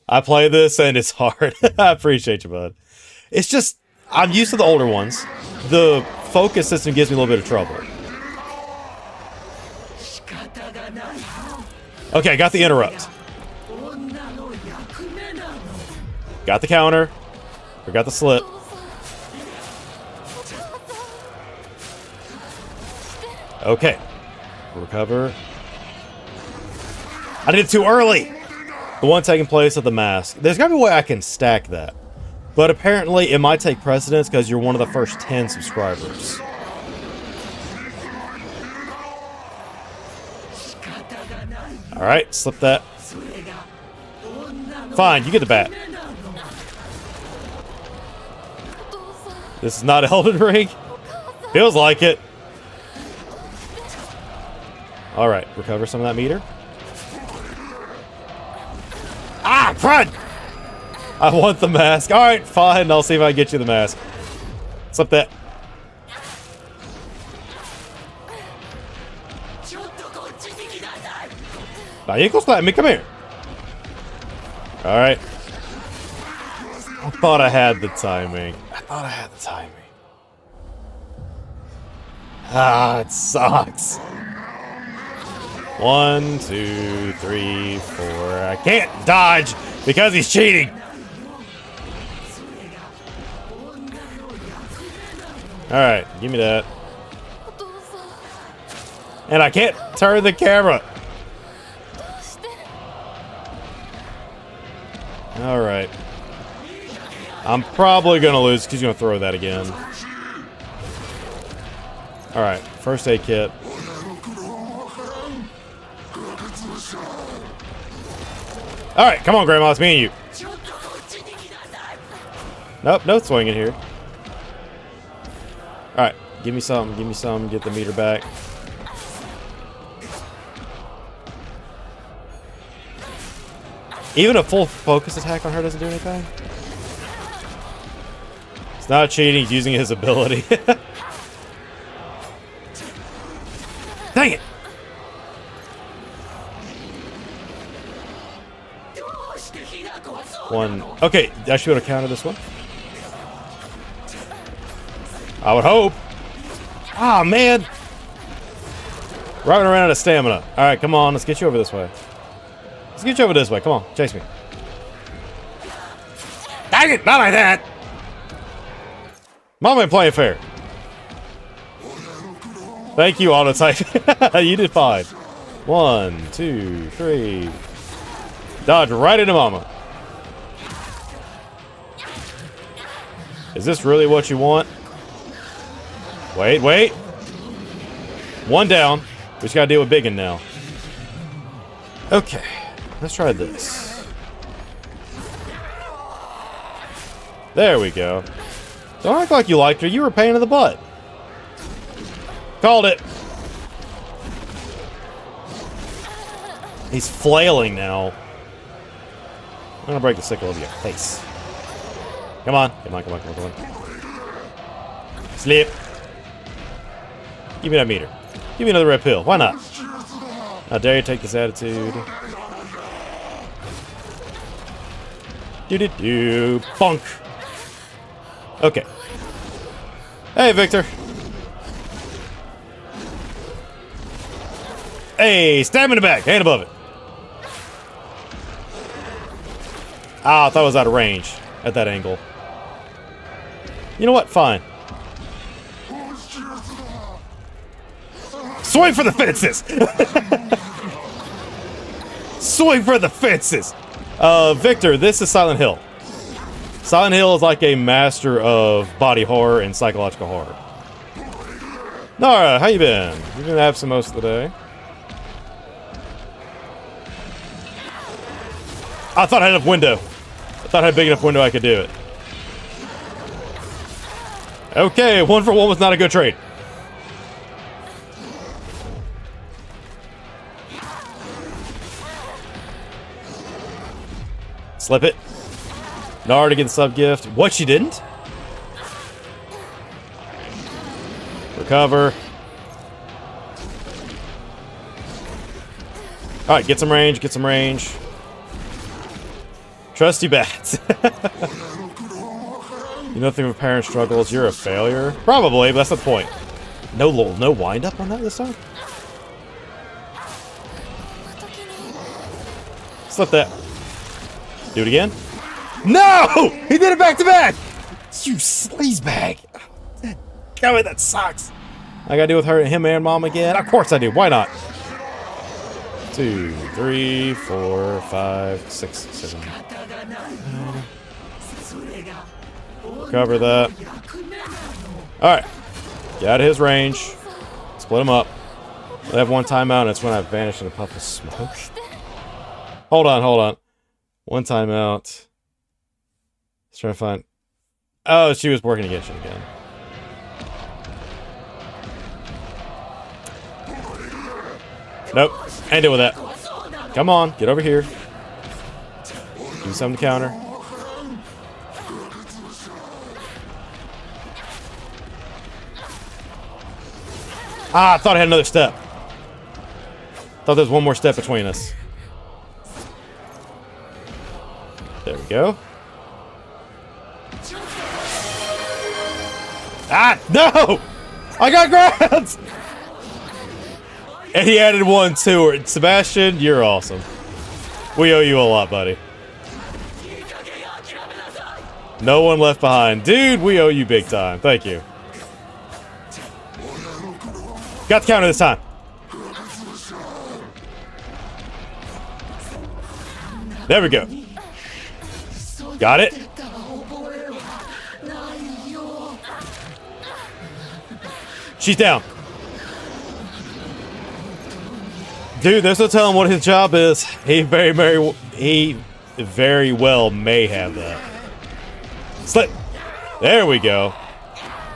I play this and it's hard. I appreciate you, bud. It's just, I'm used to the older ones. The focus system gives me a little bit of trouble. Okay, got the interrupt. Got the counter. Forgot the slip. Okay. Recover. I did it too early! The one taking place at the mask. There's gotta be a way I can stack that. But apparently it might take precedence because you're one of the first 10 subscribers. Alright, slip that. Fine, you get the bat. This is not Elden Ring. Feels like it. Alright, recover some of that meter. Ah, crud! I want the mask. Alright, fine. I'll see if I can get you the mask. Slip that. Now you go slap me. Come here. Alright. I thought I had the timing. Ah, it sucks. 1, 2, 3, 4. I can't dodge because he's cheating. Alright, give me that. And I can't turn the camera. Alright. I'm probably gonna lose because he's gonna throw that again. Alright, first aid kit. Alright, come on, Grandma, it's me and you. Nope, no swinging here. Alright, give me some, get the meter back. Even a full focus attack on her doesn't do anything? It's not cheating, he's using his ability. Dang it! One. Okay, I should be able to counter this one. I would hope. Ah, man! Running around out of stamina. Alright, come on, let's get you over this way. Let's get you over this way. Come on, chase me. Dang it! Not like that! Mom ain't playing fair. Thank you, Autotype. You did fine. 1, 2, 3. Dodge right into Mama. Is this really what you want? Wait, wait. One down. We just gotta deal with Biggin now. Okay. Let's try this. There we go. Don't act like you liked her. You were a pain in the butt. Called it. He's flailing now. I'm gonna break the sickle over your face. Come on. Come on, come on, come on, come on. Sleep. Give me that meter. Give Give me another red pill. Why not? How dare you take this attitude? Do-do-do. Bonk. Okay. Hey, Victor. Hey, stab him in the back. Hand above it. Ah, I thought it was out of range at that angle. You know what? Fine. Swing for the fences! Swing for the fences! Victor, this is Silent Hill. Silent Hill is like a master of body horror and psychological horror. Nara, how you been? You've been absent most of the day. I thought I had enough window. I thought I had a big enough window I could do it. Okay, 1 for 1 was not a good trade. Slip it. Nara to get the sub gift. What, she didn't? Recover. Alright, get some range, get some range. Trusty bats. You nothing of parent struggles, you're a failure? Probably, but that's not the point. No wind up on that this time? Slip that. Do it again. No! He did it back to back! You sleazebag. Damn it, that sucks. I gotta deal with her, him and mom again? Of course I do, why not? 2, 3, 4, 5, 6, 7. Cover that. Alright. Get out of his range. Split him up. I have 1 timeout, and it's when I vanish in a puff of smoke. Hold on. 1 timeout. Let's try to find... Oh, she was working against Genshin again. Nope. Ain't deal with that. Come on, get over here. Do something to counter. Ah, I thought I had another step. Thought there was 1 more step between us. There we go. Ah, no! I got grabbed! And he added 1 to her. Sebastian, you're awesome. We owe you a lot, buddy. No one left behind. Dude, we owe you big time. Thank you. Got the counter this time. There we go. Got it. She's down. Dude, there's no telling what his job is. He very well may have that. Slip. There we go.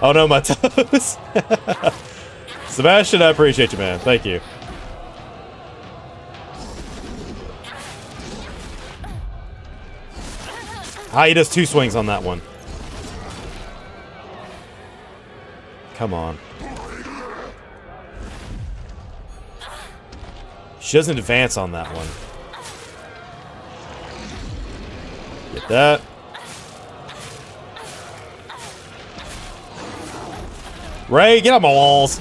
Oh no, my toes. Sebastian, I appreciate you, man. Thank you. Ah, he does 2 swings on that one. Come on. She doesn't advance on that one. Get that. Ray, get on my walls.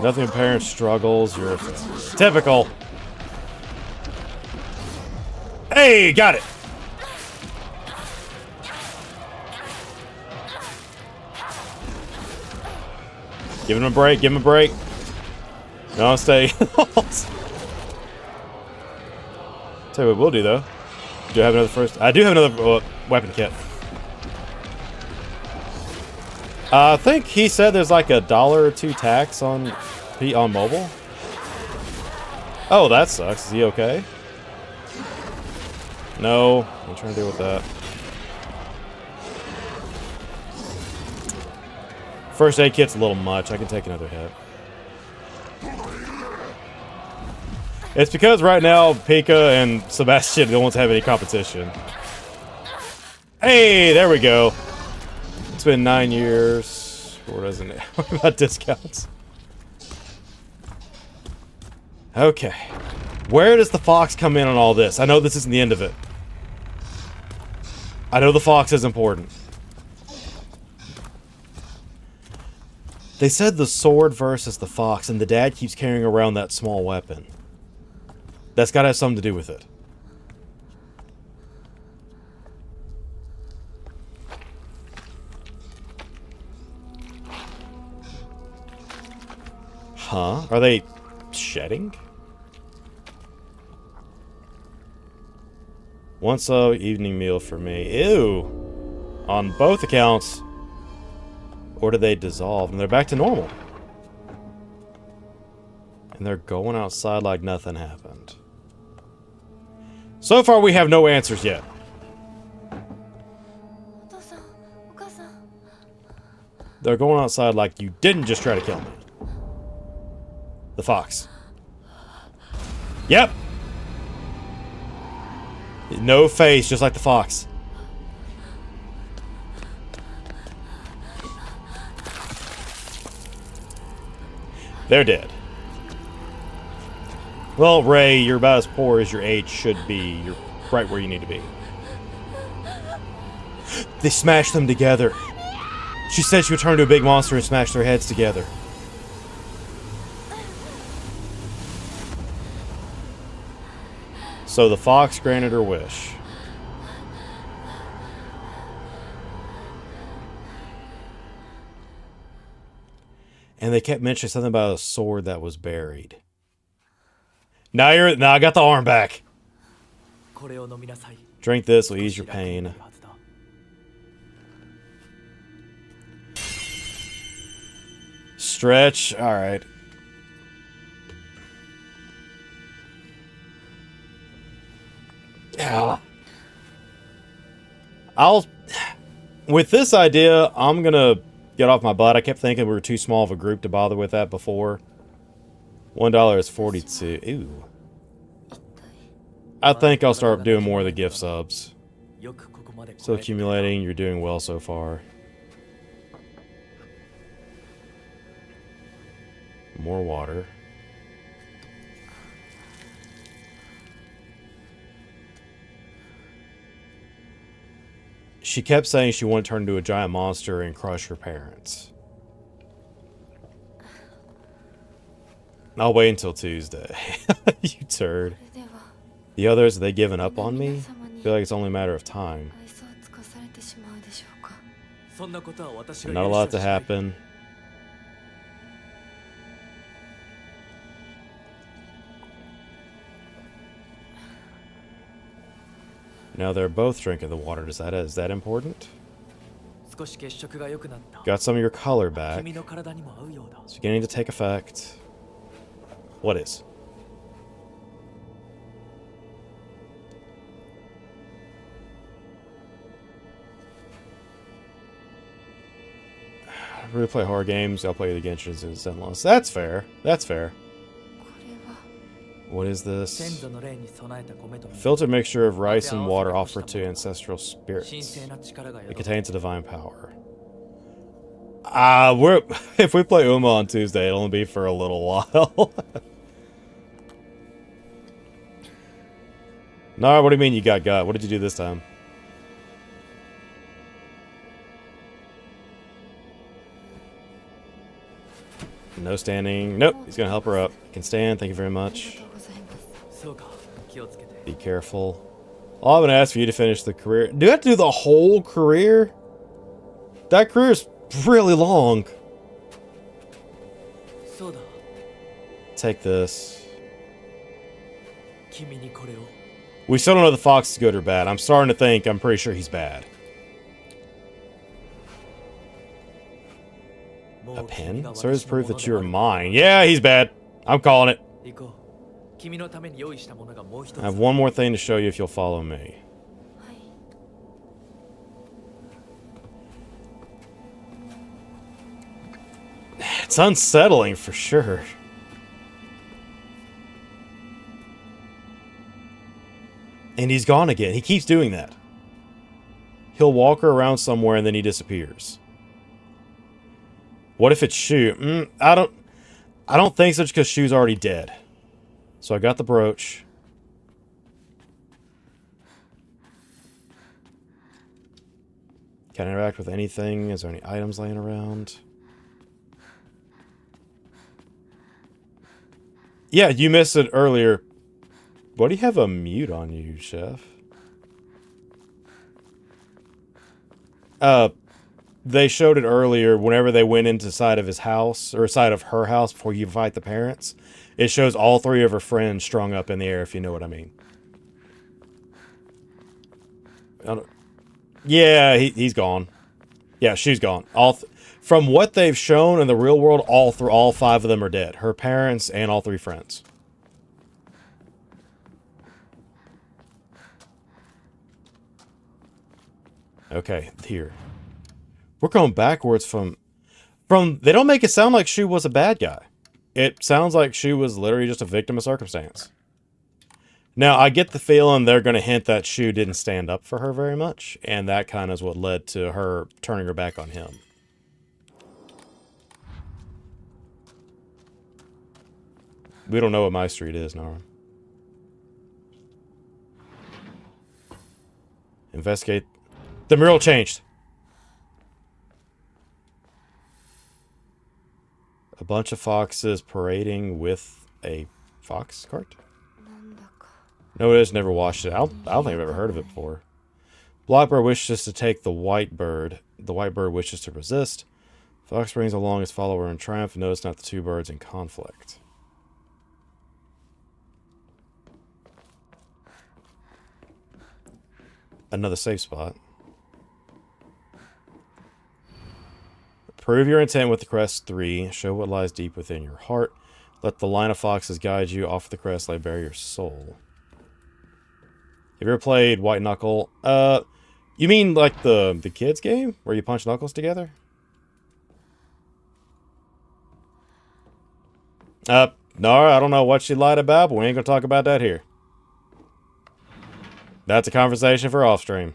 Nothing apparent struggles. You're typical. Hey, got it. Give him a break. Give him a break. No, stay. Tell you what we'll do though. Do I have another first? I do have another weapon kit. I think he said there's like $1 or 2 tax on mobile. Oh, that sucks. Is he okay? No, I'm trying to deal with that. First aid kit's a little much. I can take another hit. It's because right now Pika and Sebastian don't want to have any competition. Hey, there we go. It's been 9 years. Or doesn't it? What about discounts? Okay. Where does the fox come in on all this? I know this isn't the end of it. I know the fox is important. They said the sword versus the fox, and the dad keeps carrying around that small weapon. That's gotta have something to do with it. Huh? Are they shedding? Once a evening meal for me. Ew. On both accounts. Or do they dissolve? And they're back to normal. And they're going outside like nothing happened. So far we have no answers yet. They're going outside like you didn't just try to kill me. The fox. Yep. No face, just like the fox. They're dead. Well, Ray, you're about as poor as your age should be. You're right where you need to be. They smashed them together. She said she would turn into a big monster and smash their heads together. So the fox granted her wish. And they kept mentioning something about a sword that was buried. Now I got the arm back. Drink this, will ease your pain. Stretch, alright. Yeah. With this idea, I'm gonna get off my butt. I kept thinking we were too small of a group to bother with that before. $1 is 42. Ooh. I think I'll start doing more of the gift subs. Still accumulating. You're doing well so far. More water. She kept saying she wanted to turn into a giant monster and crush her parents. I'll wait until Tuesday. You turd. The others, are they giving up on me? I feel like it's only a matter of time. Not a lot to happen. Now they're both drinking the water. Is that important? Got some of your color back. It's beginning to take effect. What is? I really play horror games. I'll play the Genshin and Zenless. That's fair. That's fair. What is this? Filtered mixture of rice and water offered to ancestral spirits. It contains a divine power. If we play Uma on Tuesday, it'll only be for a little while. Nara, what do you mean you got? What did you do this time? No standing. Nope, he's gonna help her up. Can stand, thank you very much. Be careful. Oh, I'm gonna ask for you to finish the career. Do you have to do the whole career? That career's really long. Take this. We still don't know if the fox is good or bad. I'm starting to think I'm pretty sure he's bad. A pen? Serves proof that you're mine. Yeah, he's bad. I'm calling it. I have one more thing to show you if you'll follow me. It's unsettling for sure. And he's gone again. He keeps doing that. He'll walk her around somewhere and then he disappears. What if it's Shu? I don't think so, just because Shu's already dead. So I got the brooch. Can I interact with anything? Is there any items laying around? Yeah, you missed it earlier. Why do you have a mute on you, Chef? They showed it earlier whenever they went into side of his house, or side of her house before you fight the parents. It shows all three of her friends strung up in the air, if you know what I mean. Yeah, he's gone. Yeah, she's gone. From what they've shown in the real world, all five of them are dead. Her parents and all three friends. Okay, here. We're going backwards from... They don't make it sound like Shu was a bad guy. It sounds like Shu was literally just a victim of circumstance. Now, I get the feeling they're going to hint that Shu didn't stand up for her very much, and that kind of is what led to her turning her back on him. We don't know what my street is, Nara. Investigate. The mural changed. A bunch of foxes parading with a fox cart? No, it is. Never watched it. I don't think I've ever heard of it before. Blackbird wishes to take the white bird. The white bird wishes to resist. Fox brings along his follower in triumph and notice not the two birds in conflict. Another safe spot. Prove your intent with the crest 3. Show what lies deep within your heart. Let the line of foxes guide you. Off the crest lay bare your soul. Have you ever played White Knuckle? You mean like the kids game? Where you punch knuckles together? Nara, I don't know what she lied about, but we ain't gonna talk about that here. That's a conversation for off stream.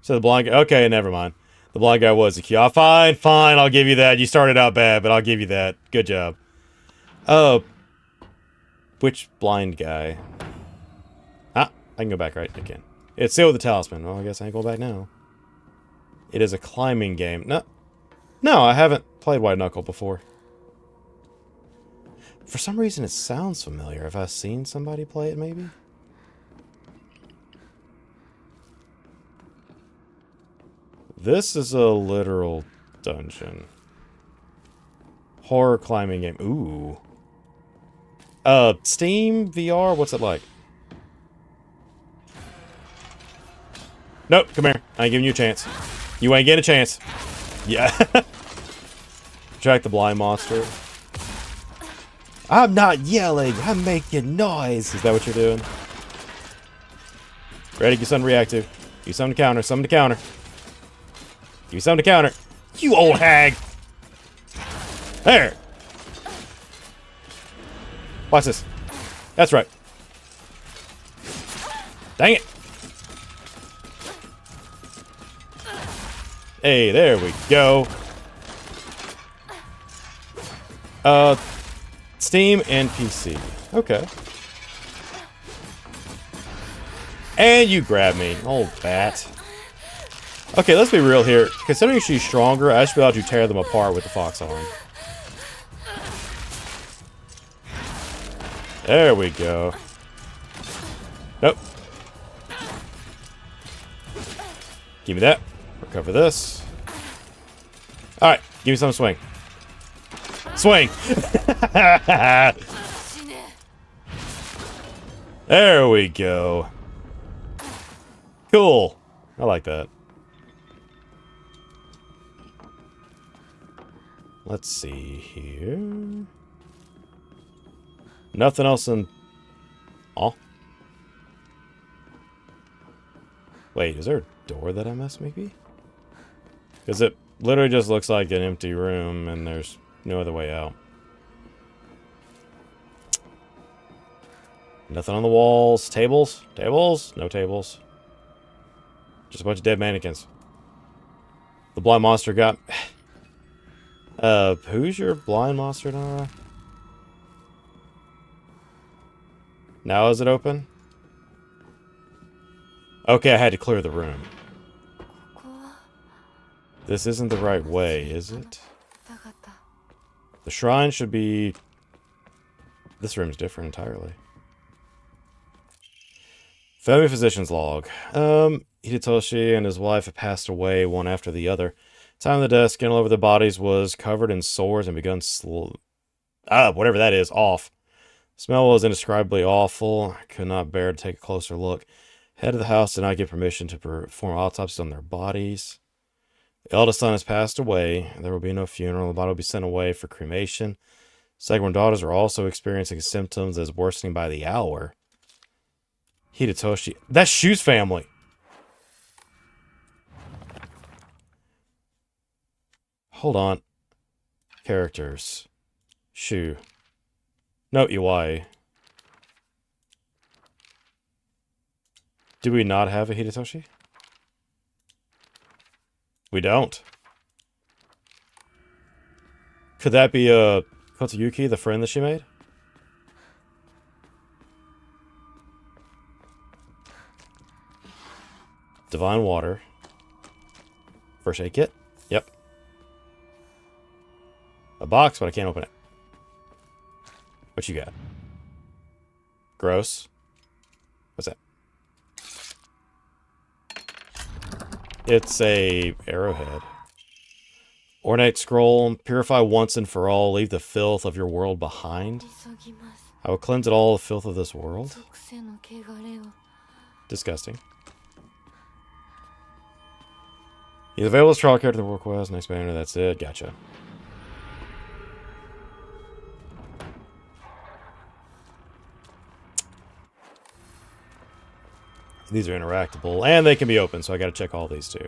So the blind guy... Okay, never mind. The blind guy was a key. Oh, fine, I'll give you that. You started out bad, but I'll give you that. Good job. Which blind guy? Ah, I can go back, right? I can. It's sealed with the talisman. Well, I guess I ain't going back now. It is a climbing game. No, I haven't played White Knuckle before. For some reason, it sounds familiar. Have I seen somebody play it, maybe? This is a literal dungeon. Horror climbing game. Ooh. Steam VR? What's it like? Nope, come here. I ain't giving you a chance. You ain't getting a chance. Yeah. Track the blind monster. I'm not yelling. I'm making noise. Is that what you're doing? Ready? Get something to react to. Use something to counter. Something to counter. Give me something to counter. You old hag! There! Watch this. That's right. Dang it! Hey, there we go. Steam and PC. Okay. And you grab me, old bat. Okay, let's be real here. Considering she's stronger, I should be able to tear them apart with the fox arm. There we go. Nope. Give me that. Recover this. Alright, give me some swing. Swing! There we go. Cool. I like that. Let's see here. Nothing else in... Oh. Wait, is there a door that I missed, maybe? Because it literally just looks like an empty room, and there's no other way out. Nothing on the walls. Tables? Tables? No tables. Just a bunch of dead mannequins. The blind monster got... Who's your blind monster, Nara? Now is it open? Okay, I had to clear the room. This isn't the right way, is it? The shrine should be... This room's different entirely. Family physician's log. Hidetoshi and his wife had passed away one after the other. Time on the desk, skin all over their bodies was covered in sores and begun whatever that is, off. Smell was indescribably awful. I could not bear to take a closer look. Head of the house did not give permission to perform autopsies on their bodies. The eldest son has passed away. There will be no funeral. The body will be sent away for cremation. Second daughters are also experiencing symptoms as worsening by the hour. Hidetoshi. That's Shu's family. Hold on. Characters. Shu. No, UI. Do we not have a Hidetoshi? We don't. Could that be Kotoyuki, the friend that she made? Divine water. First aid kit? Yep. A box, but I can't open it. What you got? Gross. What's that? It's a arrowhead. Ornate scroll. Purify once and for all. Leave the filth of your world behind. I will cleanse it all, the filth of this world. Disgusting. He's available as trial character to the world quest. Next banner, that's it. Gotcha. These are interactable, and they can be open, so I gotta check all these too.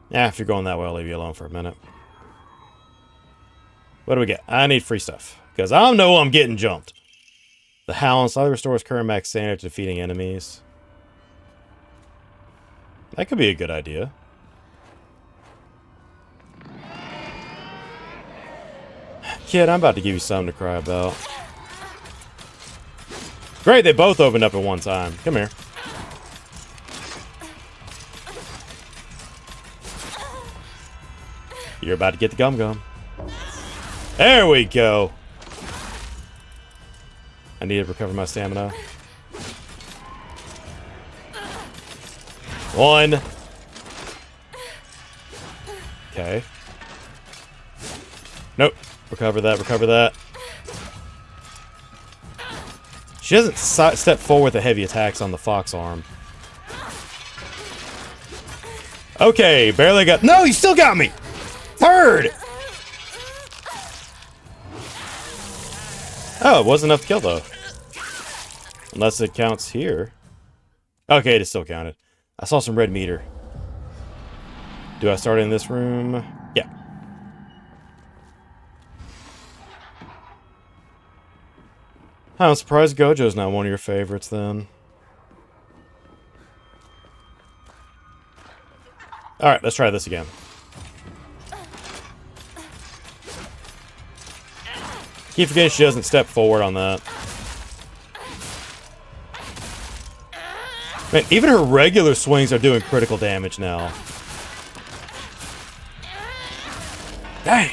Yeah, if you're going that way, I'll leave you alone for a minute. What do we get? I need free stuff, because I know I'm getting jumped. The Hound slightly restores current max standard to defeating enemies. That could be a good idea. Kid, I'm about to give you something to cry about. Great, they both opened up at one time. Come here. You're about to get the gum gum. There we go. I need to recover my stamina. One. Okay. Nope. Recover that, recover that. She doesn't step forward with the heavy attacks on the fox arm. Okay, barely got... No, you still got me! Third! Oh, it wasn't enough to kill, though. Unless it counts here. Okay, it still counted. I saw some red meter. Do I start in this room? Yeah. I'm surprised Gojo's not one of your favorites, then. Alright, let's try this again. Keep forgetting she doesn't step forward on that. Man, even her regular swings are doing critical damage now. Dang!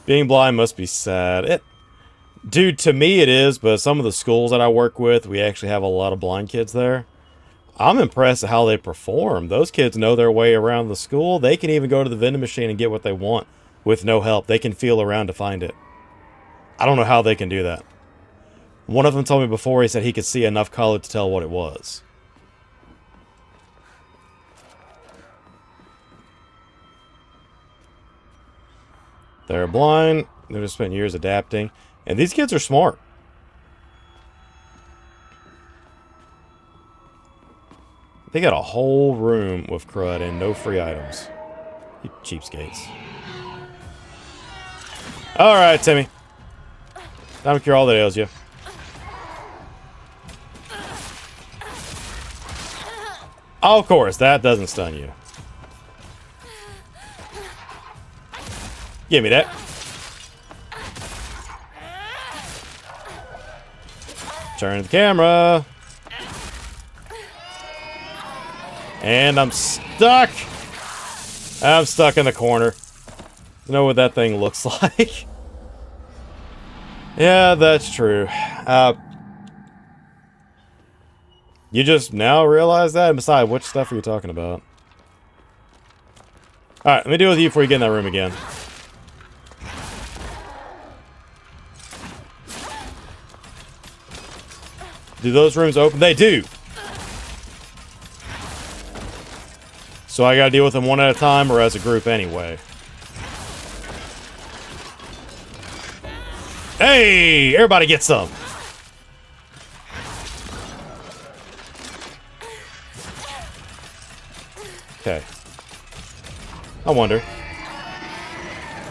Being blind must be sad. Dude, to me it is, but some of the schools that I work with, we actually have a lot of blind kids there. I'm impressed at how they perform. Those kids know their way around the school. They can even go to the vending machine and get what they want with no help. They can feel around to find it. I don't know how they can do that. One of them told me before, he said he could see enough color to tell what it was. They're blind. They've just spent years adapting. And these kids are smart. They got a whole room with crud and no free items. You cheapskates. Alright, Timmy. Time to cure all that ails you. Oh, of course, that doesn't stun you. Give me that. Turn the camera. And I'm stuck. I'm stuck in the corner. You know what that thing looks like? Yeah, that's true. You just now realize that? And besides, which stuff are you talking about? Alright, let me deal with you before you get in that room again. Do those rooms open? They do! So I gotta deal with them one at a time or as a group anyway. Hey! Everybody get some! Okay. I wonder.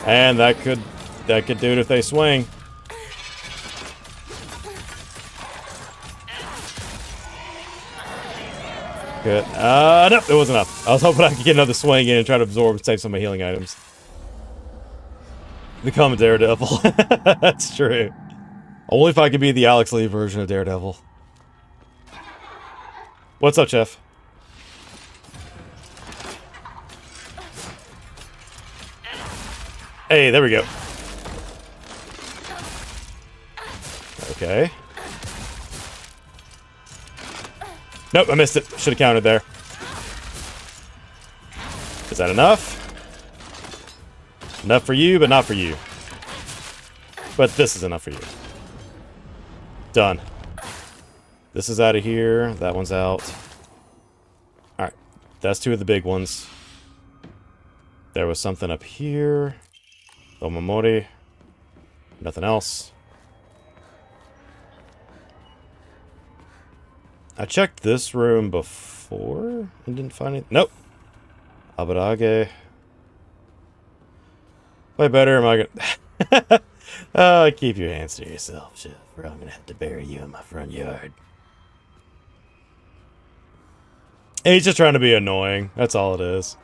And that could do it if they swing. Good. Nope, it wasn't enough. I was hoping I could get another swing in and try to absorb and save some of my healing items. Become a Daredevil. That's true. Only if I could be the Alex Lee version of Daredevil. What's up, Chef? Hey, there we go. Okay. Nope, I missed it. Should have counted there. Is that enough? Enough for you, but not for you. But this is enough for you. Done. This is out of here. That one's out. Alright. That's two of the big ones. There was something up here. Omamori. Nothing else. I checked this room before and didn't find it. Nope. Abarage. Way better am I gonna... keep your hands to yourself, Chef, or I'm gonna have to bury you in my front yard. He's just trying to be annoying. That's all it is.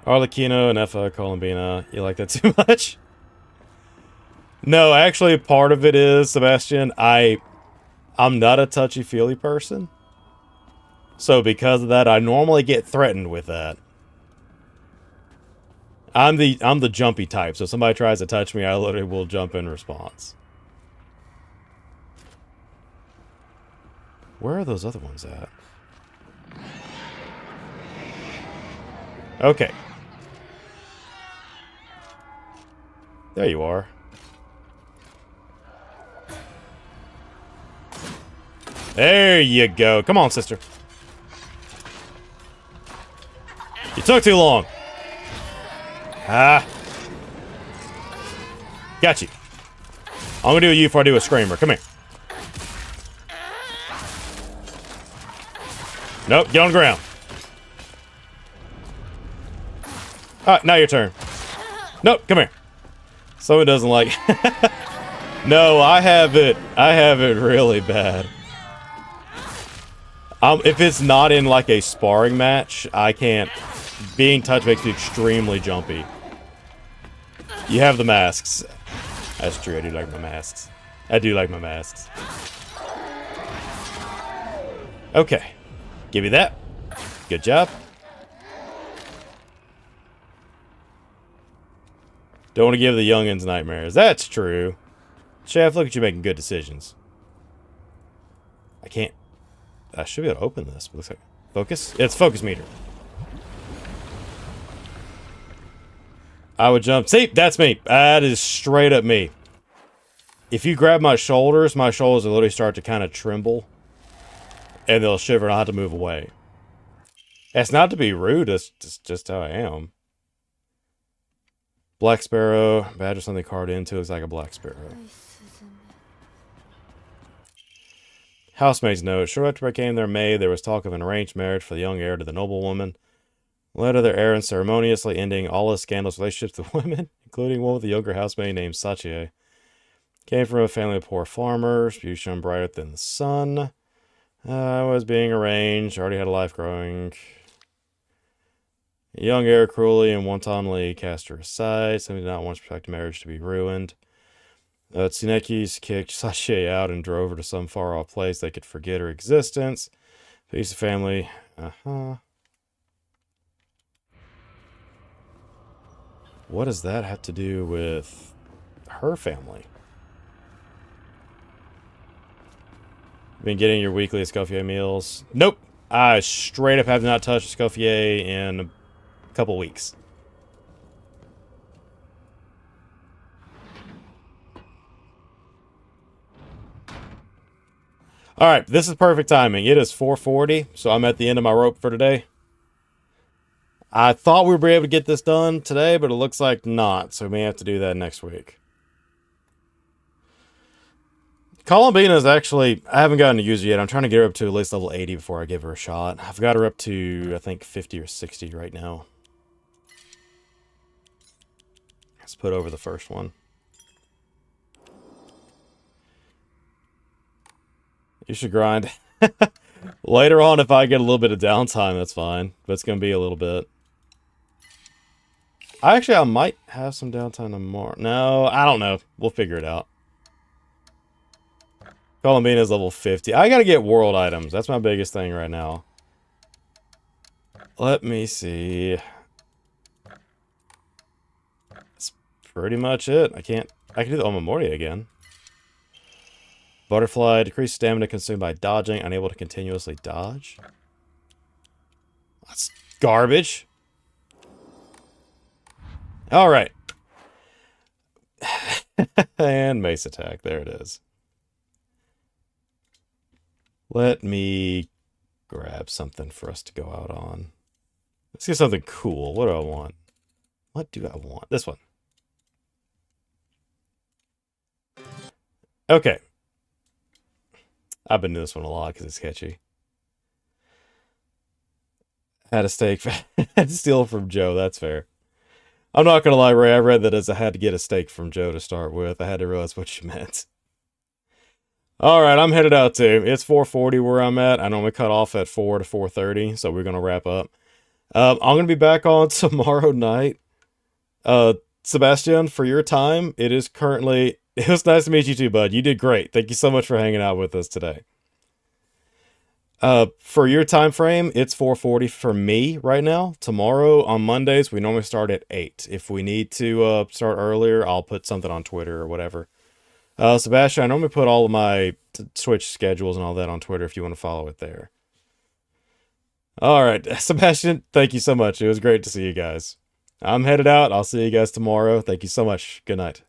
Arlecchino and Effa Colombina. You like that too much? No, actually, part of it is, Sebastian, I'm not a touchy-feely person. So because of that, I normally get threatened with that. I'm the jumpy type, so if somebody tries to touch me, I literally will jump in response. Where are those other ones at? Okay. There you are. There you go. Come on, sister. You took too long. Ah. Got you. I'm gonna do you before I do a screamer. Come here. Nope, get on the ground. Alright, now your turn. Nope, come here. Someone doesn't like... No, I have it really bad. If it's not in like a sparring match, I can't. Being touched makes me extremely jumpy. You have the masks. That's true, I do like my masks. I do like my masks. Okay. Give me that. Good job. Don't want to give the youngins nightmares. That's true. Chef, look at you making good decisions. I can't... I should be able to open this. Looks like... Focus? Yeah, it's focus meter. I would jump. See? That's me. That is straight up me. If you grab my shoulders will literally start to kind of tremble. And they'll shiver and I'll have to move away. That's not to be rude. That's just how I am. Black Sparrow. Badge or something carved into. Looks like a Black Sparrow. Housemaid's note. Shortly after I came there in May, there was talk of an arranged marriage for the young heir to the noblewoman. Led to their errands ceremoniously ending all his scandalous relationships with women, including one with a younger housemaid named Sachi. Came from a family of poor farmers, view shone brighter than the sun. Was being arranged. Already had a life growing. A young heir cruelly and wantonly cast her aside. Somebody did not want to protect marriage to be ruined. Tsuneki's kicked Sasha out and drove her to some far-off place they could forget her existence. Peace of family. What does that have to do with her family? Been getting your weekly Escoffier meals? Nope. I straight up have not touched Escoffier in a couple weeks. Alright, this is perfect timing. It is 4:40, so I'm at the end of my rope for today. I thought we would be able to get this done today, but it looks like not, so we may have to do that next week. Columbina is actually, I haven't gotten to use her yet. I'm trying to get her up to at least level 80 before I give her a shot. I've got her up to, I think, 50 or 60 right now. Let's put over the first one. You should grind. Later on, if I get a little bit of downtime, that's fine. But it's going to be a little bit. I might have some downtime tomorrow. No, I don't know. We'll figure it out. Columbina is level 50. I got to get world items. That's my biggest thing right now. Let me see. That's pretty much it. I can do the Omamoria again. Butterfly, decreased stamina consumed by dodging, unable to continuously dodge. That's garbage. Alright. And mace attack, there it is. Let me grab something for us to go out on. Let's get something cool. What do I want? What do I want? This one. Okay. I've been doing this one a lot because it's catchy. Had a steak. Had to steal from Joe. That's fair. I'm not gonna lie, Ray. I read that as I had to get a steak from Joe to start with. I had to realize what you meant. Alright, I'm headed out too. It's 4:40 where I'm at. I normally cut off at 4 to 4:30, so we're gonna wrap up. I'm gonna be back on tomorrow night. Sebastian, for your time, it was nice to meet you too, bud. You did great. Thank you so much for hanging out with us today. For your time frame, it's 4:40 for me right now. Tomorrow, on Mondays, we normally start at 8. If we need to start earlier, I'll put something on Twitter or whatever. Sebastian, I normally put all of my Twitch schedules and all that on Twitter if you want to follow it there. Alright, Sebastian, thank you so much. It was great to see you guys. I'm headed out. I'll see you guys tomorrow. Thank you so much. Good night.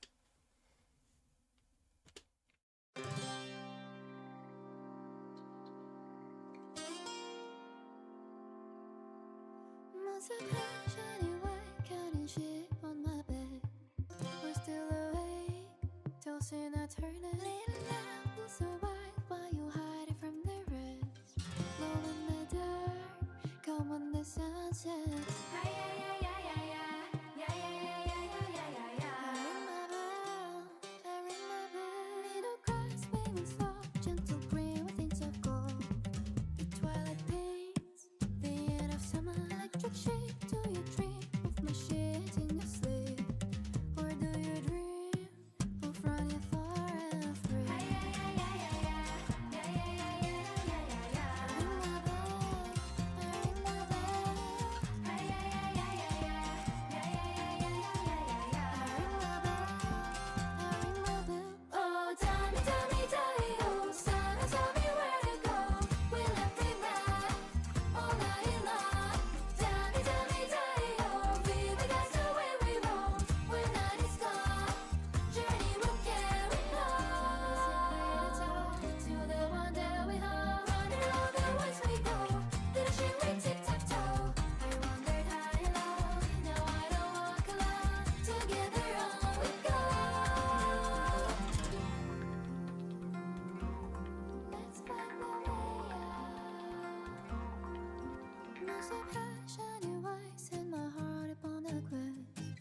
So passionate, why set my heart upon a quest?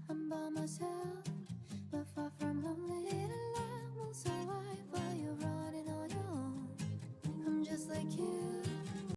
I'm by myself.